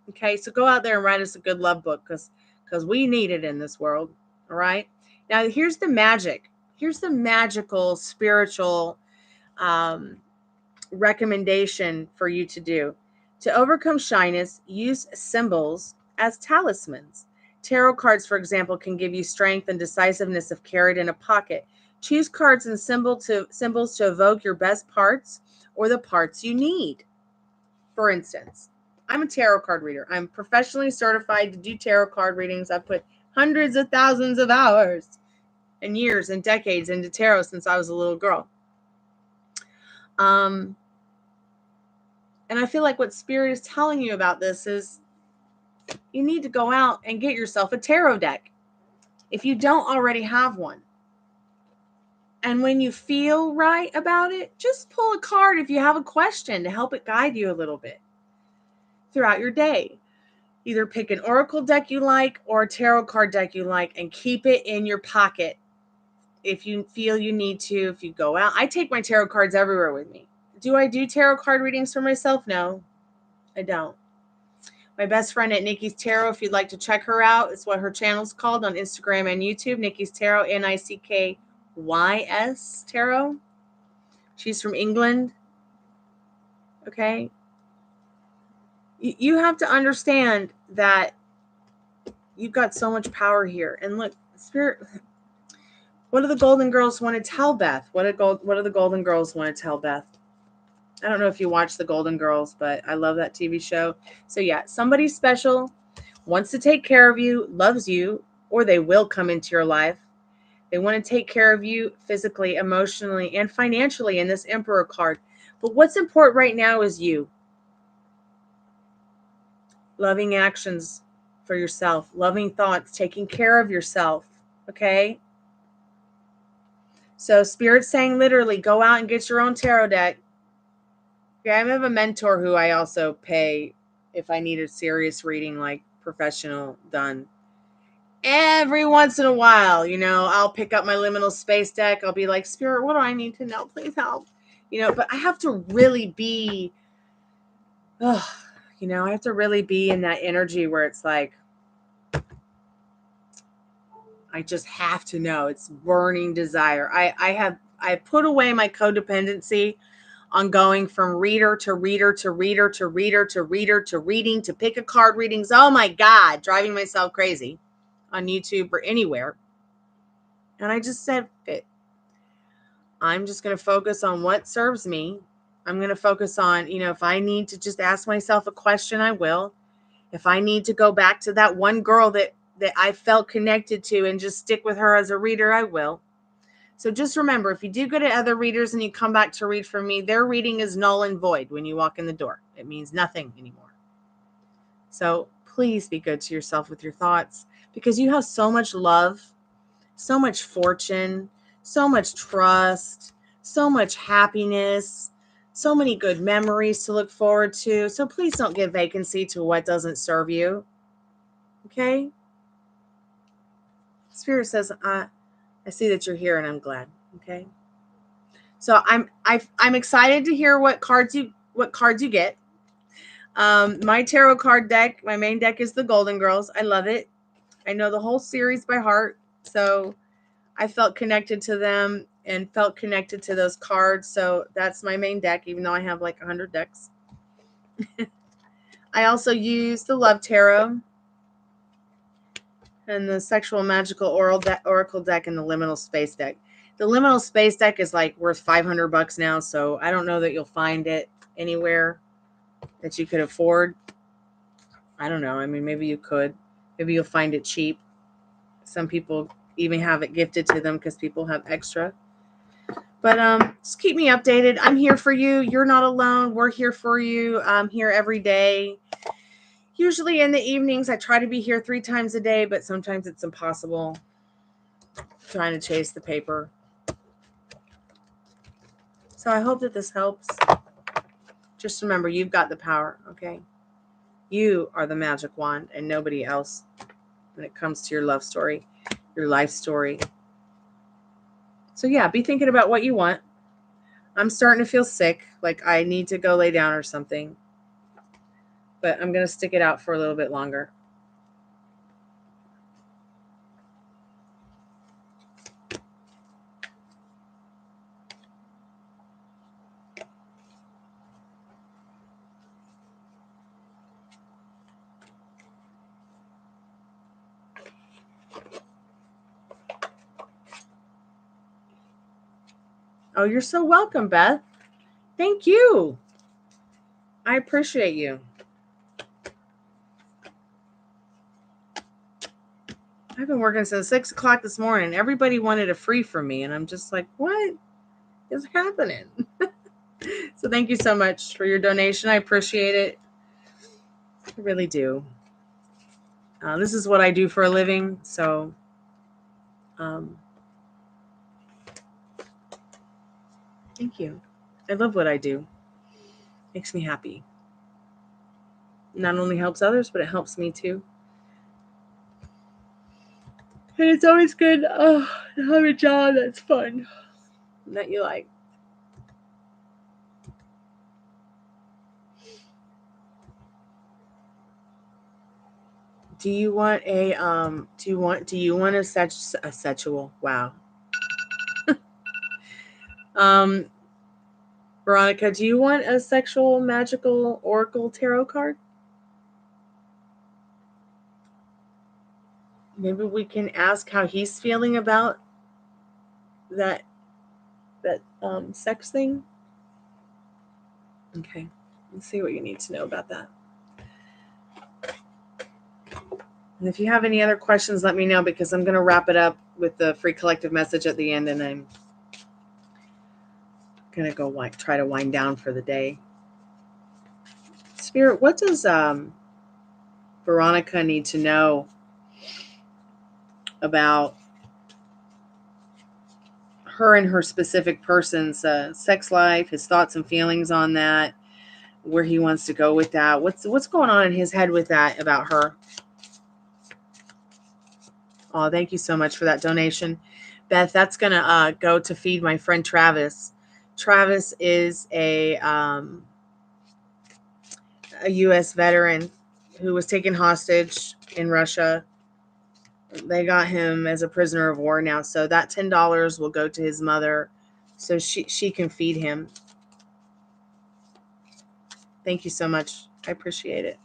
Okay, so go out there and write us a good love book because we need it in this world. All right. Now here's the magic. Here's the magical spiritual recommendation for you to do. To overcome shyness, use symbols as talismans. Tarot cards, for example, can give you strength and decisiveness if carried in a pocket. Choose cards and symbols to evoke your best parts or the parts you need. For instance, I'm a tarot card reader. I'm professionally certified to do tarot card readings. I've put hundreds of thousands of hours and years and decades into tarot since I was a little girl. And I feel like what Spirit is telling you about this is you need to go out and get yourself a tarot deck if you don't already have one. And when you feel right about it, just pull a card if you have a question to help it guide you a little bit throughout your day. Either pick an oracle deck you like or a tarot card deck you like and keep it in your pocket if you feel you need to. If you go out, I take my tarot cards everywhere with me. Do I do tarot card readings for myself? No, I don't. My best friend at Nikki's Tarot, if you'd like to check her out, it's what her channel's called on Instagram and YouTube. Nikki's Tarot, Nickys Tarot. She's from England. Okay. You have to understand that you've got so much power here. And look, Spirit, what do the Golden Girls want to tell Beth? What do the Golden Girls want to tell Beth? I don't know if you watch the Golden Girls, but I love that TV show. So yeah, somebody special wants to take care of you, loves you, or they will come into your life. They want to take care of you physically, emotionally, and financially in this Emperor card. But what's important right now is you. Loving actions for yourself, loving thoughts, taking care of yourself. Okay? So Spirit's saying literally go out and get your own tarot deck. Yeah, I have a mentor who I also pay if I need a serious reading, like professional done. Every once in a while, I'll pick up my liminal space deck. I'll be like, Spirit, what do I need to know? Please help. But I have to really be, I have to really be in that energy where it's like, I just have to know. It's burning desire. I put away my codependency on going from reader to reader to reader to reader to reader to reading to pick a card readings. Oh my God, driving myself crazy on YouTube or anywhere. And I just said, I'm just going to focus on what serves me. I'm going to focus on, if I need to just ask myself a question, I will. If I need to go back to that one girl that I felt connected to and just stick with her as a reader, I will. So just remember, if you do go to other readers and you come back to read from me, their reading is null and void when you walk in the door. It means nothing anymore. So please be good to yourself with your thoughts because you have so much love, so much fortune, so much trust, so much happiness, so many good memories to look forward to. So please don't give vacancy to what doesn't serve you. Okay? Spirit says, I see that you're here and I'm glad. Okay. So I'm excited to hear what cards you get. My tarot card deck, my main deck is the Golden Girls. I love it. I know the whole series by heart. So I felt connected to them and felt connected to those cards. So that's my main deck, even though I have like 100 decks. I also use the Love Tarot and the Sexual Magical Oracle deck and the Liminal Space deck. The Liminal Space deck is like worth $500 now, so I don't know that you'll find it anywhere that you could afford. I don't know. I mean, maybe you could. Maybe you'll find it cheap. Some people even have it gifted to them because people have extra. But just keep me updated. I'm here for you. You're not alone. We're here for you. I'm here every day. Usually in the evenings. I try to be here 3 times a day, but sometimes it's impossible. Trying to chase the paper. So I hope that this helps. Just remember, you've got the power, okay? You are the magic wand and nobody else when it comes to your love story, your life story. So yeah, be thinking about what you want. I'm starting to feel sick, like I need to go lay down or something. But I'm going to stick it out for a little bit longer. Oh, you're so welcome, Beth. Thank you. I appreciate you. I've been working since 6 o'clock this morning. Everybody wanted a free from me, and I'm just like, what is happening? So thank you so much for your donation. I appreciate it. I really do. This is what I do for a living, so thank you. I love what I do. Makes me happy. Not only helps others, but it helps me too. And it's always good to have a job that's fun and that you like. Do you want a sexual? Wow. Veronica, do you want a sexual magical oracle tarot card? Maybe we can ask how he's feeling about that sex thing. Okay, let's see what you need to know about that. And if you have any other questions, let me know, because I'm going to wrap it up with the free collective message at the end, and I'm going to go try to wind down for the day. Spirit, what does Veronica need to know about her and her specific person's sex life, his thoughts and feelings on that, where he wants to go with that? What's going on in his head with that about her? Oh, thank you so much for that donation, Beth. That's going to go to feed my friend Travis. Travis is a U.S. veteran who was taken hostage in Russia. They got him as a prisoner of war now, so that $10 will go to his mother so she can feed him. Thank you so much. I appreciate it.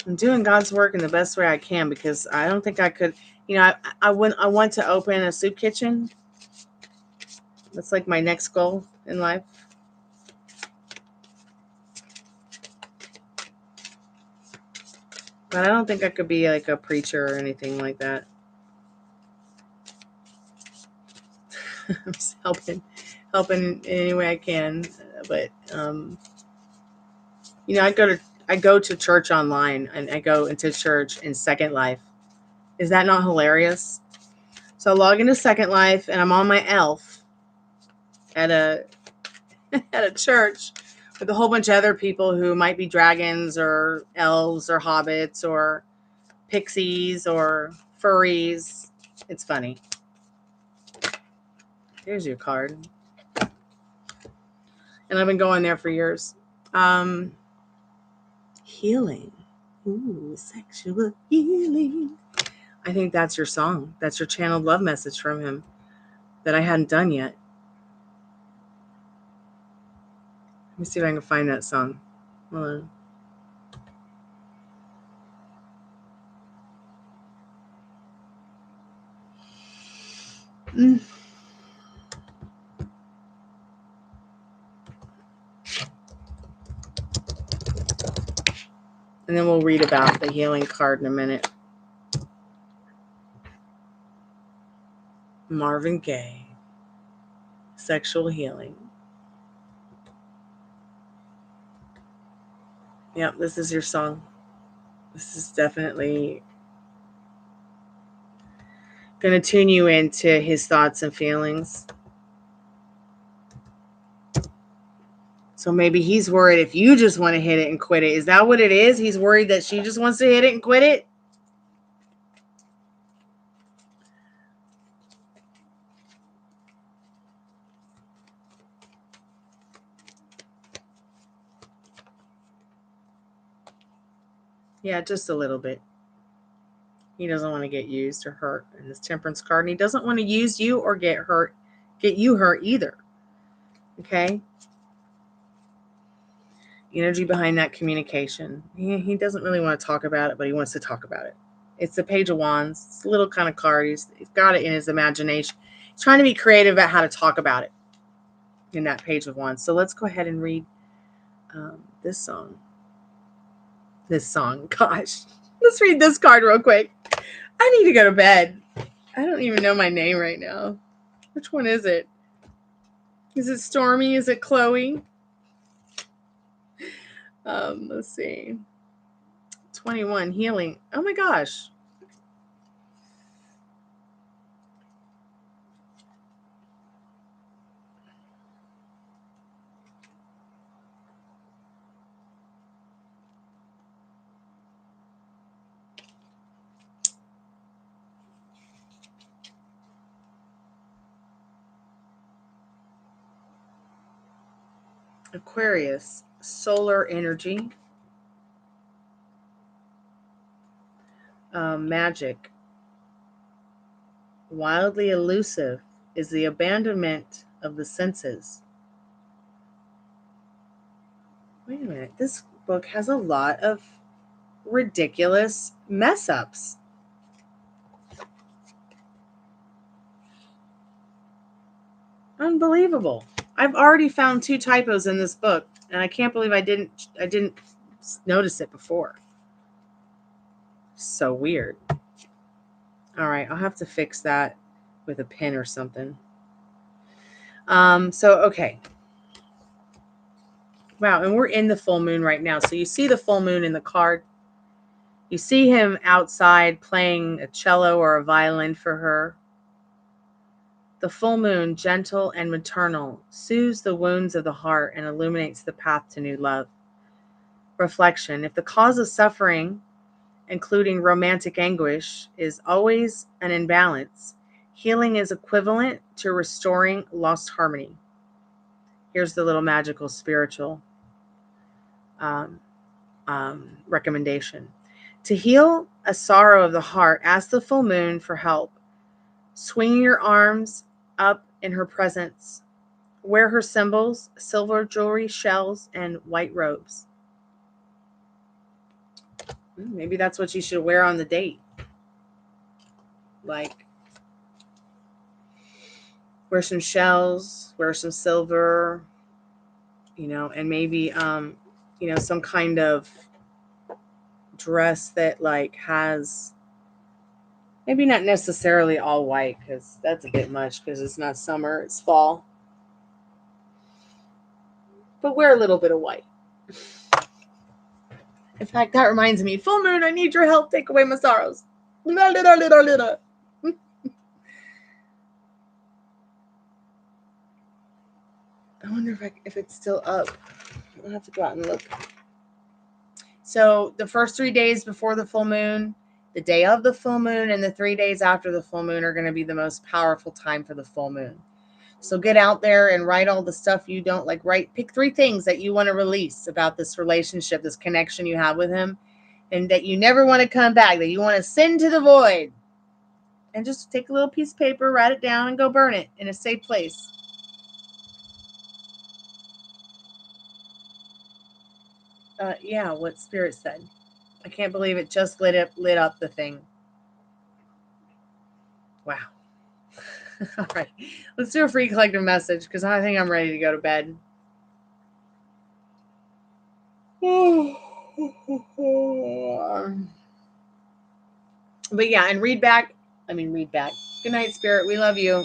I'm doing God's work in the best way I can, because I don't think I could, I want to open a soup kitchen. That's like my next goal in life. But I don't think I could be like a preacher or anything like that. I'm just helping in any way I can. But I go to church online, and I go into church in Second Life. Is that not hilarious? So I log into Second Life, and I'm on my elf at a church with a whole bunch of other people who might be dragons or elves or hobbits or pixies or furries. It's funny. Here's your card. And I've been going there for years. Healing. Ooh, sexual healing. I think that's your song. That's your channeled love message from him that I hadn't done yet. Let me see if I can find that song. Hold on. And then we'll read about the healing card in a minute. Marvin Gaye. Sexual healing. Yep, this is your song. This is definitely going to tune you into his thoughts and feelings. So maybe he's worried if you just want to hit it and quit it. Is that what it is? He's worried that she just wants to hit it and quit it? Yeah, just a little bit. He doesn't want to get used or hurt in this Temperance card. And he doesn't want to use you or get you hurt either. Okay? Energy behind that communication. He doesn't really want to talk about it, but he wants to talk about it. It's the Page of Wands. It's a little kind of card. He's got it in his imagination. He's trying to be creative about how to talk about it in that Page of Wands. So let's go ahead and read this song. Gosh. Let's read this card real quick. I need to go to bed. I don't even know my name right now. Which one is it? Is it Stormy? Is it Chloe? Let's see. 21, healing. Oh my gosh. Aquarius, solar energy. Magic. Wildly elusive is the abandonment of the senses. Wait a minute. This book has a lot of ridiculous mess ups. Unbelievable. I've already found 2 typos in this book, and I can't believe I didn't notice it before. So weird. All right, I'll have to fix that with a pen or something. Okay. Wow, and we're in the full moon right now. So you see the full moon in the card. You see him outside playing a cello or a violin for her. The full moon, gentle and maternal, soothes the wounds of the heart and illuminates the path to new love. Reflection. If the cause of suffering, including romantic anguish, is always an imbalance, healing is equivalent to restoring lost harmony. Here's the little magical spiritual recommendation. To heal a sorrow of the heart, ask the full moon for help. Swing your arms up in her presence. Wear her symbols, silver jewelry, shells, and white robes. Maybe that's what you should wear on the date. Like, wear some shells, wear some silver, and maybe, some kind of dress that like has, maybe not necessarily all white, because that's a bit much, because it's not summer, it's fall. But wear a little bit of white. In fact, that reminds me, full moon, I need your help, take away my sorrows. I wonder if it's still up. I'll have to go out and look. So the first 3 days before the full moon, the day of the full moon, and the 3 days after the full moon are going to be the most powerful time for the full moon. So get out there and write all the stuff you don't like. Pick 3 things that you want to release about this relationship, this connection you have with him, and that you never want to come back, that you want to send to the void. And just take a little piece of paper, write it down, and go burn it in a safe place. Yeah, what Spirit said. I can't believe it just lit up the thing. Wow. All right. Let's do a free collective message, because I think I'm ready to go to bed. Oh, But yeah, and read back. Good night, Spirit. We love you.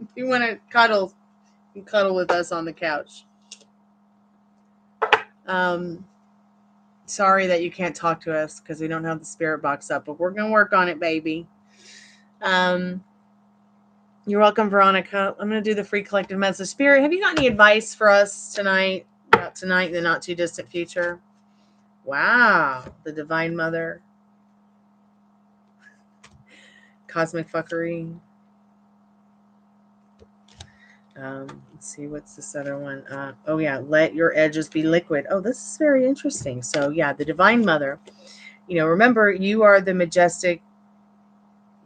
If you want to cuddle, you can cuddle with us on the couch. Sorry that you can't talk to us because we don't have the spirit box up, but we're going to work on it, baby. You're welcome, Veronica. I'm going to do the free collective message. Spirit, have you got any advice for us tonight, about tonight in the not too distant future? Wow. The Divine Mother. Cosmic fuckery. Let's see, what's this other one? Oh yeah, let your edges be liquid. Oh, this is very interesting. So yeah, the Divine Mother. Remember, you are the majestic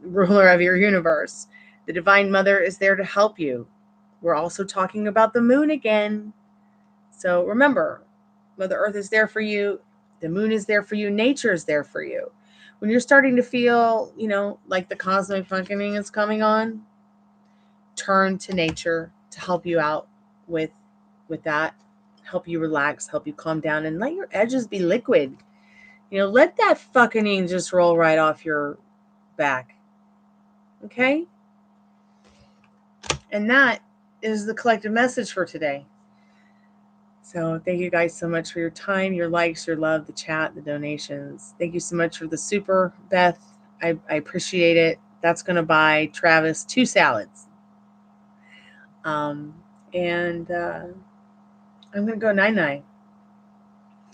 ruler of your universe. The Divine Mother is there to help you. We're also talking about the moon again. So remember, Mother Earth is there for you. The moon is there for you. Nature is there for you. When you're starting to feel, like the cosmic functioning is coming on, turn to nature to help you out with that, help you relax, help you calm down, and let your edges be liquid. Let that fucking just roll right off your back. Okay? And that is the collective message for today. So thank you guys so much for your time, your likes, your love, the chat, the donations. Thank you so much for the super, Beth. I appreciate it. That's going to buy Travis 2 salads. And I'm going to go night-night.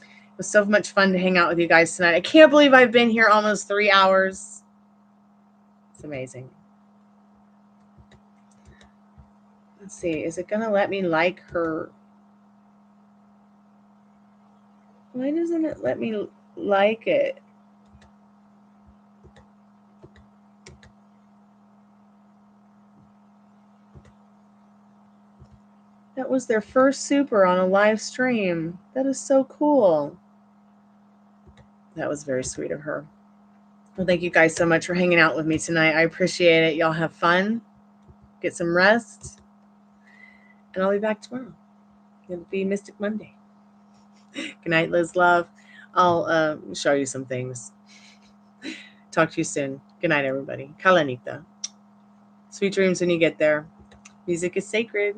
It was so much fun to hang out with you guys tonight. I can't believe I've been here almost 3 hours. It's amazing. Let's see. Is it going to let me like her? Why doesn't it let me like it? That was their first super on a live stream. That is so cool. That was very sweet of her. Well, thank you guys so much for hanging out with me tonight. I appreciate it. Y'all have fun. Get some rest. And I'll be back tomorrow. It'll be Mystic Monday. Good night, Liz Love. I'll show you some things. Talk to you soon. Good night, everybody. Kalanita. Sweet dreams when you get there. Music is sacred.